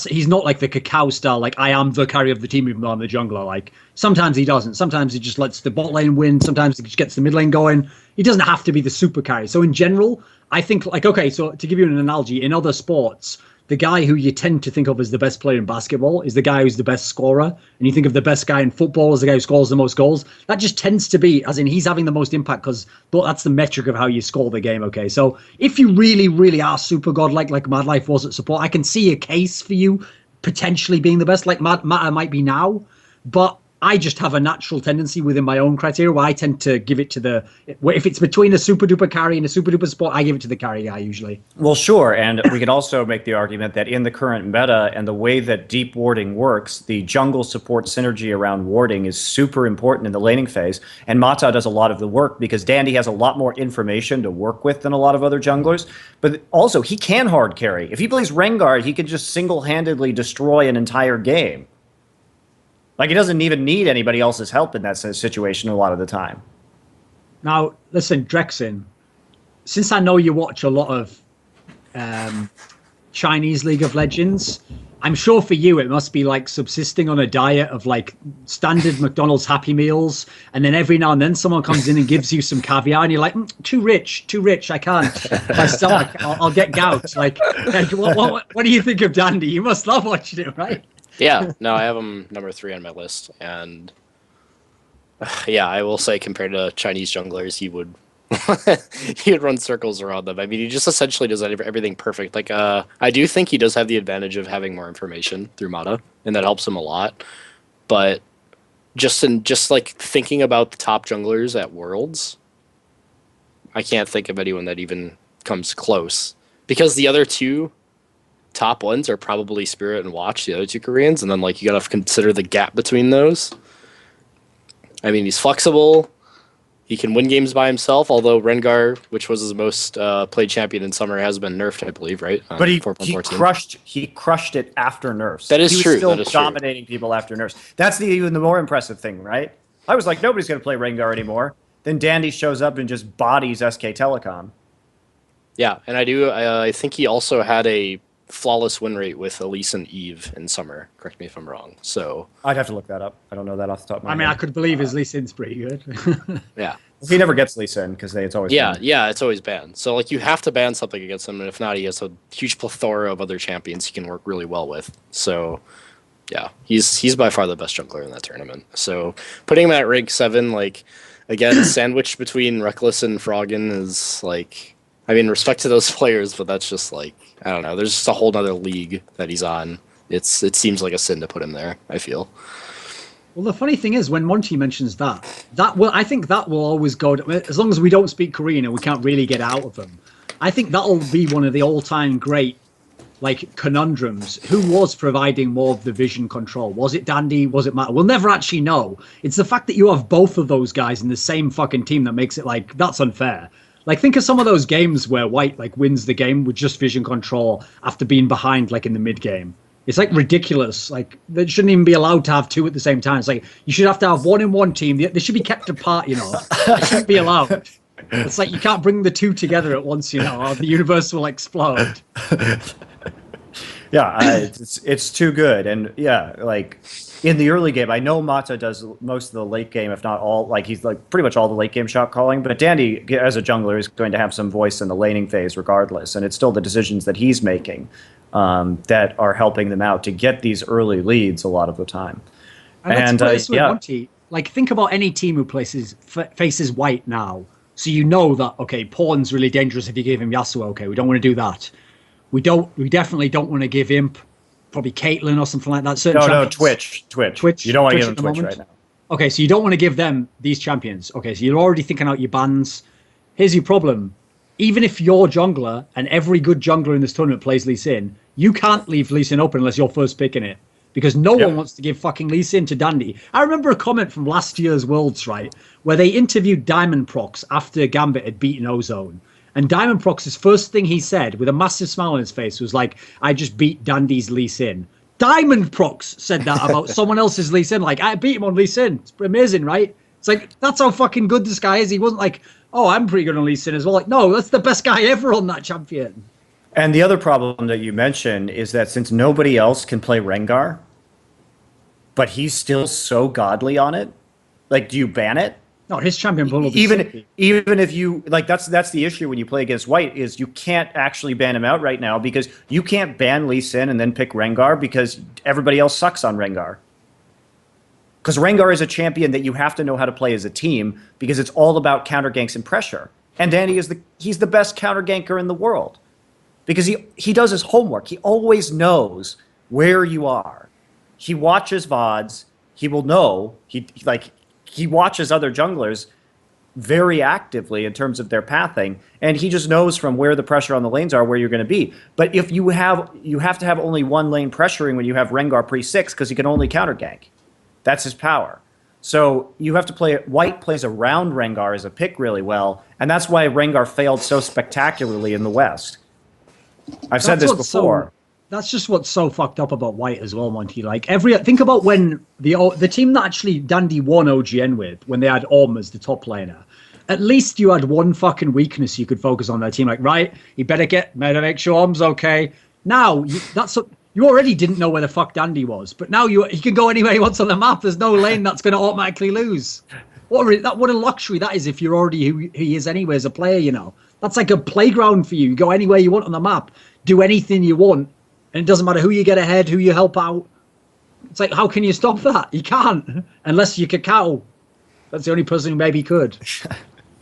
He's not like the Cacao style, like I am the carry of the team even though I'm the jungler. Like sometimes he doesn't. Sometimes he just lets the bot lane win. Sometimes he just gets the mid lane going. He doesn't have to be the super carry. So in general, I think like, okay, so to give you an analogy, in other sports, the guy who you tend to think of as the best player in basketball is the guy who's the best scorer. And you think of the best guy in football as the guy who scores the most goals. That just tends to be, as in he's having the most impact because that's the metric of how you score the game, okay? So if you really, really are super godlike like Mad Life was at support, I can see a case for you potentially being the best, like Matt might be now. But I just have a natural tendency within my own criteria where I tend to give it to if it's between a super duper carry and a super duper support, I give it to the carry guy usually. Well, sure. And we can also make the argument that in the current meta and the way that deep warding works, the jungle support synergy around warding is super important in the laning phase. And Mata does a lot of the work because Dandy has a lot more information to work with than a lot of other junglers. But also, he can hard carry. If he plays Rengar, he can just single-handedly destroy an entire game. Like, he doesn't even need anybody else's help in that situation a lot of the time. Now, listen, Drexxin, since I know you watch a lot of Chinese League of Legends, I'm sure for you it must be like subsisting on a diet of like standard McDonald's Happy Meals, and then every now and then someone comes in and gives you some caviar, and you're like, too rich, I can't. My stomach, I'll get gout. Like what do you think of Dandy? You must love watching it, right? Yeah, no, I have him number 3 on my list, and yeah, I will say compared to Chinese junglers, he would he would run circles around them. I mean, he just essentially does everything perfect. Like, I do think he does have the advantage of having more information through Mata, and that helps him a lot. But just like thinking about the top junglers at Worlds, I can't think of anyone that even comes close, because the other 2 top ones are probably Spirit and Watch, the other 2 Koreans, and then like you gotta consider the gap between those. I mean, he's flexible. He can win games by himself, although Rengar, which was his most played champion in summer, has been nerfed, I believe, right? But he crushed it after nerfs. That is true. He was still dominating people after nerfs. That's even the more impressive thing, right? I was like, nobody's going to play Rengar anymore. Then Dandy shows up and just bodies SK Telecom. Yeah, and I think he also had a flawless win rate with Elise and Eve in summer. Correct me if I'm wrong. So I'd have to look that up. I don't know that off the top of my head. I mean, I could believe his Lee Sin's pretty good. Yeah. He never gets Lee Sin because it's always banned. Yeah, it's always banned. So like you have to ban something against him, and if not, he has a huge plethora of other champions he can work really well with. So yeah, he's by far the best jungler in that tournament. So putting him at rank 7, like again, sandwiched between Rekkles and Froggen is like, I mean, respect to those players, but that's just like, I don't know. There's just a whole nother league that he's on. It seems like a sin to put him there, I feel. Well, the funny thing is, when Monty mentions that I think that will always go, as long as we don't speak Korean and we can't really get out of them, I think that'll be one of the all-time great, like, conundrums. Who was providing more of the vision control? Was it Dandy? Was it Matt? We'll never actually know. It's the fact that you have both of those guys in the same fucking team that makes it, like, that's unfair. Like, think of some of those games where White, like, wins the game with just vision control after being behind, like, in the mid-game. It's, like, ridiculous. Like, they shouldn't even be allowed to have 2 at the same time. It's like, you should have to have 1 in one team. They should be kept apart, you know. They shouldn't be allowed. It's like, you can't bring the 2 together at once, you know, or the universe will explode. Yeah, it's too good. And, yeah, like, in the early game, I know Mata does most of the late game, if not all. Like, he's like pretty much all the late game shot calling. But Dandy, as a jungler, is going to have some voice in the laning phase regardless. And it's still the decisions that he's making that are helping them out to get these early leads a lot of the time. And yeah, Monty, like, think about any team who faces White now. So you know that, okay, Pawn's really dangerous if you give him Yasuo. Okay, we don't want to do that. We definitely don't want to give Imp. Probably Caitlyn or something like that. No, Twitch. You don't want to give them Twitch right now. Okay, so you don't want to give them these champions. Okay, so you're already thinking out your bans. Here's your problem. Even if you're jungler and every good jungler in this tournament plays Lee Sin, you can't leave Lee Sin open unless you're first picking it. Because no one wants to give fucking Lee Sin to Dandy. I remember a comment from last year's Worlds, right, where they interviewed Diamond Prox after Gambit had beaten Ozone. And Diamond Prox's first thing he said, with a massive smile on his face, was like, I just beat Dandy's Lee Sin. Diamond Prox said that about someone else's Lee Sin. Like, I beat him on Lee Sin. It's amazing, right? It's like, that's how fucking good this guy is. He wasn't like, oh, I'm pretty good on Lee Sin as well. Like, no, that's the best guy ever on that champion. And the other problem that you mentioned is that since nobody else can play Rengar, but he's still so godly on it, like, do you ban it? No, his champion pool will be even if you like, that's the issue when you play against White, is you can't actually ban him out right now, because you can't ban Lee Sin and then pick Rengar because everybody else sucks on Rengar. Because Rengar is a champion that you have to know how to play as a team, because it's all about counter ganks and pressure. And Danny he's the best counter ganker in the world, because he does his homework. He always knows where you are. He watches VODs. He will know. He watches other junglers very actively in terms of their pathing, and he just knows from where the pressure on the lanes are where you're going to be. But if you have to have only one lane pressuring when you have Rengar pre-6, because he can only counter gank. That's his power. So you have to play. White plays around Rengar as a pick really well, and that's why Rengar failed so spectacularly in the West. I've said this before. That's just what's so fucked up about White as well, Monty. Like, think about when the team that actually Dandy won OGN with, when they had Orm as the top laner, at least you had one fucking weakness you could focus on their team. Like, right, you better make sure Om's okay. Now, you already didn't know where the fuck Dandy was, but now he can go anywhere he wants on the map. There's no lane that's going to automatically lose. What a luxury that is if you're already who he is anyway as a player, you know. That's like a playground for you. You go anywhere you want on the map, do anything you want, and it doesn't matter who you get ahead, who you help out. It's like, how can you stop that? You can't, unless you're Cacao. That's the only person who maybe could.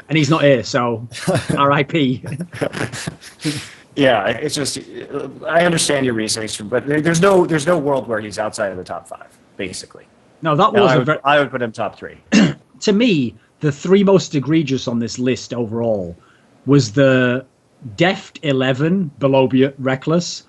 And he's not here, so R.I.P. Yeah, it's just, I understand your reasoning, but there's no world where he's outside of the top 5, basically. No, that was I would put him top 3. To me, the 3 most egregious on this list overall was the Deft 11 below Rekkles,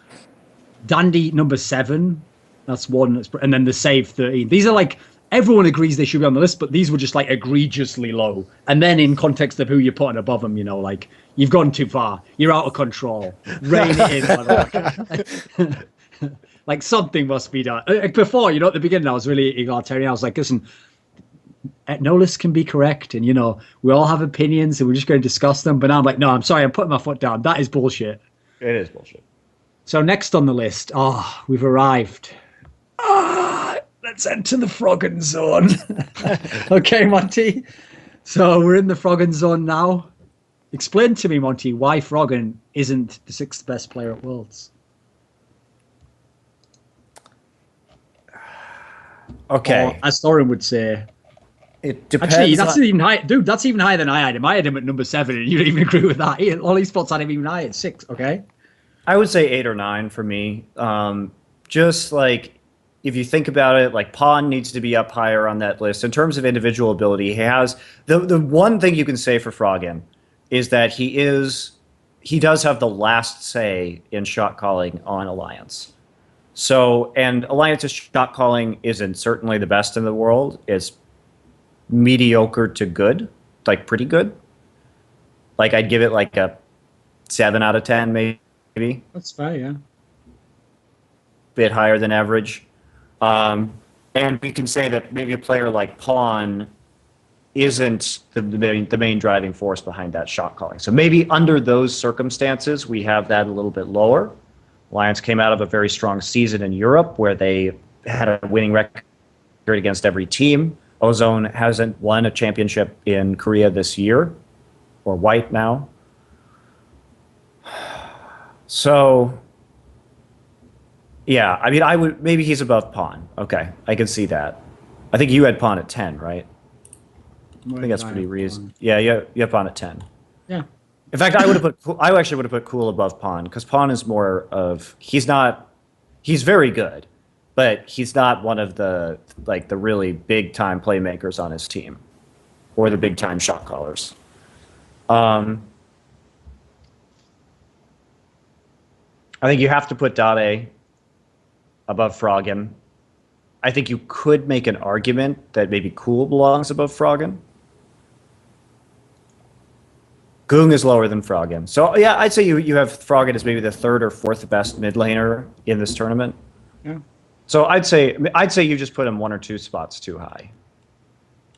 Dandy number 7. That's one. And then the Save 13. These are like, everyone agrees they should be on the list, but these were just like egregiously low. And then in context of who you're putting above them, you know, like, you've gone too far. You're out of control. Rein it in. Like, something must be done. Before, you know, at the beginning, I was really egalitarian. I was like, listen, no list can be correct. And, you know, we all have opinions and we're just going to discuss them. But now I'm like, no, I'm sorry. I'm putting my foot down. That is bullshit. It is bullshit. So next on the list, we've arrived. Let's enter the Froggen zone. Okay, Monty. So we're in the Froggen zone now. Explain to me, Monty, why Froggen isn't the 6th best player at Worlds. Okay. Or, as Thorin would say. It depends. Actually, that's even high, dude. That's even higher than I had him. I had him at number 7, and you don't even agree with that. All these spots had him even higher at 6. Okay. I would say 8 or 9 for me. Just like, if you think about it, like Pawn needs to be up higher on that list in terms of individual ability. He has the one thing you can say for Froggen is that he does have the last say in shot calling on Alliance. So, and Alliance's shot calling isn't certainly the best in the world. It's mediocre to good, like pretty good. Like, I'd give it like a 7 out of 10, maybe. That's fair, yeah. Bit higher than average. And we can say that maybe a player like Pawn isn't the main driving force behind that shot calling. So maybe under those circumstances, we have that a little bit lower. Alliance came out of a very strong season in Europe where they had a winning record against every team. Ozone hasn't won a championship in Korea this year, or White now. So, yeah, I mean, maybe he's above Pawn. Okay, I can see that. I think you had Pawn at 10, right? I think that's pretty reasonable. Yeah, you have Pawn at 10. Yeah. In fact, I actually would have put Cool above Pawn, because Pawn is more of, he's very good, but he's not one of the really big time playmakers on his team, or the big time shot callers. I think you have to put Dade above Froggen. I think you could make an argument that maybe Cool belongs above Froggen. Goong is lower than Froggen. So, yeah, I'd say you have Froggen as maybe the 3rd or 4th best mid laner in this tournament. Yeah. So I'd say you just put him 1 or 2 spots too high.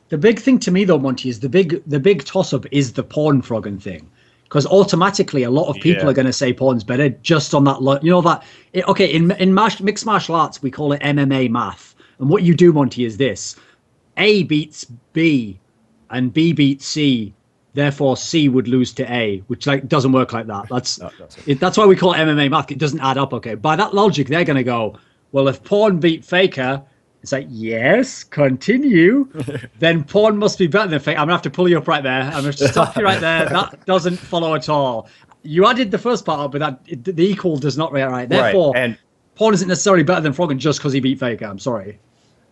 The big thing to me, though, Monty, is the big toss-up is the Pawn Froggen thing. Because automatically, a lot of people are going to say Pawn's better just on that. You know that. In mixed martial arts, we call it MMA math. And what you do, Monty, is this: A beats B, and B beats C. Therefore, C would lose to A, which doesn't work like that. That's why we call it MMA math. It doesn't add up. Okay. By that logic, they're going to go, well, if Pawn beat Faker, it's like, yes, continue. Then Pawn must be better than Faker. I'm going to have to pull you up right there. I'm going to stop you right there. That doesn't follow at all. You added the first part up, but the equal does not right. Therefore, and Pawn isn't necessarily better than Froggen just because he beat Faker. I'm sorry.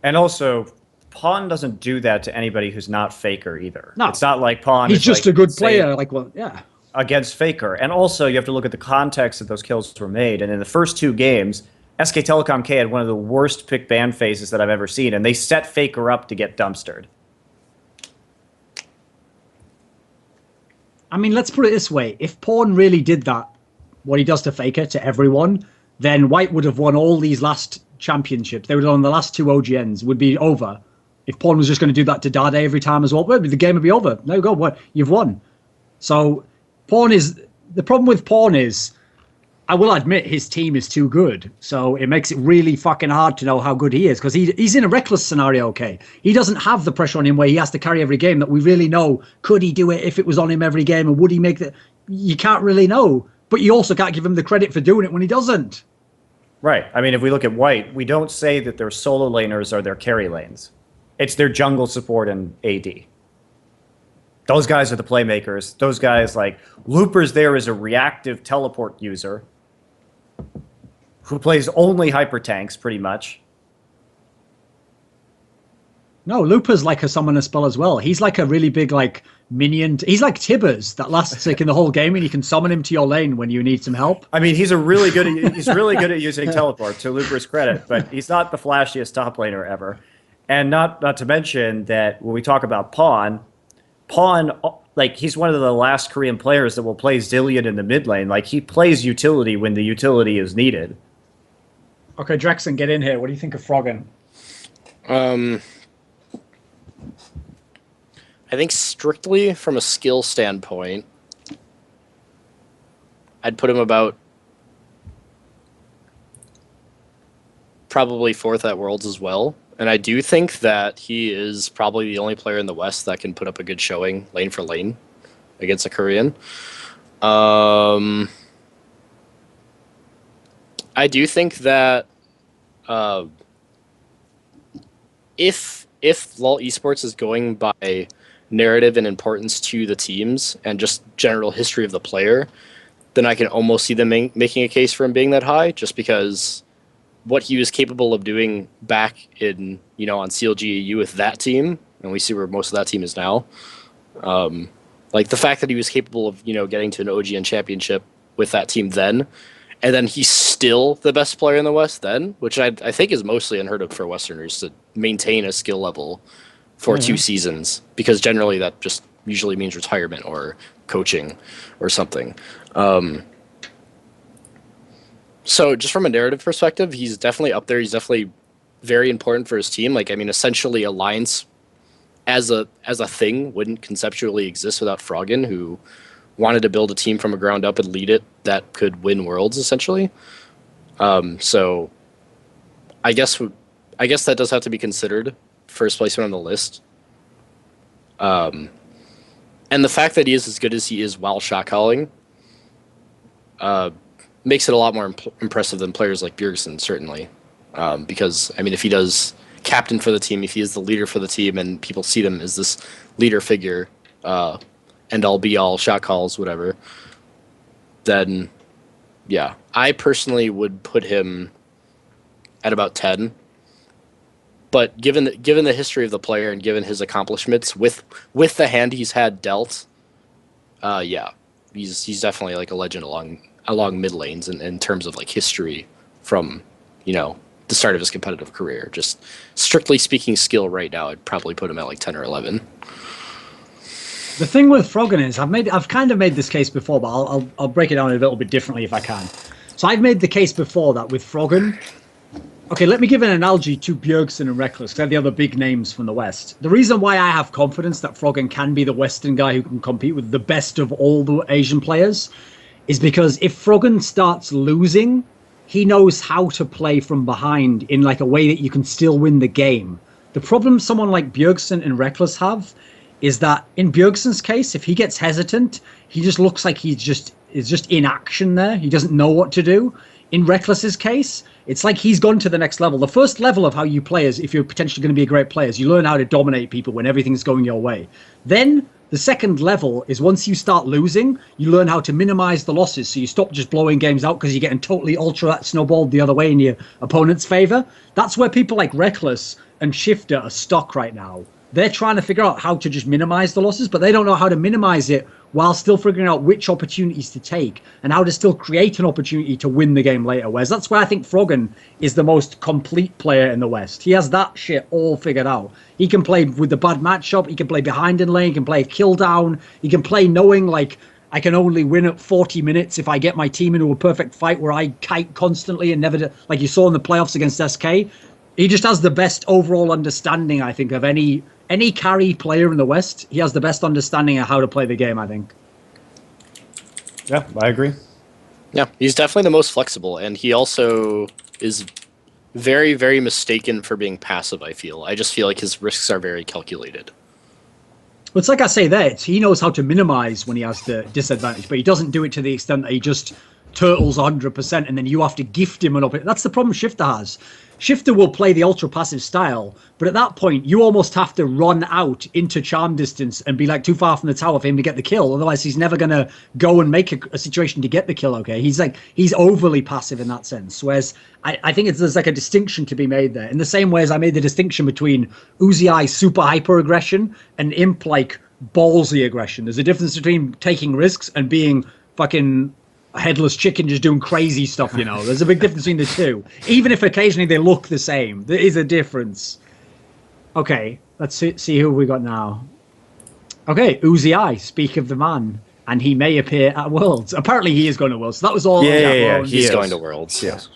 And also, Pawn doesn't do that to anybody who's not Faker either. No. It's not like Pawn He's is just a good player. Yeah. Against Faker. And also, you have to look at the context that those kills were made. And in the first 2 games, SK Telecom K had one of the worst pick ban phases that I've ever seen, and they set Faker up to get dumpstered. I mean, let's put it this way. If Pawn really did that, what he does to Faker, to everyone, then White would have won all these last championships. They would have won the last 2 OGNs, would be over If Pawn was just going to do that to Dade every time as well, well, the game would be over. No go, what you've won. So Pawn is the problem with Pawn is, I will admit his team is too good, so it makes it really fucking hard to know how good he is because he's in a Rekkles scenario. Okay, he doesn't have the pressure on him where he has to carry every game that we really know. Could he do it if it was on him every game, and would he make the? You can't really know, but you also can't give him the credit for doing it when he doesn't. Right. I mean, if we look at White, we don't say that their solo laners are their carry lanes. It's their jungle support and AD. Those guys are the playmakers. Those guys, like, Looper's there as a reactive teleport user who plays only hyper tanks, pretty much. No, Looper's like a summoner spell as well. He's like a really big, like, minion. He's like Tibbers that lasts like in the whole game, and you can summon him to your lane when you need some help. I mean, he's really good at using teleport, to Looper's credit, but he's not the flashiest top laner ever. And not to mention that when we talk about Pawn, like, he's one of the last Korean players that will play Zillion in the mid lane. Like, he plays utility when the utility is needed. Okay, Drexxin, get in here. What do you think of Froggen? I think strictly from a skill standpoint, I'd put him about probably 4th at Worlds as well. And I do think that he is probably the only player in the West that can put up a good showing lane for lane against a Korean. I do think that if LoL Esports is going by narrative and importance to the teams and just general history of the player, then I can almost see them making a case for him being that high, just because what he was capable of doing back in, on CLGAU with that team, and we see where most of that team is now. Like, the fact that he was capable of, getting to an OGN championship with that team then, and then he's still the best player in the West then, which I think is mostly unheard of for Westerners to maintain a skill level for 2 seasons, because generally that just usually means retirement or coaching or something. So just from a narrative perspective, he's definitely up there. He's definitely very important for his team. Like, I mean, essentially Alliance as a thing wouldn't conceptually exist without Froggen, who wanted to build a team from the ground up and lead it that could win Worlds, essentially. So I guess that does have to be considered first placement on the list. And the fact that he is as good as he is while shot calling makes it a lot more impressive than players like Bjergsen, certainly. Because, I mean, if he does captain for the team, if he is the leader for the team, and people see them as this leader figure, end all be all, shot calls, whatever, then, yeah. I personally would put him at about 10. But given the history of the player and given his accomplishments with the hand he's had dealt, yeah, he's definitely like a legend along mid lanes in terms of like history from the start of his competitive career. Just strictly speaking skill right now, I'd probably put him at like 10 or 11. The thing with Froggen is I've kind of made this case before, but I'll break it down a little bit differently if I can. So I've made the case before that with Froggen. Okay, let me give an analogy to Bjergsen and Rekkles, because they're the other big names from the West. The reason why I have confidence that Froggen can be the Western guy who can compete with the best of all the Asian players is because if Froggen starts losing, he knows how to play from behind in like a way that you can still win the game. The problem someone like Bjergsen and Rekkles have is that in Bjergsen's case, if he gets hesitant, he just looks like is just in action there. He doesn't know what to do. In Rekkles' case, it's like he's gone to the next level. The first level of how you play is, if you're potentially going to be a great player, is you learn how to dominate people when everything's going your way. Then the second level is once you start losing, you learn how to minimize the losses. So you stop just blowing games out because you're getting totally ultra snowballed the other way in your opponent's favor. That's where people like Rekkles and Shifter are stuck right now. They're trying to figure out how to just minimize the losses, but they don't know how to minimize it while still figuring out which opportunities to take and how to still create an opportunity to win the game later. Whereas that's where I think Froggen is the most complete player in the West. He has that shit all figured out. He can play with the bad matchup. He can play behind in lane. He can play kill down. He can play knowing, like, I can only win at 40 minutes if I get my team into a perfect fight where I kite constantly and never, like you saw in the playoffs against SK. He just has the best overall understanding, I think, of any carry player in the West. He has the best understanding of how to play the game, I think. Yeah, I agree. Yeah, he's definitely the most flexible, and he also is very, very mistaken for being passive, I feel. I just feel like his risks are very calculated. Well, it's like I say there, he knows how to minimize when he has the disadvantage, but he doesn't do it to the extent that he just turtles 100% and then you have to gift him an up. That's the problem Shifter has. Shifter will play the ultra passive style, but at that point you almost have to run out into charm distance and be like too far from the tower for him to get the kill. Otherwise he's never going to go and make a situation to get the kill. Okay, he's overly passive in that sense. Whereas I think there's like a distinction to be made there, in the same way as I made the distinction between Uzi super hyper aggression and Imp like ballsy aggression. There's a difference between taking risks and being fucking headless chicken just doing crazy stuff, you know. There's a big difference between the two. Even if occasionally they look the same, there is a difference. Okay, let's see who we got now. Okay, Uzi, speak of the man, and he may appear at Worlds. Apparently he is going to Worlds. So that was all. Yeah, he's going to Worlds. Yes.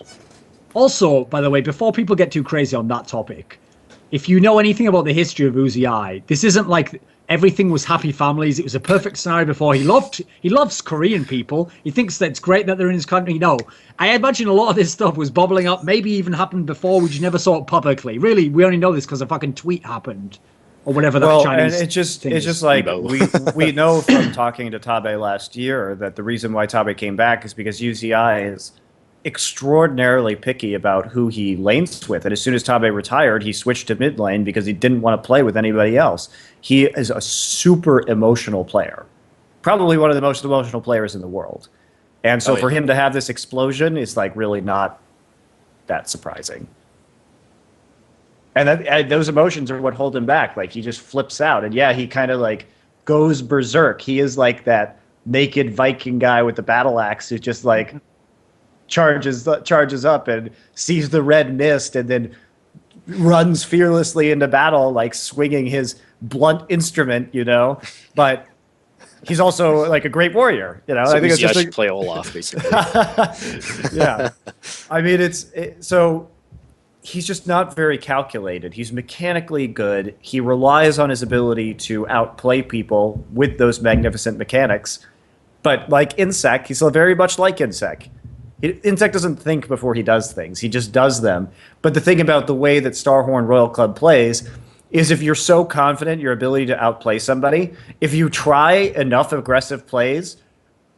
Also, by the way, before people get too crazy on that topic, if you know anything about the history of Uzi, this isn't like everything was happy families. It was a perfect scenario before. He loves Korean people. He thinks that it's great that they're in his country. No, I imagine a lot of this stuff was bubbling up, maybe even happened before. We just never saw it publicly. Really, we only know this because a fucking tweet happened or whatever that Chinese. And it's just like we know from talking to Tabe last year that the reason why Tabe came back is because UZI is extraordinarily picky about who he lanes with, and as soon as Tabe retired, he switched to mid lane because he didn't want to play with anybody else. He is a super emotional player, probably one of the most emotional players in the world, and so for him to have this explosion is like really not that surprising. And those emotions are what hold him back. Like he just flips out, and yeah, he kind of like goes berserk. He is like that naked Viking guy with the battle axe who just like charges up and sees the red mist and then runs fearlessly into battle, like swinging his blunt instrument, you know. But he's also like a great warrior, you know. So I think it's just should play Olaf, basically. Yeah, I mean, so he's just not very calculated. He's mechanically good. He relies on his ability to outplay people with those magnificent mechanics. But like Insec, he's very much like Insec. Insec doesn't think before he does things. He just does them. But the thing about the way that Starhorn Royal Club plays is if you're so confident in your ability to outplay somebody, if you try enough aggressive plays,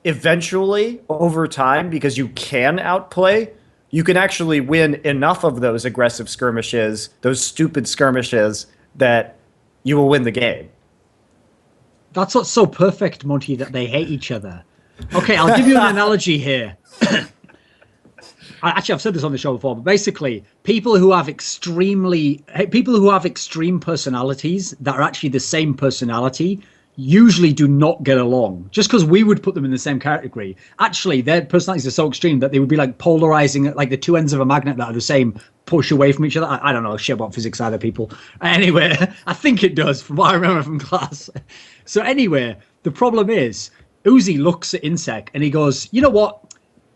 eventually, over time, because you can outplay, you can actually win enough of those aggressive skirmishes, those stupid skirmishes, that you will win the game. That's what's so perfect, Monty, that they hate each other. Okay, I'll give you an analogy here. Actually, I've said this on the show before, but basically, people who have extreme personalities that are actually the same personality usually do not get along. Just because we would put them in the same category, actually, their personalities are so extreme that they would be like polarizing, like the two ends of a magnet that are the same, push away from each other. I don't know shit about physics either, people. Anyway, I think it does, from what I remember from class. So anyway, the problem is, Uzi looks at Insec and he goes, you know what?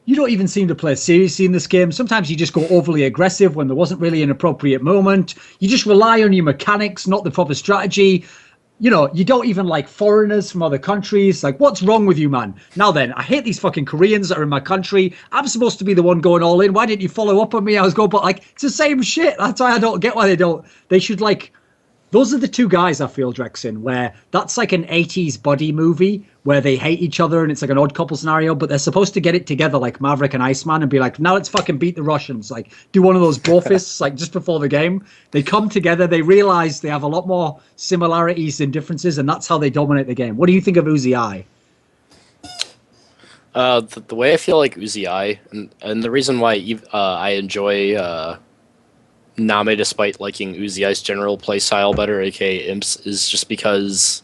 You don't even seem to play seriously in this game. Sometimes you just go overly aggressive when there wasn't really an appropriate moment. You just rely on your mechanics, not the proper strategy. You know, you don't even like foreigners from other countries. Like, what's wrong with you, man? Now then, I hate these fucking Koreans that are in my country. I'm supposed to be the one going all in. Why didn't you follow up on me? I was going, but like, it's the same shit. That's why I don't get why they don't. They should like... Those are the two guys, I feel, Drexxin, where that's like an 80s buddy movie where they hate each other and it's like an odd couple scenario, but they're supposed to get it together like Maverick and Iceman and be like, now let's fucking beat the Russians. Like, do one of those ball fists, like just before the game. They come together, they realize they have a lot more similarities than differences, and that's how they dominate the game. What do you think of Uzi? The way I feel like Uzi, and the reason why I enjoy... NaMei, despite liking Uzi's general play style better, aka Imps, is just because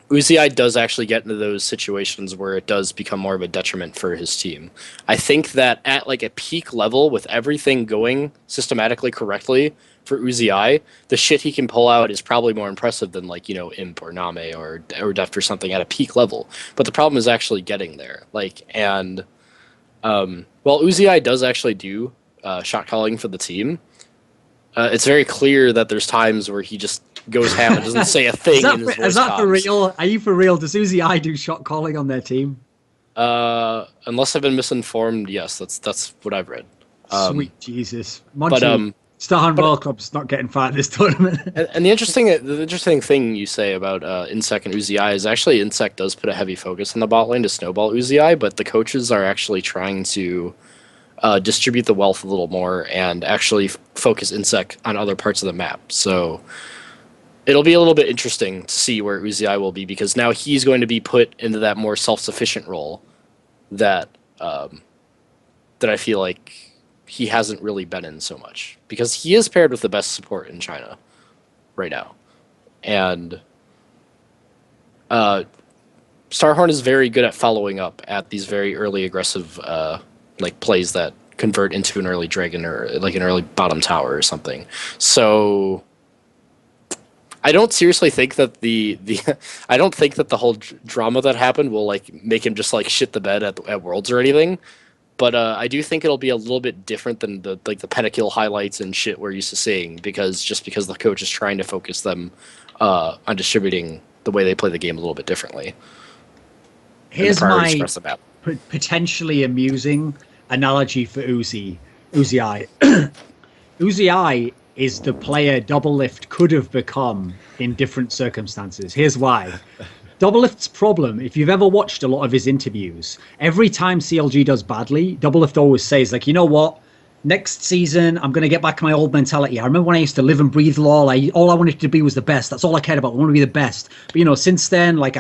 Uzi does actually get into those situations where it does become more of a detriment for his team. I think that at like a peak level, with everything going systematically correctly for Uzi, the shit he can pull out is probably more impressive than like, you know, Imp or NaMei or Deft or something at a peak level. But the problem is actually getting there. Like, and well, Uzi does actually do shot calling for the team. It's very clear that there's times where he just goes ham and doesn't say a thing. Is that for real? Are you for real? Does XiaoWeiXiao do shot calling on their team? Unless I've been misinformed, yes, that's what I've read. Sweet Jesus, Monte, Star World Club's not getting far at this tournament. And the interesting thing you say about Insec and XiaoWeiXiao is actually Insec does put a heavy focus in the bot lane to snowball XiaoWeiXiao, but the coaches are actually trying to distribute the wealth a little more and actually focus Insec on other parts of the map. So it'll be a little bit interesting to see where XiaoWeiXiao will be, because now he's going to be put into that more self-sufficient role that that I feel like he hasn't really been in so much, because he is paired with the best support in China right now. And Starhorn is very good at following up at these very early aggressive like plays that convert into an early dragon or like an early bottom tower or something. So I don't seriously think that I don't think that the whole drama that happened will like make him just like shit the bed at Worlds or anything. But I do think it'll be a little bit different than the pentakill highlights and shit we're used to seeing, because the coach is trying to focus them on distributing the way they play the game a little bit differently. Here's my potentially amusing analogy for XiaoWeiXiao. XiaoWeiXiao is the player Doublelift could have become in different circumstances. Here's why. Doublelift's problem, if you've ever watched a lot of his interviews, every time CLG does badly, Doublelift always says, like, you know what? Next season, I'm going to get back my old mentality. I remember when I used to live and breathe LoL, all I wanted to be was the best. That's all I cared about. I want to be the best. But, you know, since then, like,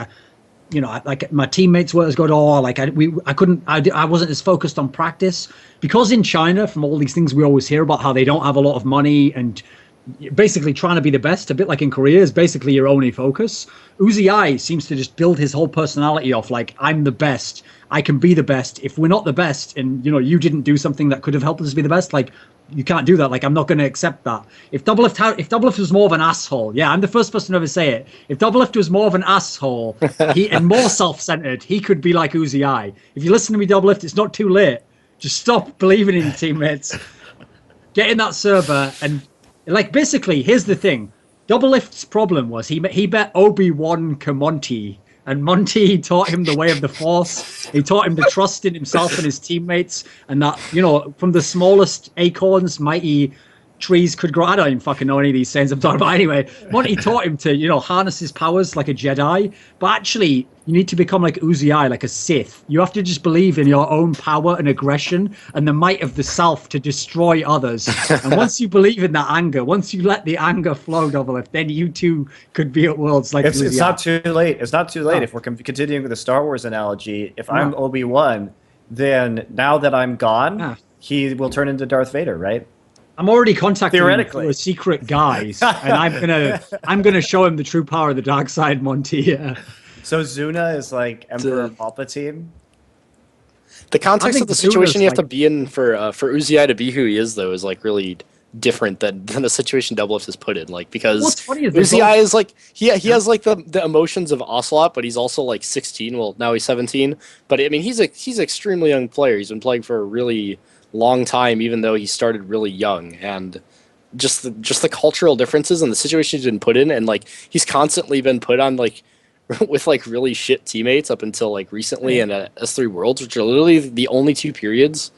like my teammates were as good, or like I wasn't as focused on practice, because in China, from all these things we always hear about how they don't have a lot of money, and basically trying to be the best, a bit like in Korea, is basically your only focus. XiaoWeiXiao seems to just build his whole personality off like, I'm the best, I can be the best. If we're not the best, and you know, you didn't do something that could have helped us be the best, like, you can't do that. Like, I'm not going to accept that. If Doublelift was more of an asshole, yeah, I'm the first person to ever say it. If Doublelift was more of an asshole and more self-centered, he could be like XiaoWeiXiao. If you listen to me, Doublelift, it's not too late. Just stop believing in your teammates. Get in that server and, like, basically, here's the thing. Doublelift's problem was he bet Obi-Wan Monte, and Monte taught him the way of the Force. He taught him to trust in himself and his teammates, and that, you know, from the smallest acorns, mighty trees could grow. I don't even fucking know any of these sayings I'm talking about. Anyway, Monte taught him to, you know, harness his powers like a Jedi. But actually, you need to become like XiaoWeiXiao, like a Sith. You have to just believe in your own power and aggression and the might of the self to destroy others. And once you believe in that anger, once you let the anger flow, Doublelift, then you too could be at Worlds like XiaoWeiXiao. It's not too late. It's not too late. If we're continuing with the Star Wars analogy, if I'm Obi-Wan, then now that I'm gone, he will turn into Darth Vader, right? I'm already contacting him through a secret guise, and I'm gonna show him the true power of the dark side, Monte. Yeah. So Zuna is like Emperor Palpatine. The context of the situation you have to be in for XiaoWeiXiao to be who he is, though, is like really different than the situation Doublelift is put in. Like, because XiaoWeiXiao is like he has like the emotions of Ocelot, but he's also like 16. Well, now he's 17. But I mean, he's an extremely young player. He's been playing for a really long time, even though he started really young, and just the cultural differences and the situations he's been put in, and like he's constantly been put on like with like really shit teammates up until like recently, and at S3 Worlds, which are literally the only 2 periods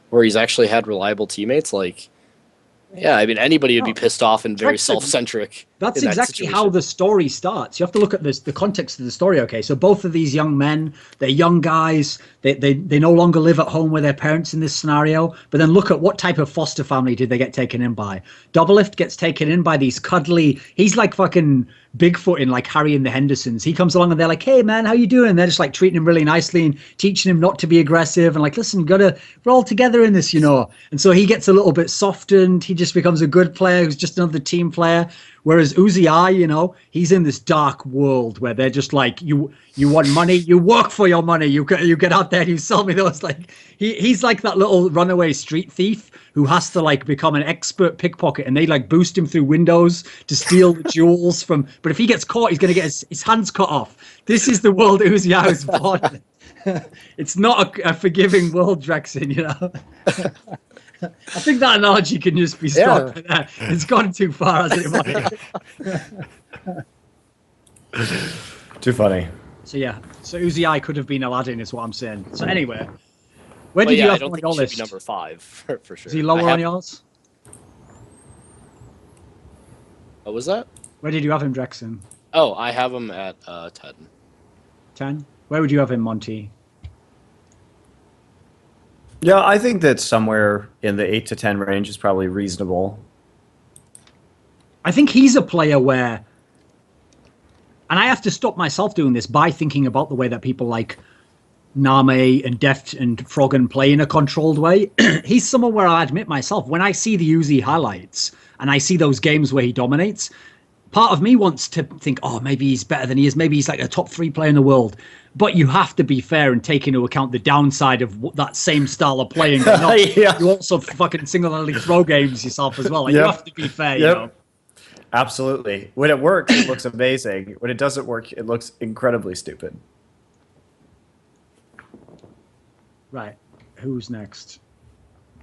where he's actually had reliable teammates. Like, yeah, I mean, anybody would be pissed off and very self-centric. That's exactly how the story starts. You have to look at the context of the story. Okay, so both of these young men, they're young guys. They no longer live at home with their parents in this scenario. But then look at what type of foster family did they get taken in by. Doublelift gets taken in by these cuddly. He's like fucking Bigfoot in like Harry and the Hendersons. He comes along and they're like, "Hey man, how you doing?" And they're just like treating him really nicely and teaching him not to be aggressive and like, "Listen, we're all together in this, you know." And so he gets a little bit softened. He just becomes a good player who's just another team player. Whereas XiaoWeiXiao, you know, he's in this dark world where they're just like, you want money, you work for your money, you get out there and you sell me those. Like he's like that little runaway street thief who has to like become an expert pickpocket, and they like boost him through windows to steal the jewels from. But if he gets caught, he's gonna get his hands cut off. This is the world XiaoWeiXiao is born in. It's not a forgiving world, Drexxin, you know. I think that analogy can just be stopped there. It's gone too far, hasn't it? Too funny. So yeah, so Uzi could have been Aladdin, is what I'm saying. So anyway, where did you have I don't him on think your he should list? be number 5 for sure. Is he lower on yours? What was that? Where did you have him, Drexxin? Oh, I have him at 10. 10? Where would you have him, Monty? Yeah, I think that somewhere in the 8 to 10 range is probably reasonable. I think he's a player where, and I have to stop myself doing this by thinking about the way that people like NaMei and Deft and Froggen play in a controlled way. He's someone where I admit myself, when I see the Uzi highlights and I see those games where he dominates, part of me wants to think, oh, maybe he's better than he is. Maybe he's like a top 3 player in the world. But you have to be fair and take into account the downside of that same style of playing. Yeah. You also fucking single-handedly throw games yourself as well. Like, you have to be fair, you know. Absolutely. When it works, it looks amazing. When it doesn't work, it looks incredibly stupid. Right. Who's next?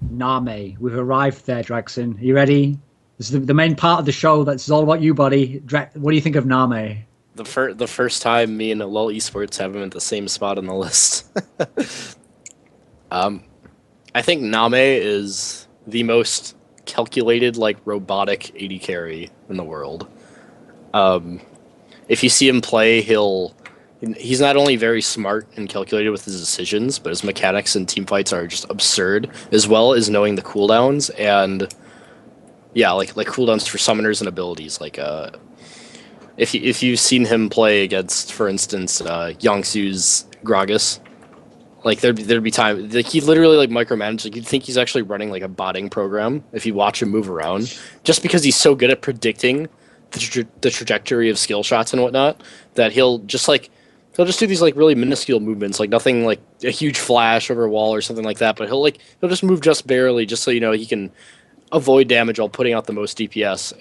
NaMei. We've arrived there, Drexxin. Are you ready? This is the main part of the show. That's all about you, buddy. What do you think of NaMei? The first time me and LoL Esports have him at the same spot on the list. I think NaMei is the most calculated, like, robotic AD carry in the world. If you see him play, he's not only very smart and calculated with his decisions, but his mechanics and team fights are just absurd, as well as knowing the cooldowns and like cooldowns for summoners and abilities. Like if you've seen him play against, for instance, Yangsu's Gragas, like there'd be time like he literally like micromanaged. Like you'd think he's actually running like a botting program if you watch him move around, just because he's so good at predicting the trajectory of skill shots and whatnot, that he'll just do these like really minuscule movements, like nothing like a huge flash over a wall or something like that, but he'll just move just barely, just so you know he can avoid damage while putting out the most DPS.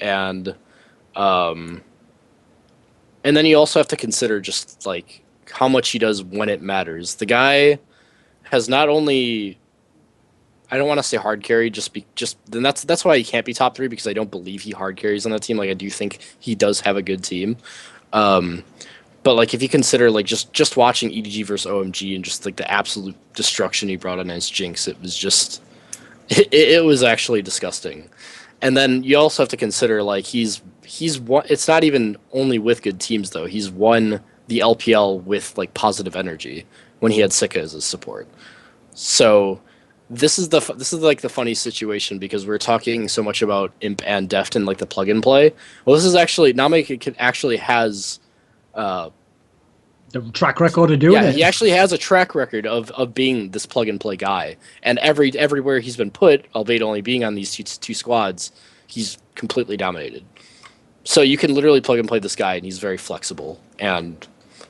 And then you also have to consider just like how much he does when it matters. The guy has not only, I don't want to say hard carry, then that's why he can't be top 3, because I don't believe he hard carries on that team. Like I do think he does have a good team. But like if you consider like just watching EDG versus OMG and just like the absolute destruction he brought on his Jinx, it was just it was actually disgusting. And then you also have to consider like he's won, it's not even only with good teams though. He's won the LPL with like positive energy when he had Sika as his support. So this is like the funny situation, because we're talking so much about Imp and Deft and like the plug and play. Well, this is actually NaMei actually has the track record of doing it. Yeah, he actually has a track record of being this plug and play guy, and everywhere he's been put, albeit only being on these two squads, he's completely dominated. So you can literally plug and play this guy, and he's very flexible. And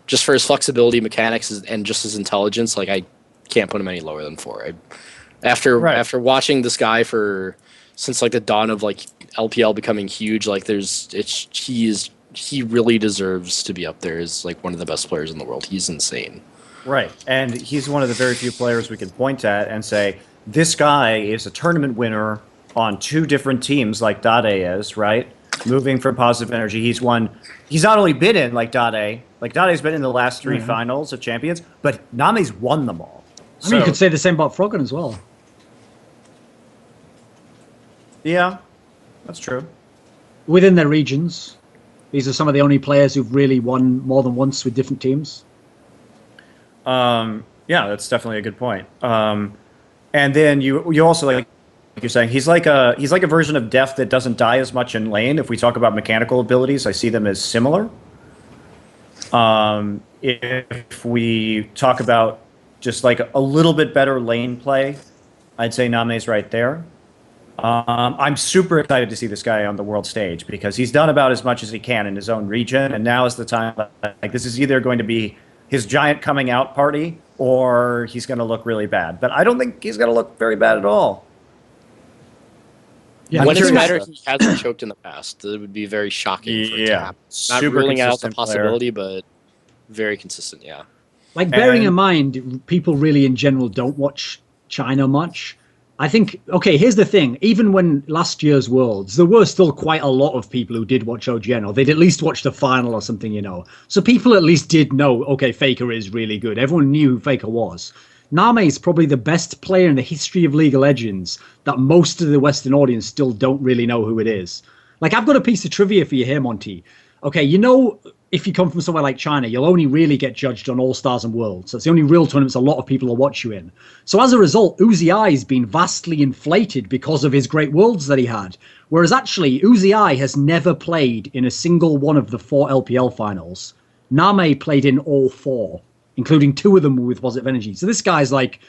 just for his flexibility, mechanics, and just his intelligence, like I can't put him any lower than 4. After watching this guy since like the dawn of like LPL becoming huge, like he really deserves to be up there as like one of the best players in the world. He's insane. Right. And he's one of the very few players we can point at and say, this guy is a tournament winner on 2 different teams like Dade is, right? Moving from positive energy. He's not only been in like Dade's been in the last 3 finals of champions, but NaMei's won them all. I mean, you could say the same about Froggen as well. Yeah, that's true. Within their regions. These are some of the only players who've really won more than once with different teams. Yeah, that's definitely a good point. And then you also, like you're saying, he's like a version of Deft that doesn't die as much in lane. If we talk about mechanical abilities, I see them as similar. If we talk about just like a little bit better lane play, I'd say NaMei's right there. I'm super excited to see this guy on the world stage, because he's done about as much as he can in his own region, and now is the time. Like this is either going to be his giant coming out party, or he's going to look really bad. But I don't think he's going to look very bad at all. Yeah, when it's matter, he hasn't choked in the past. It would be very shocking for it to happen. Not ruling out the possibility, but very consistent. Yeah. Like bearing in mind, people really in general don't watch China much. I think, okay, here's the thing. Even when last year's Worlds, there were still quite a lot of people who did watch OGN, or they'd at least watch the final or something, you know. So people at least did know, okay, Faker is really good. Everyone knew who Faker was. NaMei is probably the best player in the history of League of Legends that most of the Western audience still don't really know who it is. Like, I've got a piece of trivia for you here, Monty. Okay, you know, if you come from somewhere like China, you'll only really get judged on All-Stars and Worlds. That's the only real tournaments a lot of people will watch you in. So as a result, XiaoWeiXiao has been vastly inflated because of his great Worlds that he had. Whereas actually, XiaoWeiXiao has never played in a single one of the 4 LPL finals. NaMei played in all 4, including 2 of them with Positive Energy. So this guy's like,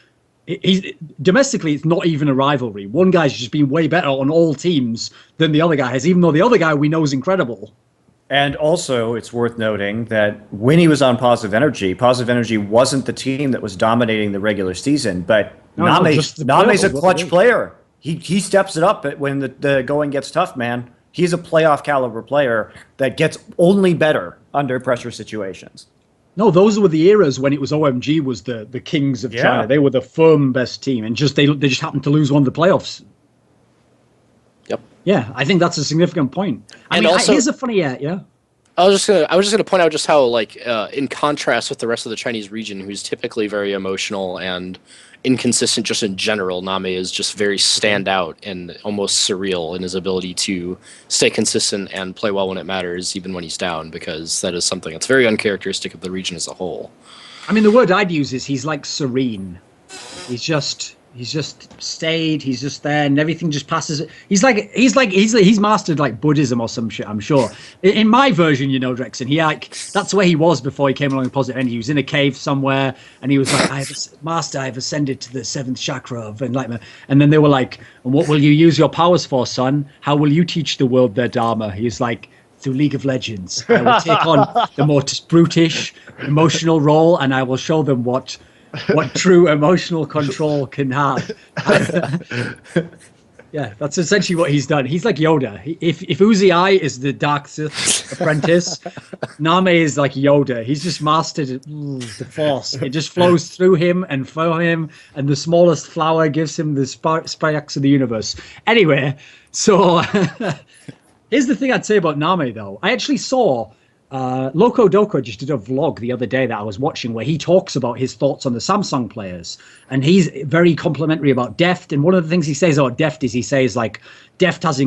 he's domestically, it's not even a rivalry. One guy's just been way better on all teams than the other guy has, even though the other guy we know is incredible. And also, it's worth noting that when he was on Positive Energy wasn't the team that was dominating the regular season, but NaMei's a clutch player. He steps it up when the going gets tough, man. He's a playoff caliber player that gets only better under pressure situations. No, those were the eras when it was OMG was the kings of China. They were the firm best team, and they just happened to lose one of the playoffs. Yep. Yeah, I think that's a significant point. I mean, here's a funny, yeah. I was just gonna point out just how, like, in contrast with the rest of the Chinese region, who's typically very emotional and inconsistent just in general, NaMei is just very standout and almost surreal in his ability to stay consistent and play well when it matters, even when he's down, because that is something that's very uncharacteristic of the region as a whole. I mean, the word I'd use is he's like serene. He's just stayed. He's just there, and everything just passes. He's mastered like Buddhism or some shit, I'm sure. In my version, you know, Drexxin, that's where he was before he came along in Positive Energy. He was in a cave somewhere, and he was like, I've ascended to the 7th chakra of enlightenment. And then they were like, and what will you use your powers for, son? How will you teach the world their dharma? He's like, through League of Legends. I will take on the most brutish, emotional role, and I will show them what true emotional control can have. Yeah, that's essentially what he's done. He's like Yoda. If XiaoWeiXiao is the Dark Sith apprentice, NaMei is like Yoda. He's just mastered the Force. It just flows through him and for him, and the smallest flower gives him the sparks of the universe. Anyway, so here's the thing I'd say about NaMei, though. I actually saw Loco Doco just did a vlog the other day that I was watching where he talks about his thoughts on the Samsung players, and he's very complimentary about Deft. And one of the things he says about Deft is he says like Deft has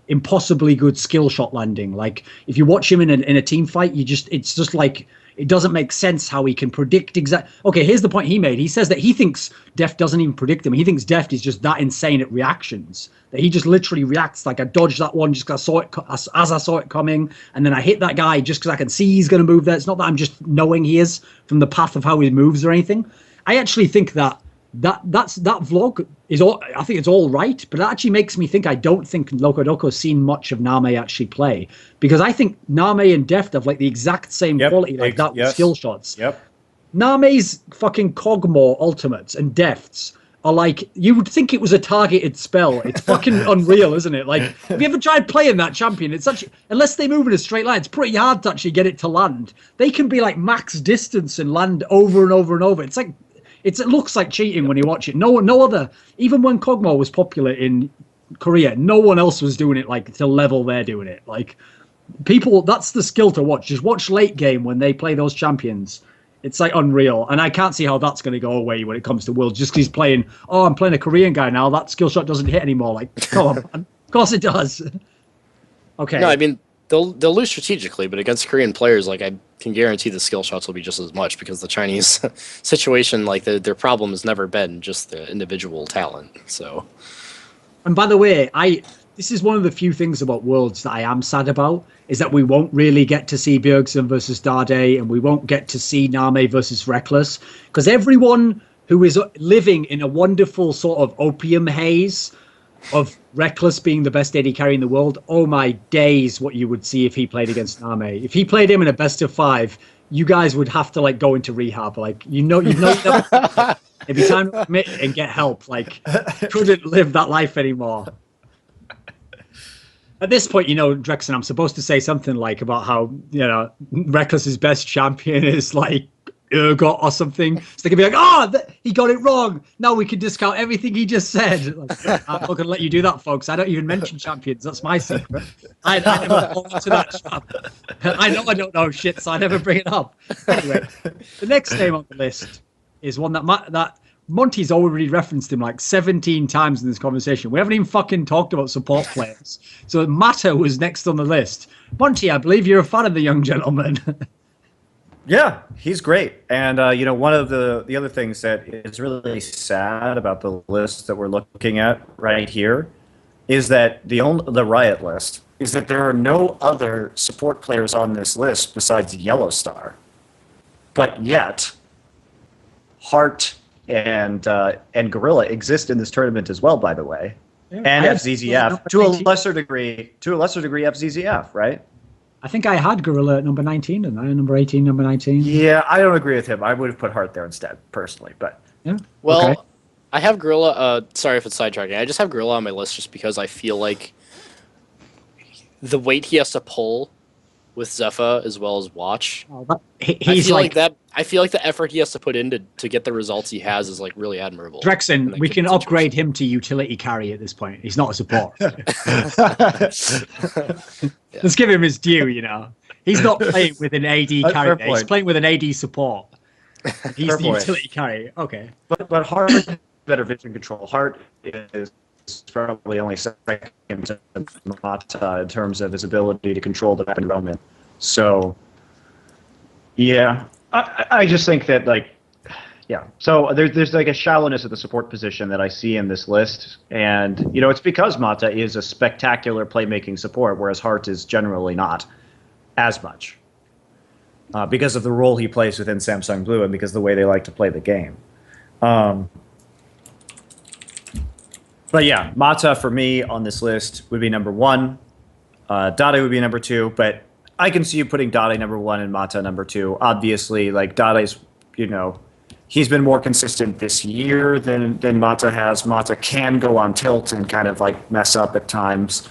impossibly good skill shot landing. Like if you watch him in a team fight, it's just like it doesn't make sense how he can predict exact. Okay, here's the point he made. He says that he thinks Deft doesn't even predict them. He thinks Deft is just that insane at reactions that he just literally reacts like I dodged that one just because I saw it as I saw it coming, and then I hit that guy just because I can see he's going to move there. It's not that I'm just knowing he is from the path of how he moves or anything. I actually think that vlog is all. I think it's all right, but it actually makes me think I don't think Loco Doco has seen much of NaMei actually play, because I think NaMei and Deft have like the exact same quality, like that with skill shots. Yep. NaMei's fucking Cogmore ultimates and Defts are like, you would think it was a targeted spell. It's fucking unreal, isn't it? Like, have you ever tried playing that champion? It's such, unless they move in a straight line, it's pretty hard to actually get it to land. They can be like max distance and land over and over and over. It's like, it looks like cheating when you watch it. No other, even when Cogmore was popular in Korea, no one else was doing it like to level they're doing it. Like, people, that's the skill to watch. Just watch late game when they play those champions. It's like unreal, and I can't see how that's going to go away when it comes to Worlds. Just because he's playing, I'm playing a Korean guy now. That skill shot doesn't hit anymore. Like, come on, man. Of course it does. Okay. No, I mean they'll lose strategically, but against Korean players, like I can guarantee the skill shots will be just as much, because the Chinese situation, like their problem has never been just the individual talent. So, and by the way, this is one of the few things about Worlds that I am sad about, is that we won't really get to see Bjergsen versus Dade, and we won't get to see NaMei versus Rekkles, because everyone who is living in a wonderful sort of opium haze of Rekkles being the best AD carry in the world, oh my days, what you would see if he played against NaMei. If he played him in a best of 5, you guys would have to like go into rehab. Like, you know it'd be time to commit and get help. Like, couldn't live that life anymore. At this point, you know, I'm supposed to say something like about how, you know, Rekkles' best champion is like ergot or something. So they can be like, oh, he got it wrong. Now we can discount everything he just said. Like, I'm not going to let you do that, folks. I don't even mention champions. That's my secret. I never fall into that trap. I know I don't know shit, so I never bring it up. Anyway, the next name on the list is one that Monty's already referenced him like 17 times in this conversation. We haven't even fucking talked about support players. So Mata was next on the list. Monty, I believe you're a fan of the young gentleman. Yeah, he's great. And, you know, one of the other things that is really sad about the list that we're looking at right here is that the Riot list is that there are no other support players on this list besides YellOwStaR. But yet, Heart and Gorilla exist in this tournament as well, by the way, and FZZF to a lesser degree FZZF, right? I think I had Gorilla at number 19, and I number 18, number 19. Yeah, I don't agree with him. I would have put Heart there instead, personally, but yeah. Well, okay. I have Gorilla. Sorry if it's sidetracking. I just have Gorilla on my list just because I feel like the weight he has to pull with Zephyr as well as Watch. I feel like the effort he has to put in to get the results he has is like really admirable. Drexxin, we can upgrade him to utility carry at this point. He's not a support. Let's give him his due, you know. He's not playing with an AD carry. He's playing with an AD support. He's the utility carry. Okay. But Heart has better vision control. Heart is probably only second to Mata in terms of his ability to control the map environment. So, yeah, I just think that, like, yeah. So there's like a shallowness of the support position that I see in this list. And, you know, it's because Mata is a spectacular playmaking support, whereas Heart is generally not as much. Because of the role he plays within Samsung Blue and because of the way they like to play the game. But yeah, Mata for me on this list would be number 1. Dade would be number 2, but I can see you putting Dade number 1 and Mata number 2. Obviously, like Dade's, you know, he's been more consistent this year than Mata has. Mata can go on tilt and kind of like mess up at times,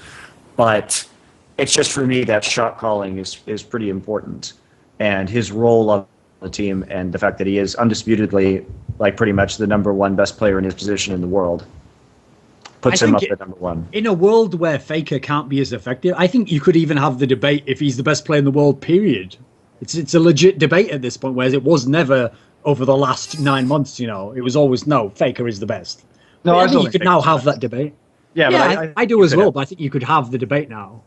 but it's just for me that shot calling is pretty important, and his role on the team and the fact that he is undisputedly like pretty much the number 1 best player in his position in the world puts him up at number 1. In a world where Faker can't be as effective, I think you could even have the debate if he's the best player in the world, period. It's a legit debate at this point, whereas it was never over the last 9 months, you know. It was always, no, Faker is the best. No, I think you could now have that debate. Yeah, but I do as well, but I think you could have the debate now.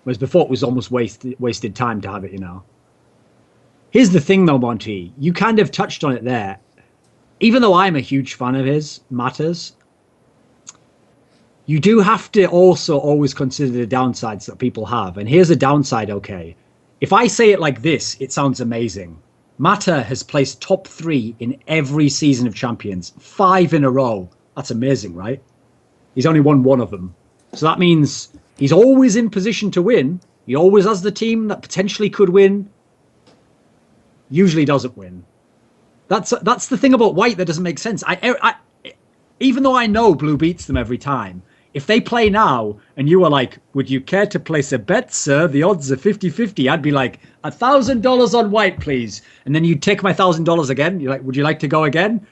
Whereas before it was almost wasted time to have it, you know. Here's the thing, though, Monty. You kind of touched on it there. Even though I'm a huge fan of his, Mata's, you do have to also always consider the downsides that people have. And here's a downside, okay. If I say it like this, it sounds amazing. Mata has placed top 3 in every season of Champions. 5 in a row. That's amazing, right? He's only won 1 of them. So that means he's always in position to win. He always has the team that potentially could win. Usually doesn't win. That's the thing about White that doesn't make sense. Even though I know Blue beats them every time, if they play now and you were like, would you care to place a bet, sir? The odds are 50-50. I'd be like, $1,000 on White, please. And then you'd take my $1,000 again. You're like, would you like to go again?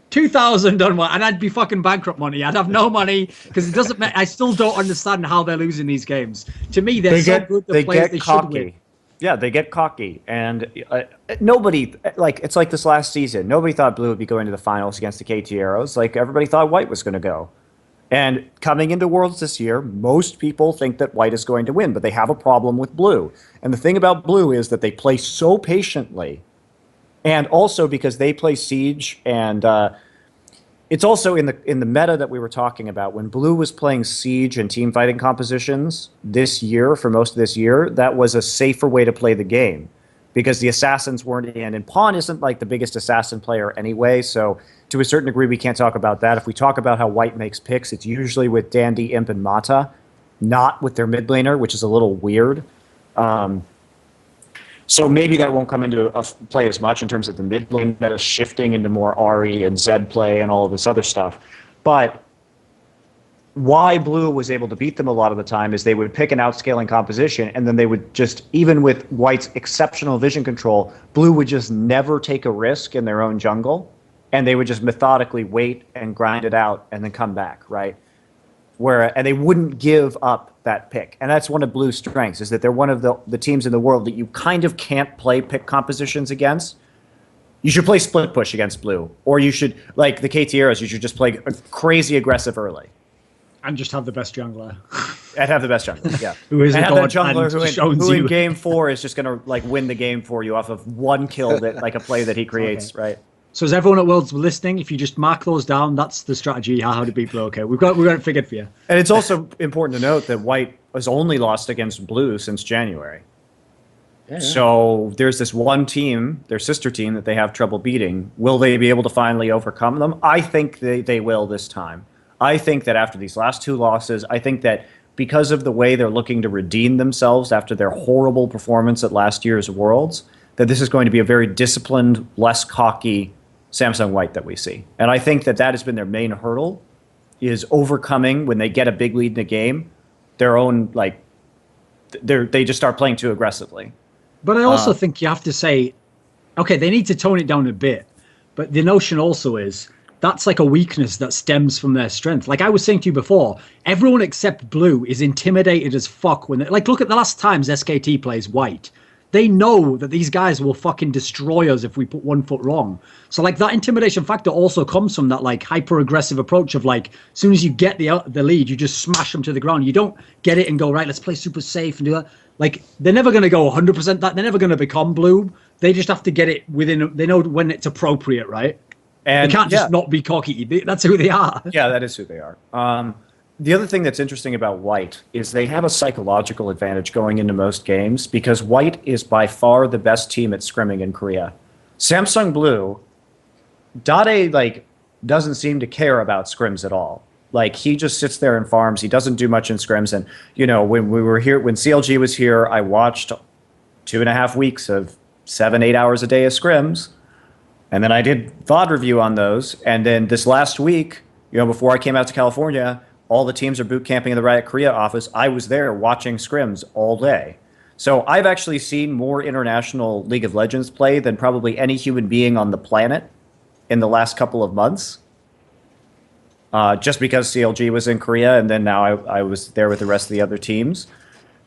2,000 on White. And I'd be fucking bankrupt money. I'd have no money because it doesn't I still don't understand how they're losing these games. To me, they're so good to play that they should win. Yeah, they get cocky, and nobody, like, it's like this last season. Nobody thought Blue would be going to the finals against the KT Arrows. Like, everybody thought White was going to go. And coming into Worlds this year, most people think that White is going to win, but they have a problem with Blue. And the thing about Blue is that they play so patiently, and also because they play Siege, and it's also in the meta that we were talking about. When Blue was playing Siege and team fighting compositions this year, for most of this year, that was a safer way to play the game because the assassins weren't in. And Pawn isn't like the biggest assassin player anyway, so to a certain degree we can't talk about that. If we talk about how White makes picks, it's usually with Dandy, Imp, and Mata, not with their mid laner, which is a little weird. So maybe that won't come into play as much in terms of the mid lane meta shifting into more Ahri and Zed play and all of this other stuff. But why Blue was able to beat them a lot of the time is they would pick an outscaling composition, and then they would just, even with White's exceptional vision control, Blue would just never take a risk in their own jungle, and they would just methodically wait and grind it out and then come back, right? And they wouldn't give up that pick. And that's one of Blue's strengths, is that they're one of the teams in the world that you kind of can't play pick compositions against. You should play split push against Blue, or you should, like the KTRs, you should just play crazy aggressive early. And just have the best jungler. And have the best jungler, yeah. Who is and a have that god jungler who in game 4 is just going to like win the game for you off of one kill, that like a play that he creates, right? So as everyone at Worlds listening, if you just mark those down, that's the strategy, how to beat Blue. Okay, we've got it figured for you. And it's also important to note that White has only lost against Blue since January. Yeah. So there's this one team, their sister team, that they have trouble beating. Will they be able to finally overcome them? I think they will this time. I think that after these last 2 losses, I think that because of the way they're looking to redeem themselves after their horrible performance at last year's Worlds, that this is going to be a very disciplined, less cocky Samsung White that we see. And I think that has been their main hurdle, is overcoming, when they get a big lead in a game, their own, like, they just start playing too aggressively. But I also think you have to say, okay, they need to tone it down a bit. But the notion also is that's like a weakness that stems from their strength. Like I was saying to you before, everyone except Blue is intimidated as fuck when like, look at the last times SKT plays White. They know that these guys will fucking destroy us if we put one foot wrong. So like that intimidation factor also comes from that like hyper aggressive approach of like, as soon as you get the lead, you just smash them to the ground. You don't get it and go, right, let's play super safe and do that. Like they're never going to go 100% that. They're never going to become Blue. They just have to get it within, they know when it's appropriate, right? And they can't just not be cocky. That's who they are. Yeah, that is who they are. The other thing that's interesting about White is they have a psychological advantage going into most games, because White is by far the best team at scrimming in Korea. Samsung Blue, Dade like doesn't seem to care about scrims at all. Like he just sits there and farms. He doesn't do much in scrims. And you know, when we were here, when CLG was here, I watched 2.5 weeks of 7-8 hours a day of scrims, and then I did VOD review on those. And then this last week, you know, before I came out to California, all the teams are boot camping in the Riot Korea office. I was there watching scrims all day. So I've actually seen more international League of Legends play than probably any human being on the planet in the last couple of months. Just because CLG was in Korea, and then now I was there with the rest of the other teams.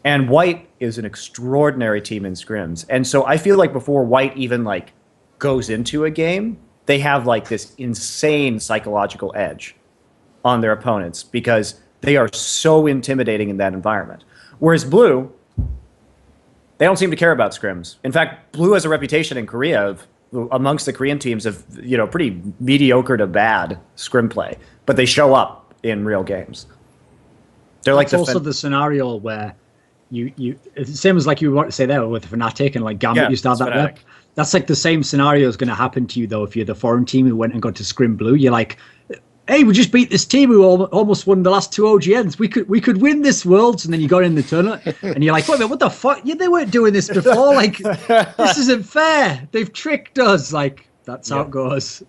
And White is an extraordinary team in scrims. And so I feel like before White even like goes into a game, they have like this insane psychological edge on their opponents, because they are so intimidating in that environment. Whereas Blue, they don't seem to care about scrims. In fact, Blue has a reputation in Korea of, amongst the Korean teams, of, you know, pretty mediocre to bad scrim play, but they show up in real games. They're like also the scenario where you same as like you want to say there with Fnatic and like Gambit used to have that rep. That's like the same scenario is going to happen to you though if you're the foreign team who went and got to scrim Blue. You're like, hey, we just beat this team who almost won the last 2 OGNs. We could win this Worlds, and then you got in the tournament, and you're like, wait a minute, what the fuck? Yeah, they weren't doing this before. Like, this isn't fair. They've tricked us. Like, that's how it goes.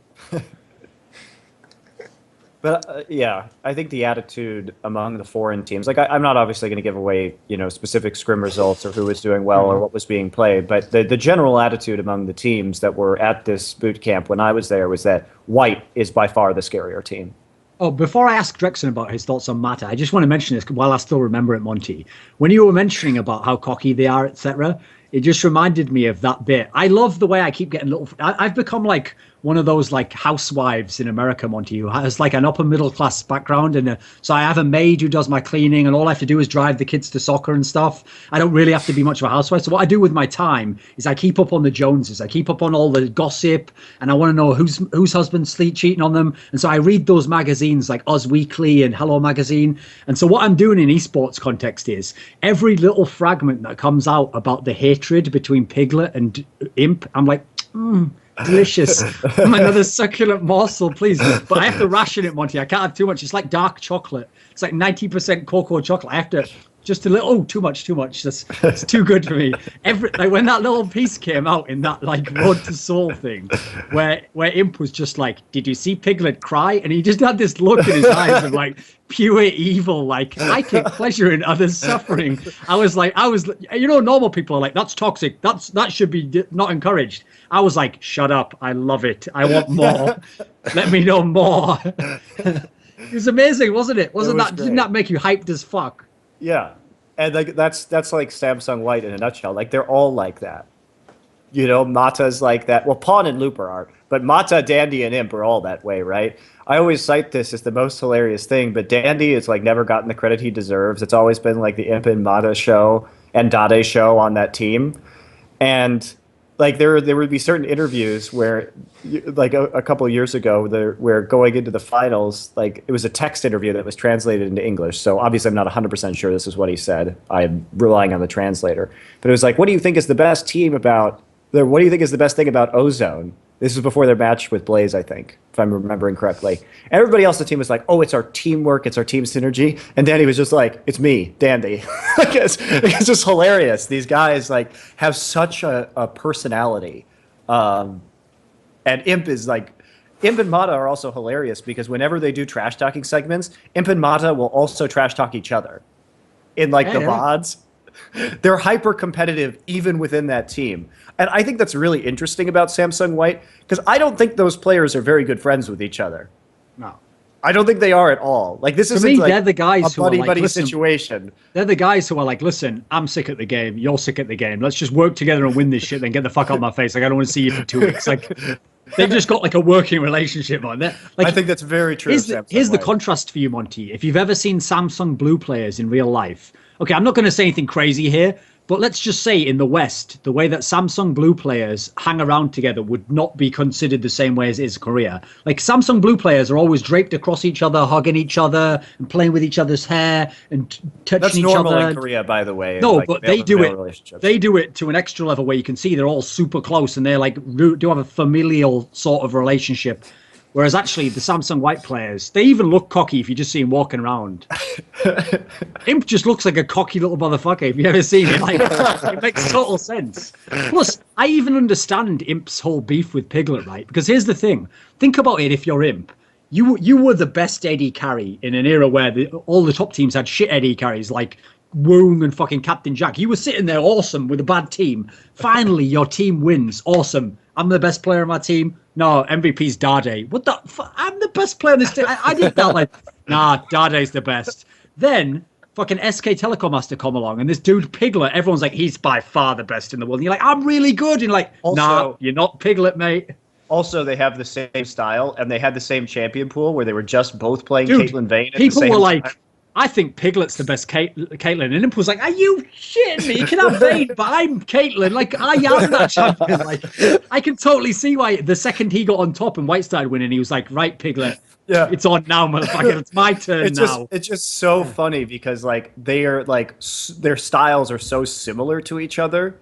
But yeah, I think the attitude among the foreign teams, like I'm not obviously going to give away, you know, specific scrim results or who was doing well or what was being played, but the general attitude among the teams that were at this boot camp when I was there was that White is by far the scarier team. Oh, before I ask Drexxin about his thoughts on Mata, I just want to mention this while I still remember it, Monty. When you were mentioning about how cocky they are, etc., it just reminded me of that bit. I love the way I keep getting little... I've become like one of those like housewives in America, Monty, who has like an upper middle class background. And so I have a maid who does my cleaning, and all I have to do is drive the kids to soccer and stuff. I don't really have to be much of a housewife. So what I do with my time is I keep up on the Joneses. I keep up on all the gossip, and I want to know whose husband's sleep cheating on them. And so I read those magazines like Us Weekly and Hello Magazine. And so what I'm doing in esports context is every little fragment that comes out about the hatred between Piglet and Imp, I'm like, delicious. Another succulent morsel, please. But I have to ration it, Monty. I can't have too much. It's like dark chocolate. It's like 90% cocoa chocolate. I have to Just a little. Oh, too much. That's too good for me. Like when that little piece came out in that like Road to Soul thing, where Imp was just like, "Did you see Piglet cry?" And he just had this look in his eyes of like pure evil. Like, I take pleasure in others' suffering. I was, normal people are like, "That's toxic. That should be not encouraged." I was like, "Shut up! I love it. I want more. Let me know more." It was amazing, wasn't it? Didn't that make you hyped as fuck? Yeah, and like that's like Samsung White in a nutshell. Like they're all like that. You know, Mata's like that. Well, Pawn and Looper aren't, but Mata, Dandy, and Imp are all that way, right? I always cite this as the most hilarious thing, but Dandy has like never gotten the credit he deserves. It's always been like the Imp and Mata show and Dade show on that team, and like there would be certain interviews where, like a couple of years ago, where going into the finals, like it was a text interview that was translated into English. So obviously I'm not 100% sure this is what he said. I'm relying on the translator. But it was like, what do you think is the best thing about Ozone? This was before their match with Blaze, I think, if I'm remembering correctly. Everybody else on the team was like, oh, it's our teamwork, it's our team synergy. And Danny was just like, it's me, Dandy. It's just hilarious. These guys like have such a personality. And Imp and Mata are also hilarious because whenever they do trash talking segments, Imp and Mata will also trash talk each other in like the VODs. They're hyper competitive even within that team. And I think that's really interesting about Samsung White because I don't think those players are very good friends with each other. No. I don't think they are at all. Like this is like they're the guys a buddy situation. They're the guys who are like, listen, I'm sick at the game. You're sick at the game. Let's just work together and win this shit. Then get the fuck out of my face. Like I don't want to see you for 2 weeks. Like they've just got like a working relationship on there. Like, I think that's very true. Here's the contrast for you, Monty. If you've ever seen Samsung Blue players in real life, okay, I'm not going to say anything crazy here, but let's just say in the West, the way that Samsung Blue players hang around together would not be considered the same way as it is Korea. Like Samsung Blue players are always draped across each other, hugging each other, and playing with each other's hair and touching each other. That's normal in Korea, by the way. No, like, but they do it. They do it to an extra level where you can see they're all super close and they're like do have a familial sort of relationship. Whereas actually the Samsung White players, they even look cocky if you just see him walking around. Imp just looks like a cocky little motherfucker if you ever seen him. Like, it makes total sense. Plus, I even understand Imp's whole beef with Piglet, right? Because here's the thing. Think about it if you're Imp. You were the best AD carry in an era where all the top teams had shit AD carries like Woong and fucking Captain Jack. You were sitting there awesome with a bad team. Finally, your team wins. Awesome. I'm the best player on my team. No, MVP's Dade. What the fuck? I'm the best player on this team. I did that like, nah, Dade's the best. Then fucking SK Telecom has to come along, and this dude Piglet, everyone's like, he's by far the best in the world. And you're like, I'm really good. And like, also, nah, you're not Piglet, mate. Also, they have the same style, and they had the same champion pool where they were just both playing Dude, Caitlyn Vayne at the people same were time. like, I think Piglet's the best Caitlyn. And Imp was like, are you shitting me? You can have Vayne, but I'm Caitlyn. Like, I am that champion. Like, I can totally see why the second he got on top and White started winning, he was like, right, Piglet, yeah, it's on now, motherfucker. It's my turn now. It's just so funny because, like, they are, like, their styles are so similar to each other.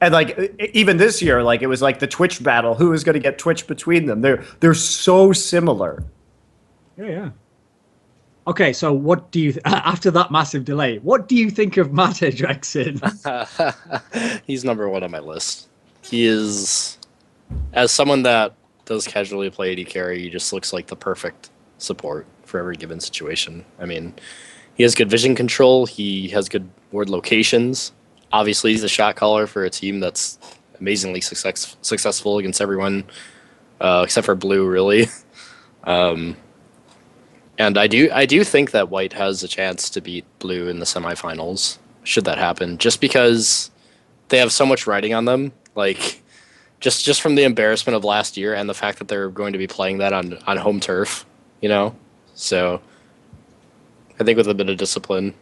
And, like, even this year, like, it was like the Twitch battle. Who is going to get Twitch between them? They're so similar. Yeah. Okay, so what do you after that massive delay? What do you think of Mata Drexxin? He's number one on my list. He is, as someone that does casually play AD carry, he just looks like the perfect support for every given situation. I mean, he has good vision control. He has good ward locations. Obviously, he's a shot caller for a team that's amazingly successful against everyone, except for Blue, really. And I do think that White has a chance to beat Blue in the semifinals, should that happen, just because they have so much riding on them. Like, just from the embarrassment of last year and the fact that they're going to be playing that on home turf, you know? So I think with a bit of discipline.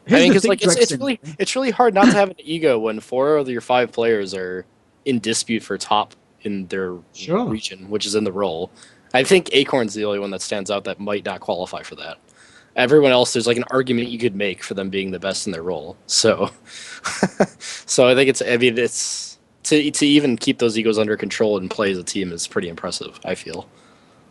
I mean, because like it's really hard not to have an ego when 4 of your 5 players are in dispute for top in their region, which is in the role. I think Acorn's the only one that stands out that might not qualify for that. Everyone else, there's like an argument you could make for them being the best in their role. So, so I think it's to even keep those egos under control and play as a team is pretty impressive, I feel.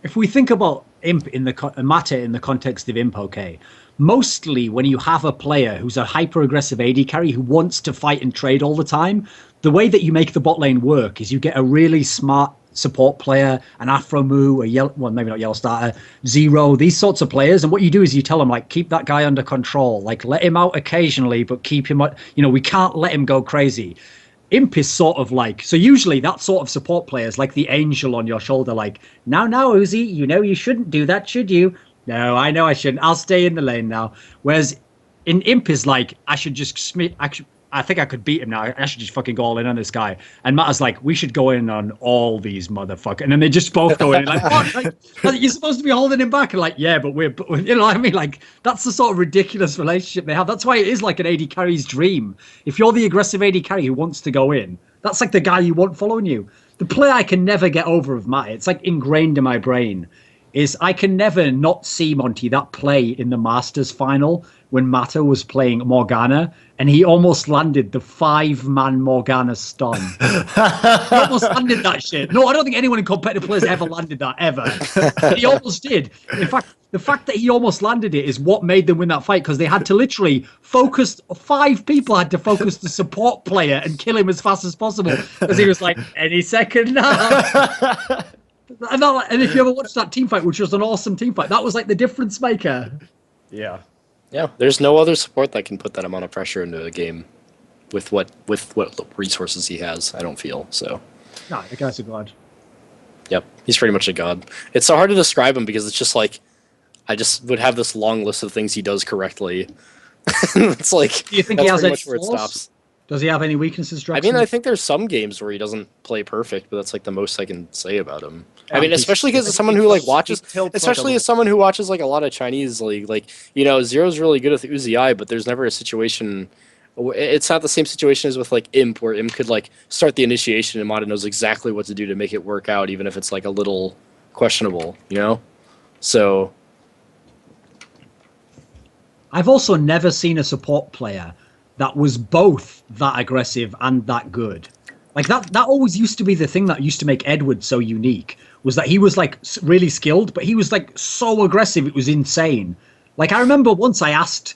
if we think about imp in the matter in the context of imp, okay, mostly when you have a player who's a hyper aggressive AD carry who wants to fight and trade all the time, the way that you make the bot lane work is you get a really smart support player, an Afromu, well, maybe not YellOwStaR, Zero, these sorts of players. And what you do is you tell them, like, keep that guy under control, like, let him out occasionally, but keep him, you know, we can't let him go crazy. Imp is sort of like, so usually that sort of support player is like the angel on your shoulder, like, now, Uzi, you know you shouldn't do that, should you? No, I know I shouldn't. I'll stay in the lane now. Whereas in Imp is like, I should just, I think I could beat him now. I should just fucking go all in on this guy. And Matt's like, we should go in on all these motherfuckers. And then they just both go in like, what? Like, you're supposed to be holding him back. And like, yeah, but we're, you know what I mean? Like, that's the sort of ridiculous relationship they have. That's why it is like an AD carry's dream. If you're the aggressive AD carry who wants to go in, that's like the guy you want following you. The play I can never get over of Matt, it's like ingrained in my brain, is I can never not see, Monty, that play in the Masters final when Mata was playing Morgana and he almost landed the 5-man Morgana stun. He almost landed that shit. No, I don't think anyone in competitive players ever landed that, ever. He almost did. In fact, the fact that he almost landed it is what made them win that fight, because they had to literally focus, 5 people had to focus the support player and kill him as fast as possible, because he was like, any second now. And if you ever watched that team fight, which was an awesome team fight, that was like the difference maker. Yeah. Yeah, there's no other support that can put that amount of pressure into a game with what resources he has, I don't feel. So. No, the guy's a god. Yep, he's pretty much a god. It's so hard to describe him because it's just like, I just would have this long list of things he does correctly. It's like, do you think he has any flaws? Does he have any weaknesses, Drexxin? I mean, I think there's some games where he doesn't play perfect, but that's like the most I can say about him. I mean, especially because as someone who like watches, especially as someone who watches like a lot of Chinese league, like, you know, Zero's really good with Uzi, but there's never a situation. It's not the same situation as with like Imp, where Imp could like start the initiation and Mata knows exactly what to do to make it work out, even if it's like a little questionable, you know. So, I've also never seen a support player that was both that aggressive and that good. Like that always used to be the thing that used to make Edward so unique, was that he was like really skilled, but he was like so aggressive, it was insane. Like I remember once I asked,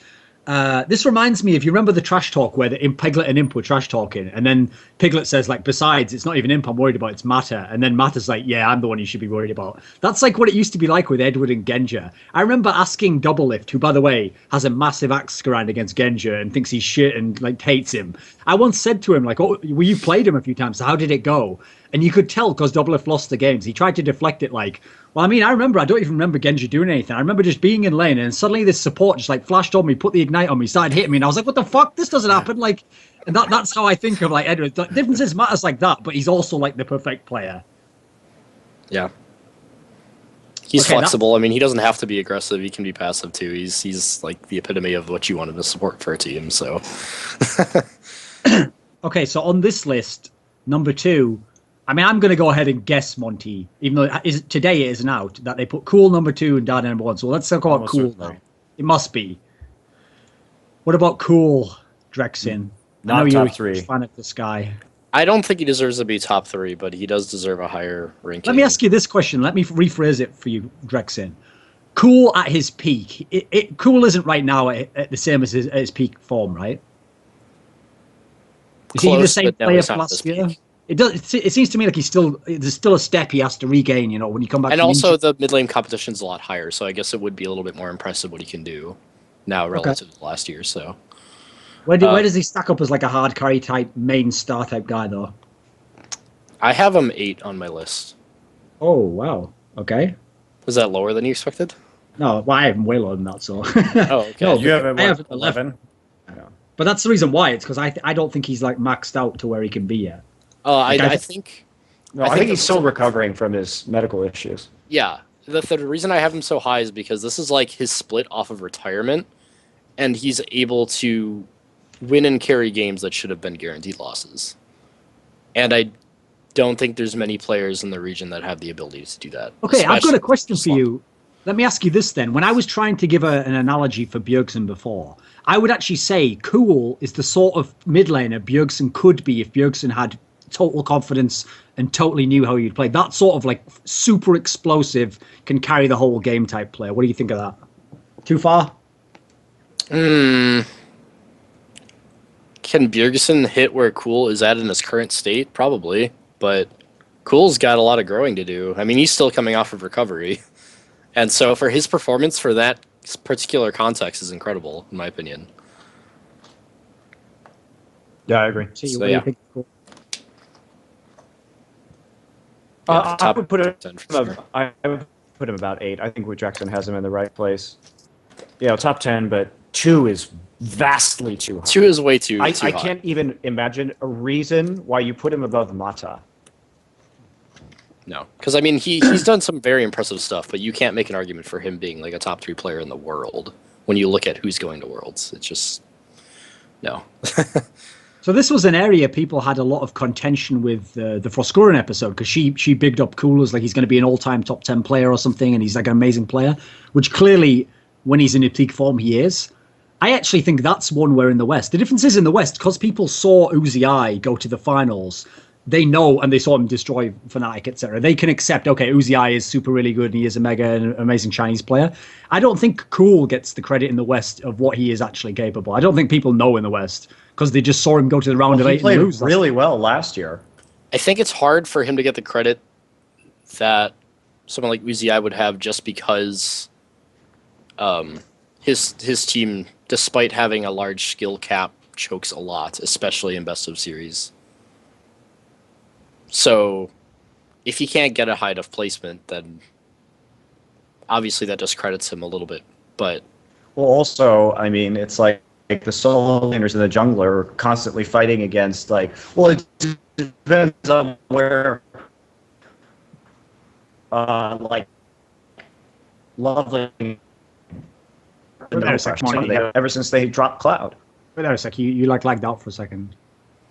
this reminds me, if you remember the trash talk where Piglet and Imp were trash talking, and then Piglet says like, besides, it's not even Imp I'm worried about, it's Mata. And then Mata's like, yeah, I'm the one you should be worried about. That's like what it used to be like with Edward and Genja. I remember asking Doublelift, who by the way has a massive axe grind against Genja and thinks he's shit and like hates him. I once said to him like, oh, well, you played him a few times, so how did it go? And you could tell because Doublelift lost the games. He tried to deflect it like, well, I mean, I don't even remember Genji doing anything. I remember just being in lane and suddenly this support just like flashed on me, put the ignite on me, started hitting me. And I was like, what the fuck? This doesn't happen. Like, and that's how I think of like Edward. The difference is Matters like that, but he's also like the perfect player. Yeah. He's flexible. I mean, he doesn't have to be aggressive. He can be passive too. He's like the epitome of what you want to support for a team. So. Okay, so on this list, number 2, I mean, I'm going to go ahead and guess, Monty, even though today it isn't out, that they put Cool number 2 and Dade number 1. So let's talk about Cool now. It must be. What about Cool, Drexxin? Not top 3. Fan of this guy. I don't think he deserves to be top 3, but he does deserve a higher ranking. Let me ask you this question. Let me rephrase it for you, Drexxin. Cool at his peak. Cool isn't right now at the same as his peak form, right? Is he the same player from last year? It seems to me like there's still a step he has to regain, you know, when you come back. And also the mid lane competition's a lot higher, so I guess it would be a little bit more impressive what he can do now relative to last year. So where does he stack up as like a hard carry type main star type guy though? I have him 8 on my list. Oh wow. Okay. Was that lower than you expected? No, well, I have him way lower than that. So. Oh, okay. No, you have him 11. But that's the reason why. It's because I don't think he's like maxed out to where he can be yet. I think he's still recovering from his medical issues. Yeah. The reason I have him so high is because this is like his split off of retirement, and he's able to win and carry games that should have been guaranteed losses. And I don't think there's many players in the region that have the ability to do that. Okay, I've got a question for you. Let me ask you this then. When I was trying to give an analogy for Bjergsen before, I would actually say Cool is the sort of mid laner Bjergsen could be if Bjergsen had total confidence and totally knew how you'd play. That sort of like super explosive, can carry the whole game type player. What do you think of that? Too far? Can Bjergsen hit where Cool is at in his current state? Probably, but Cool's got a lot of growing to do. I mean, he's still coming off of recovery. And so for his performance for that particular context is incredible, in my opinion. Yeah, I agree. So, yeah. I would put him about 8. I think Drexxin has him in the right place. Yeah, top 10, but 2 is vastly too high. 2 is way too I high. can't even imagine a reason why you put him above Mata. No, because I mean he's done some very impressive stuff, but you can't make an argument for him being like a top 3 player in the world when you look at who's going to Worlds. It's just no. So this was an area people had a lot of contention with the Froskuren episode, because she bigged up Cool as like he's going to be an all-time top 10 player or something, and he's like an amazing player, which clearly when he's in his peak form he is. I actually think that's one where in the West, the difference is in the West, because people saw Uzi go to the finals, they know, and they saw him destroy Fnatic, etc. They can accept, okay, Uzi is super really good and he is a mega and amazing Chinese player. I don't think Cool gets the credit in the West of what he is actually capable. I don't think people know in the West because they just saw him go to the round of 8 He played and lose. really well last year. I think it's hard for him to get the credit that someone like Uzi would have, just because his team, despite having a large skill cap, chokes a lot, especially in best of series. So if he can't get a high enough placement, then obviously that discredits him a little bit. But Well, also, I mean, it's like the solo laners and the jungler are constantly fighting against, like, well, it depends on where, like, LoveLing. Ever since they dropped Cloud. Wait there a sec, you like lagged out for a second.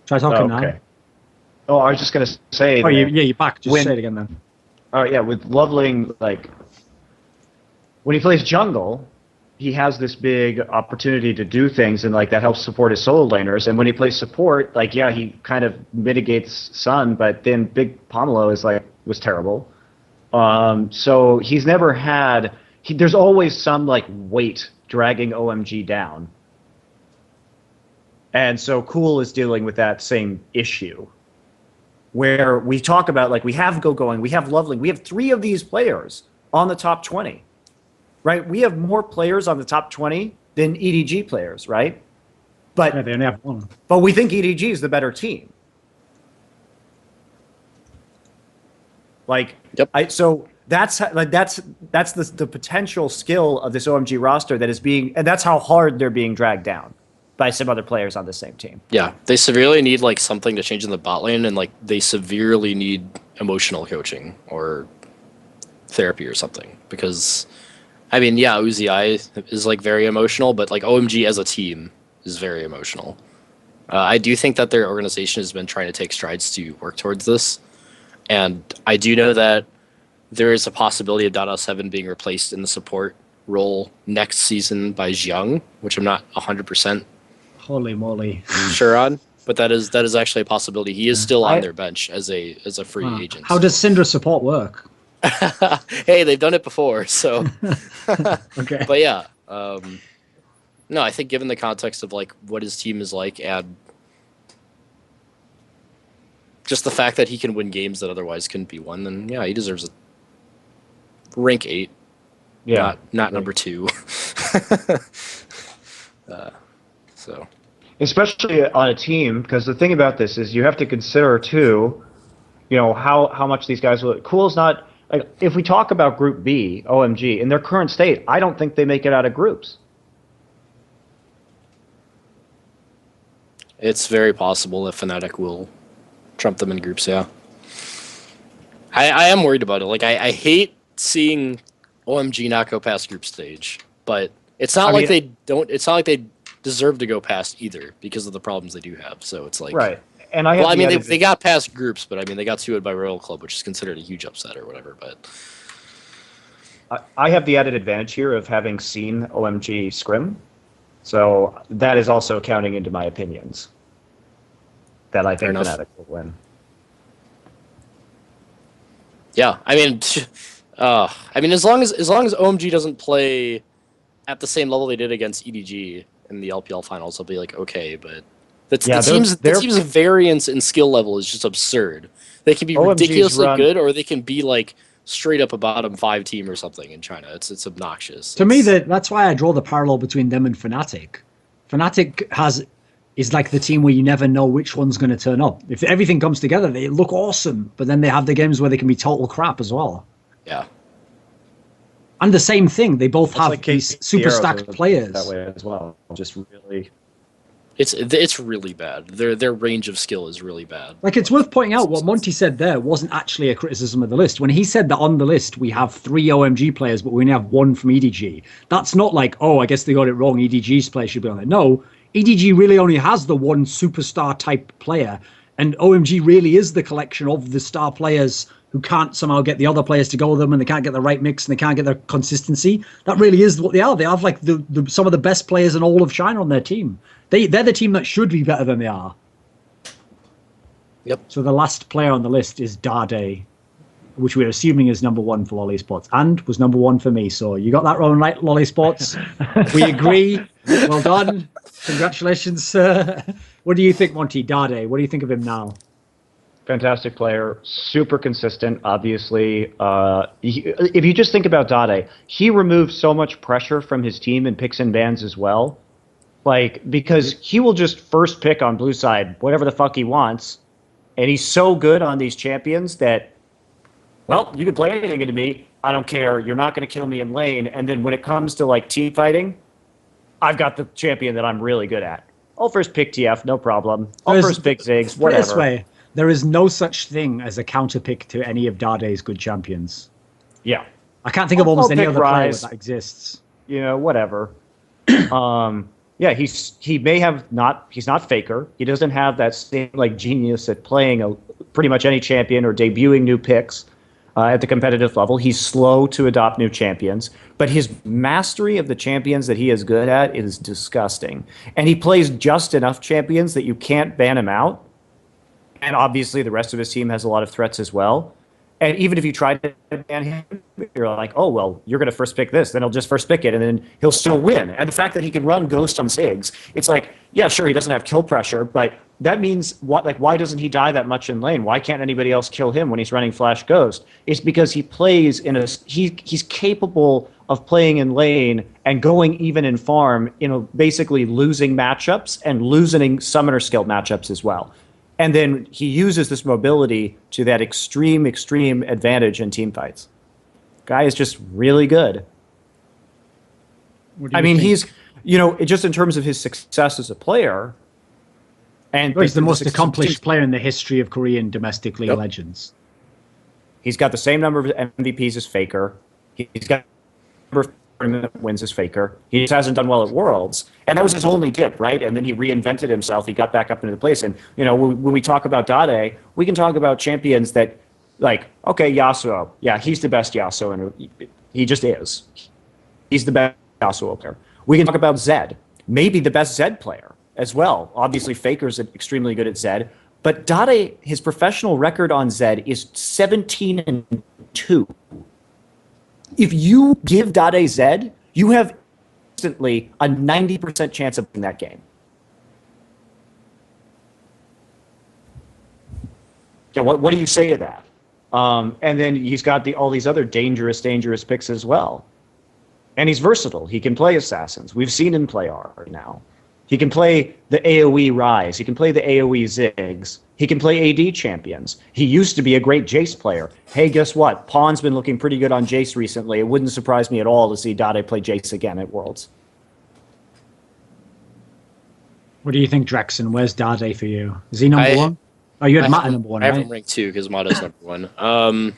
Try talking now. Okay. Oh, I was just gonna say. Oh, you're back. Just say it again then. Oh yeah, with LoveLing, like when he plays jungle, he has this big opportunity to do things, and like that helps support his solo laners. And when he plays support, like yeah, he kind of mitigates Sun, but then Big Pomelo was terrible. So he's never had. There's always some like weight dragging OMG down, and so Cool is dealing with that same issue. Where we talk about, like, we have Gogoing, we have LoveLing, we have 3 of these players on the top 20, right? We have more players on the top 20 than EDG players, right? But yeah, they only have 1. But we think EDG is the better team. Like, yep. So that's the potential skill of this OMG roster that is being, and that's how hard they're being dragged down by some other players on the same team. yeah, they severely need like something to change in the bot lane, and like they severely need emotional coaching or therapy or something. Because, I mean, yeah, Uzi is like very emotional, but like OMG as a team is very emotional. I do think that their organization has been trying to take strides to work towards this, and I do know that there is a possibility of dade being replaced in the support role next season by Xiang, which I'm not 100% Holy moly. sure on, but that is actually a possibility. He is still on their bench as a free agent. How does Syndra support work? Hey, they've done it before, so Okay. But yeah, no, I think given the context of like what his team is like, and just the fact that he can win games that otherwise couldn't be won, then yeah, he deserves a rank 8. Yeah, not number 2. So, especially on a team, because the thing about this is you have to consider too, you know, how much these guys will. Cool's not, like, if we talk about Group B, OMG, in their current state, I don't think they make it out of groups. it's very possible that Fnatic will trump them in groups. Yeah, I am worried about it. Like I hate seeing OMG not go past group stage, but it's not like they don't. It's not like they deserve to go past either because of the problems they do have. So it's like Right. And I mean, they got past groups, but I mean, they got 2'd by Royal Club, which is considered a huge upset or whatever. But I have the added advantage here of having seen OMG scrim, so that is also counting into my opinions that I think Fnatic will win. Yeah, I mean, as long as OMG doesn't play at the same level they did against EDG in the LPL finals, I'll be like, okay, but the team's variance in skill level is just absurd. They can be ridiculously good, or they can be like straight up a bottom 5 team or something in China. It's obnoxious. To me, that's why I draw the parallel between them and Fnatic. Fnatic is like the team where you never know which one's going to turn up. If everything comes together, they look awesome, but then they have the games where they can be total crap as well. Yeah. And the same thing, they both have like these super stacked players. That way as well. Just really... It's really bad. Their range of skill is really bad. Like, it's worth pointing out what Monty said there wasn't actually a criticism of the list. When he said that on the list we have 3 OMG players, but we only have 1 from EDG, that's not like, oh, I guess they got it wrong, EDG's player should be on there. No, EDG really only has the 1 superstar type player, and OMG really is the collection of the star players who can't somehow get the other players to go with them, and they can't get the right mix, and they can't get their consistency. That really is what they are. They have like some of the best players in all of China on their team. They're the team that should be better than they are. Yep. So the last player on the list is Dade, which we're assuming is number 1 for LoLeSports, and was number 1 for me. So you got that wrong, right, LoLeSports? We agree. Well done. Congratulations. What do you think, Monty? Dade, what do you think of him now? Fantastic player, super consistent, obviously. If you just think about Dade, he removed so much pressure from his team in picks and bans as well. Like, because he will just first pick on blue side whatever the fuck he wants, and he's so good on these champions that, well, you can play anything into me, I don't care, you're not going to kill me in lane, and then when it comes to, like, team fighting, I've got the champion that I'm really good at. I'll first pick TF, no problem. I'll first pick Ziggs, whatever. This way, there is no such thing as a counter pick to any of Dade's good champions. Yeah. I can't think of almost any other player that exists. You know, whatever. Yeah, he's not Faker. He doesn't have that same like genius at playing pretty much any champion or debuting new picks at the competitive level. He's slow to adopt new champions, but his mastery of the champions that he is good at is disgusting. And he plays just enough champions that you can't ban him out. And obviously the rest of his team has a lot of threats as well. And even if you try to ban him, you're like, oh, well, you're going to first pick this. Then he'll just first pick it, and then he'll still win. And the fact that he can run Ghost on Ziggs, it's like, yeah, sure, he doesn't have kill pressure, but that means, why doesn't he die that much in lane? Why can't anybody else kill him when he's running Flash Ghost? It's because he plays he's capable of playing in lane and going even in farm, basically losing matchups and losing summoner skill matchups as well. And then he uses this mobility to that extreme advantage in team fights. Guy is just really good. I mean, he's, just in terms of his success as a player. And he's the most accomplished player in the history of Korean domestic league legends. He's got the same number of MVPs as Faker. He's got the number of tournament wins as Faker. He just hasn't done well at Worlds. And that was his only dip, right? And then he reinvented himself. He got back up into the place. And, when we talk about Dade, we can talk about champions that, like, okay, Yasuo. Yeah, he's the best Yasuo. And he just is. He's the best Yasuo player. We can talk about Zed. Maybe the best Zed player as well. Obviously, Faker's extremely good at Zed. But Dade, his professional record on Zed is 17-2. If you give Dade Zed, you have instantly a 90% chance of winning that game. Yeah, what do you say to that? And then he's got all these other dangerous picks as well. And he's versatile. He can play assassins. We've seen him play R now. He can play the AoE Rise. He can play the AoE Ziggs. He can play AD champions. He used to be a great Jace player. Hey, guess what? Pawn's been looking pretty good on Jace recently. It wouldn't surprise me at all to see Dade play Jace again at Worlds. What do you think, Drexxin? Where's Dade for you? Is he number 1? Oh, you had Matt number 1, right? I have him ranked 2 because Mata's number 1.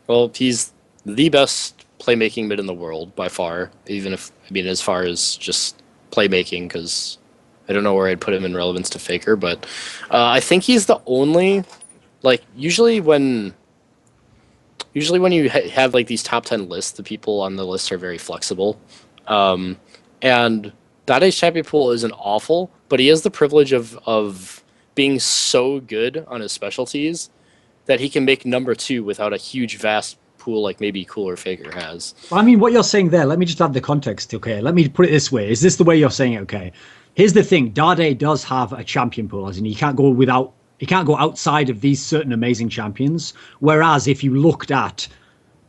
Well, he's the best playmaking mid in the world by far, as far as just playmaking, because I don't know where I'd put him in relevance to Faker, but I think he's the only, like, usually when you have like these top 10 lists, the people on the list are very flexible, and Dade's champion pool isn't awful, but he has the privilege of being so good on his specialties that he can make number 2 without a huge, vast pool like maybe Cooler Faker has. Well, I mean, what you're saying there, let me just add the context, okay? Let me put it this way. Is this the way you're saying it, okay? Here's the thing. Dade does have a champion pool, as in he can't go outside of these certain amazing champions. Whereas if you looked at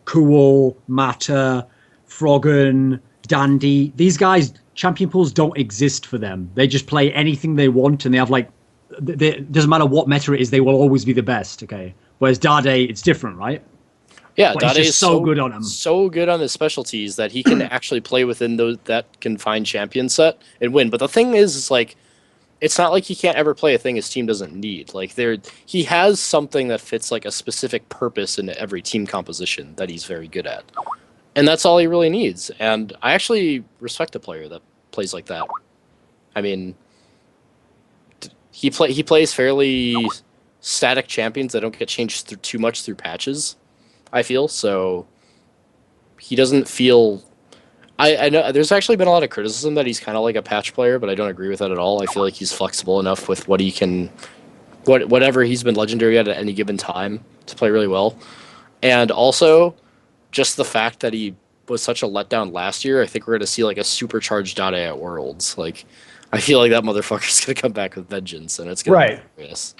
Cool, Matter, Froggen, Dandy, these guys, champion pools don't exist for them. They just play anything they want, and they have like, doesn't matter what meta it is, they will always be the best, okay? Whereas Dade, it's different, right? Yeah, Dade is so good on him. So good on his specialties that he can actually play within that confined champion set and win. But the thing is like, it's not like he can't ever play a thing his team doesn't need. Like he has something that fits like a specific purpose in every team composition that he's very good at. And that's all he really needs. And I actually respect a player that plays like that. I mean, he plays fairly static champions that don't get changed too much through patches, I feel. So he doesn't feel... I know there's actually been a lot of criticism that he's kind of like a patch player, but I don't agree with that at all. I feel like he's flexible enough with what he can... whatever he's been legendary at any given time to play really well. And also, just the fact that he was such a letdown last year, I think we're going to see like a supercharged Dade at Worlds. Like, I feel like that motherfucker's going to come back with vengeance, and it's going to be hilarious.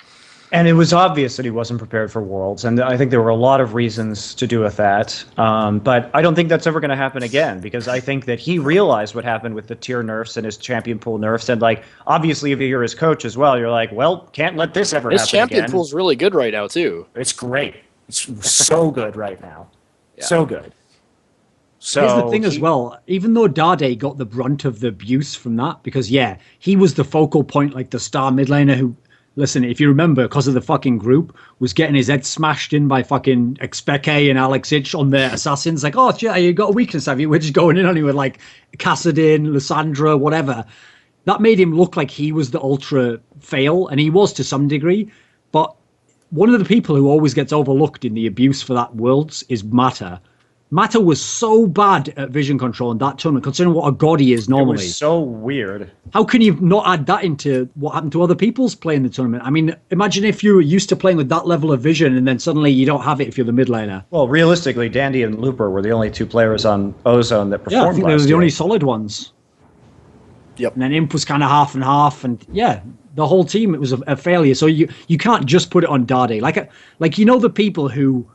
And it was obvious that he wasn't prepared for Worlds, and I think there were a lot of reasons to do with that. But I don't think that's ever going to happen again, because I think that he realized what happened with the tier nerfs and his champion pool nerfs, and like obviously if you're his coach as well, you're like, well, can't let this ever happen again. His champion pool's really good right now too. It's great. It's so good right now. Yeah. So good. So here's the thing as well, even though Dade got the brunt of the abuse from that, because yeah, he was the focal point, like the star mid laner who, listen, if you remember, because of the fucking group, was getting his head smashed in by fucking Expeke and Alex Ich on their assassins. Like, oh, yeah, you got a weakness, have you? We're just going in on you with like Kassadin, Lysandra, whatever. That made him look like he was the ultra fail, and he was to some degree. But one of the people who always gets overlooked in the abuse for that Worlds is Matter. Matter was so bad at vision control in that tournament, considering what a god he is normally. It was so weird. How can you not add that into what happened to other people's playing the tournament? I mean, imagine if you were used to playing with that level of vision and then suddenly you don't have it if you're the mid laner. Well, realistically, Dandy and Looper were the only two players on Ozone that performed. Yeah, I think they were the only solid ones. Yep. And then Imp was kind of half and half, and yeah, the whole team, it was a failure. So you can't just put it on Dade. Like you know, the people who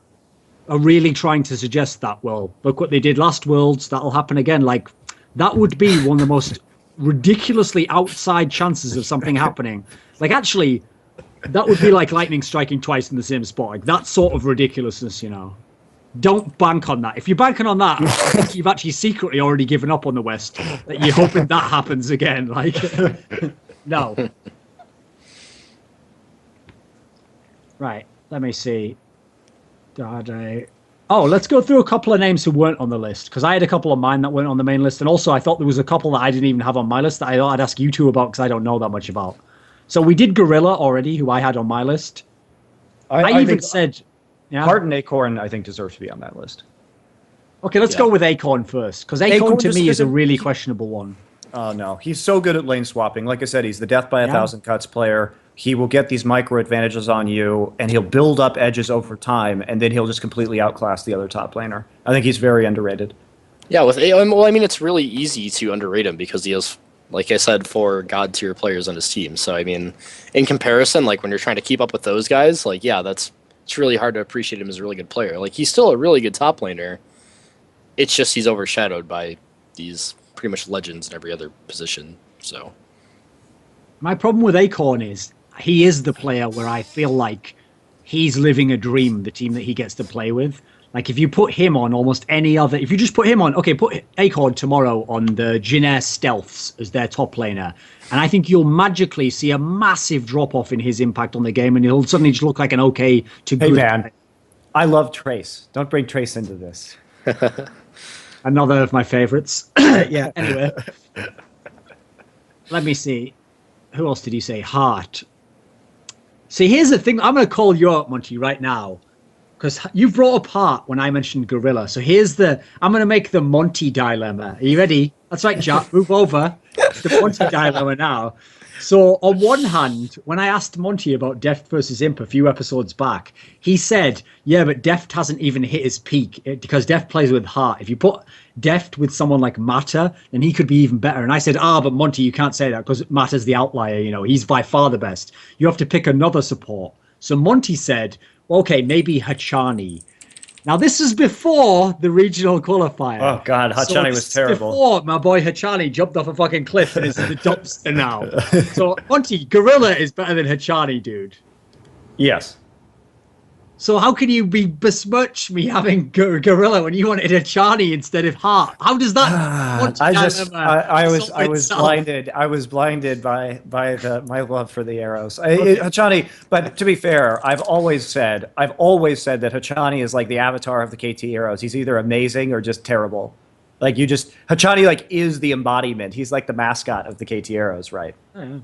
are really trying to suggest that, well, look what they did last Worlds, that'll happen again. Like, that would be one of the most ridiculously outside chances of something happening. Like, actually, that would be like lightning striking twice in the same spot. Like, that sort of ridiculousness, you know. Don't bank on that. If you're banking on that, I think you've actually secretly already given up on the West. That you're hoping that happens again. Like, no. Right, let me see. Dade. Oh, let's go through a couple of names who weren't on the list, because I had a couple of mine that weren't on the main list, and also I thought there was a couple that I didn't even have on my list that I thought I'd ask you two about, because I don't know that much about. So we did Gorilla already, who I had on my list. I even said... Yeah? Heart and Acorn, I think, deserve to be on that list. Okay, let's go with Acorn first, because Acorn to me is a really questionable one. Oh, no. He's so good at lane swapping. Like I said, he's the death by a thousand cuts player. He will get these micro advantages on you, and he'll build up edges over time, and then he'll just completely outclass the other top laner. I think he's very underrated. Yeah, well, I mean, it's really easy to underrate him because he has, like I said, 4 god tier players on his team. So, I mean, in comparison, like when you're trying to keep up with those guys, like, yeah, it's really hard to appreciate him as a really good player. Like, he's still a really good top laner. It's just he's overshadowed by these pretty much legends in every other position. So, my problem with Acorn is he is the player where I feel like he's living a dream, the team that he gets to play with. Like, if you put him on almost any other... If you just put him on... Okay, put Acorn tomorrow on the Jinair Stealths as their top laner, and I think you'll magically see a massive drop-off in his impact on the game, and he'll suddenly just look like an okay to good... Hey, man, I love Trace. Don't bring Trace into this. Another of my favorites. Yeah, anyway. Let me see. Who else did he say? Heart. See, here's the thing. I'm going to call you out, Monty, right now. Because you brought up Heart when I mentioned Gorilla. So here's the... I'm going to make the Monty dilemma. Are you ready? That's right, Jack. Move over. The Monty dilemma now. So on one hand, when I asked Monty about Deft versus Imp a few episodes back, he said, yeah, but Deft hasn't even hit his peak because Deft plays with heart. If you put Deft with someone like Mata, then he could be even better. And I said, but Monty, you can't say that because Mata's the outlier. You know, he's by far the best. You have to pick another support. So Monty said, okay, maybe Hachani. Now, this is before the regional qualifier. Oh, God, Hachani was terrible. Before my boy Hachani jumped off a fucking cliff and is in the dumpster now. So, Monty, Gorilla is better than Hachani, dude. Yes. So how can you besmirch me having Gorilla when you wanted Hachani instead of Hart? How does that? I was blinded. I was blinded by my love for the arrows. Hachani, but to be fair, I've always said that Hachani is like the avatar of the KT arrows. He's either amazing or just terrible. Like Hachani like is the embodiment. He's like the mascot of the KT arrows, right? Yeah.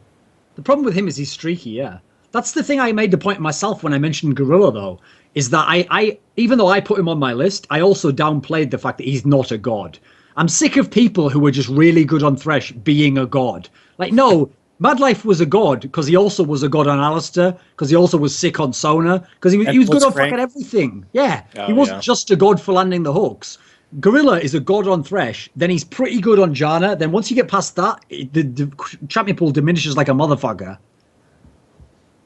The problem with him is he's streaky. Yeah. That's the thing I made the point myself when I mentioned Gorilla, though, is that I even though I put him on my list, I also downplayed the fact that he's not a god. I'm sick of people who are just really good on Thresh being a god. Like, no, Madlife was a god because he also was a god on Alistair, because he also was sick on Sona, because he was good on fucking everything. Yeah, he wasn't just a god for landing the hooks. Gorilla is a god on Thresh, then he's pretty good on Janna, then once you get past that, the champion pool diminishes like a motherfucker.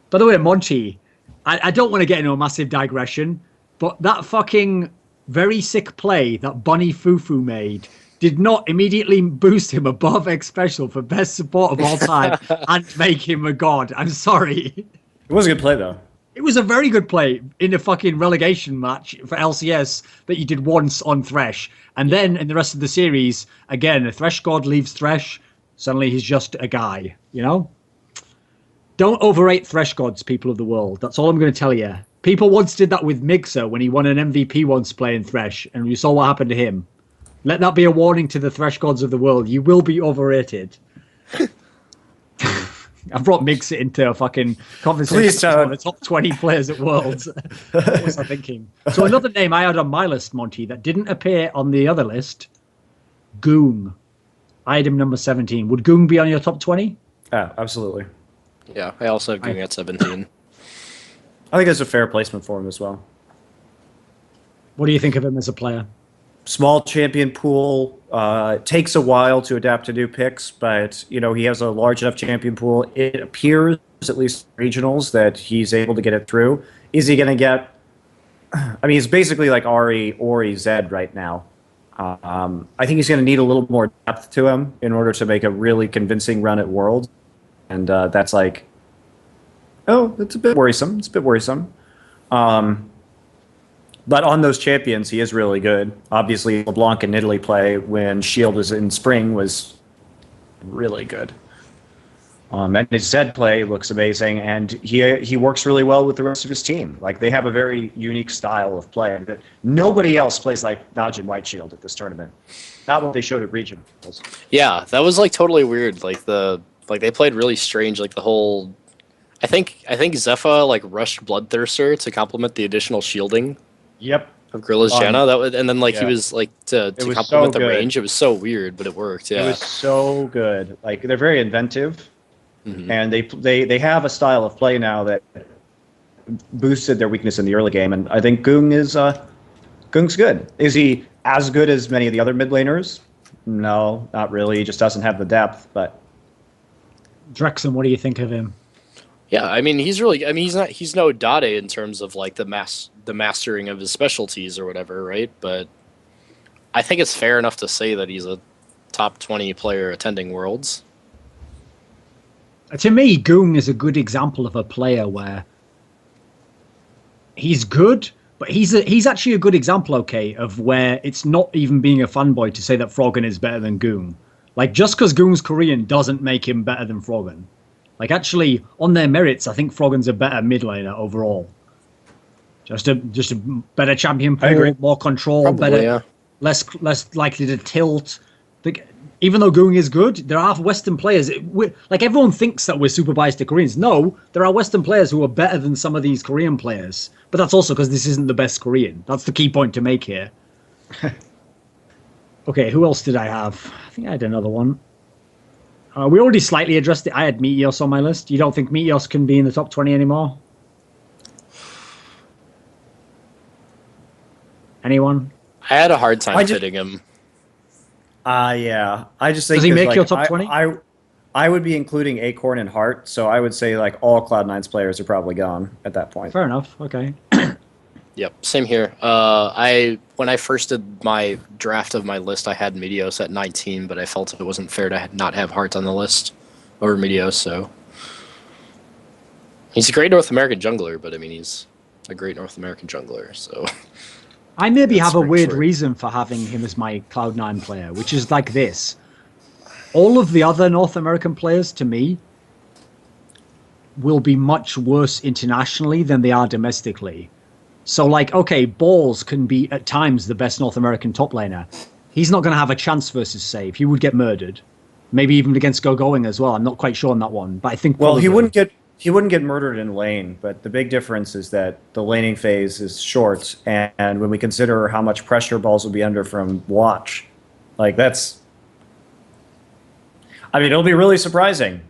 By the way, Monty, I don't want to get into a massive digression, but that fucking very sick play that Bunny Fufu made did not immediately boost him above X Special for best support of all time and make him a god. I'm sorry. It was a good play, though. It was a very good play in a fucking relegation match for LCS that you did once on Thresh. And then in the rest of the series, again, a Thresh god leaves Thresh. Suddenly he's just a guy, you know? Don't overrate Thresh gods, people of the world. That's all I'm going to tell you. People once did that with Mixer when he won an MVP once playing Thresh, and you saw what happened to him. Let that be a warning to the Thresh gods of the world. You will be overrated. I brought Mixer into a fucking conversation on the top 20 players at Worlds. What was I thinking? So another name I had on my list, Monty, that didn't appear on the other list, Goong. Item number 17. Would Goong be on your top 20? Yeah, absolutely. Yeah, I also have Goong at 17. I think that's a fair placement for him as well. What do you think of him as a player? Small champion pool, takes a while to adapt to new picks, but he has a large enough champion pool. It appears, at least regionals, that he's able to get it through. Is he going to get? I mean, he's basically like Ori Zed right now. I think he's going to need a little more depth to him in order to make a really convincing run at Worlds. And that's like, it's a bit worrisome. It's a bit worrisome. But on those champions, he is really good. Obviously, LeBlanc and Italy play when Shield was in spring was really good. And his Zed play looks amazing, and he works really well with the rest of his team. Like, they have a very unique style of play that nobody else plays like Dodge and White Shield at this tournament. Not what they showed at regionals. Yeah, that was like totally weird. Like they played really strange. Like the whole, I think Zephyr like rushed Bloodthirster to complement the additional shielding. Yep. Of Gorilla's Janna, and then he was like to complement the range. It was so weird, but it worked. Yeah, it was so good. Like, they're very inventive, and they have a style of play now that boosted their weakness in the early game. And I think Goong's good. Is he as good as many of the other mid laners? No, not really. He just doesn't have the depth. But Drexxin, what do you think of him? Yeah, I mean, he's really. I mean, he's no dade in terms of like the mastering of his specialties or whatever, right? But I think it's fair enough to say that he's a top 20 player attending Worlds. To me, Goong is a good example of a player where he's good, but he's actually a good example, okay, of where it's not even being a fanboy to say that Froggen is better than Goong. Like, just because Goong's Korean doesn't make him better than Froggen. Like, actually, on their merits, I think Froggen's a better mid laner overall. Just a better champion pool, more control, Probably, less likely to tilt. Even though Goong is good, there are Western players. Like, everyone thinks that we're super biased to Koreans. No, there are Western players who are better than some of these Korean players. But that's also because this isn't the best Korean. That's the key point to make here. Okay, who else did I have? I think I had another one. We already slightly addressed it. I had Meteos on my list. You don't think Meteos can be in the top 20 anymore? Anyone? I had a hard time fitting him. Yeah. I just think does he make like, your top 20? I would be including Acorn and Hart, so I would say like all Cloud9's players are probably gone at that point. Fair enough. Okay. Yep, same here. When I first did my draft of my list, I had Meteos at 19, but I felt it wasn't fair to not have Hart on the list over Meteos. So he's a great North American jungler, but I mean he's a great North American jungler. So I maybe have a weird reason for having him as my Cloud9 player, which is like this. All of the other North American players, to me, will be much worse internationally than they are domestically. So, like, okay, Balls can be, at times, the best North American top laner. He's not going to have a chance versus Save. He would get murdered. Maybe even against Gogoing as well. I'm not quite sure on that one. But I think well, he wouldn't get murdered in lane, but the big difference is that the laning phase is short, and when we consider how much pressure Balls will be under from Watch, like, that's... I mean, it'll be really surprising.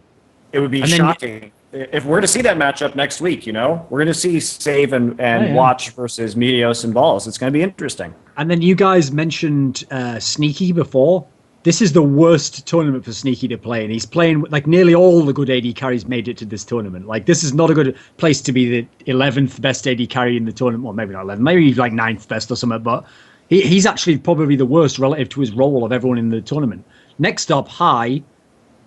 It would be shocking. If we're to see that matchup next week, you know, we're going to see Save and Watch versus Meteos and Balls. It's going to be interesting. And then you guys mentioned Sneaky before. This is the worst tournament for Sneaky to play, and he's playing like nearly all the good AD carries made it to this tournament. Like, this is not a good place to be the 11th best AD carry in the tournament. Well, maybe not 11th, maybe like 9th best or something, but he's actually probably the worst relative to his role of everyone in the tournament. Next up, High.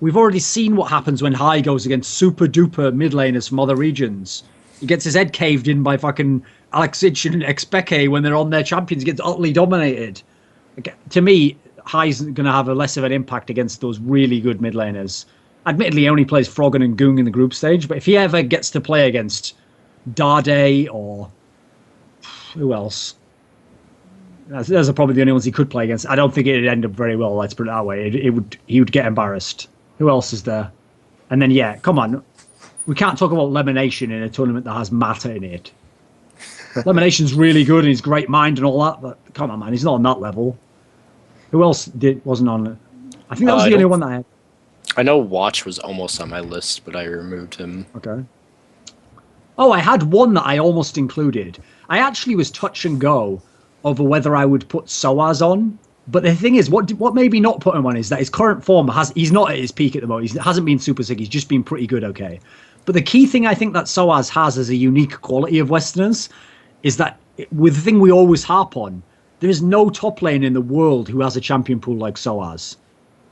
We've already seen what happens when High goes against super duper mid laners from other regions. He gets his head caved in by fucking Alex Ich and Expeke when they're on their champions. He gets utterly dominated. To me, High's going to have a less of an impact against those really good mid laners. Admittedly, he only plays Froggen and Goong in the group stage, but if he ever gets to play against Dade or who else? Those are probably the only ones he could play against. I don't think it'd end up very well, let's put it that way. He would get embarrassed. Who else is there? And then, yeah, come on. We can't talk about Lemonation in a tournament that has Mata in it. Lemonation's really good and he's great mind and all that, but come on, man, he's not on that level. Who else wasn't on it? I think that was the only one that I had. I know Watch was almost on my list, but I removed him. Okay. Oh, I had one that I almost included. I actually was touch and go over whether I would put Soaz on. But the thing is, what made me not put him on is that his current form he's not at his peak at the moment. He hasn't been super sick. He's just been pretty good, okay. But the key thing I think that Soaz has as a unique quality of Westerners is that with the thing we always harp on, there is no top lane in the world who has a champion pool like Soaz.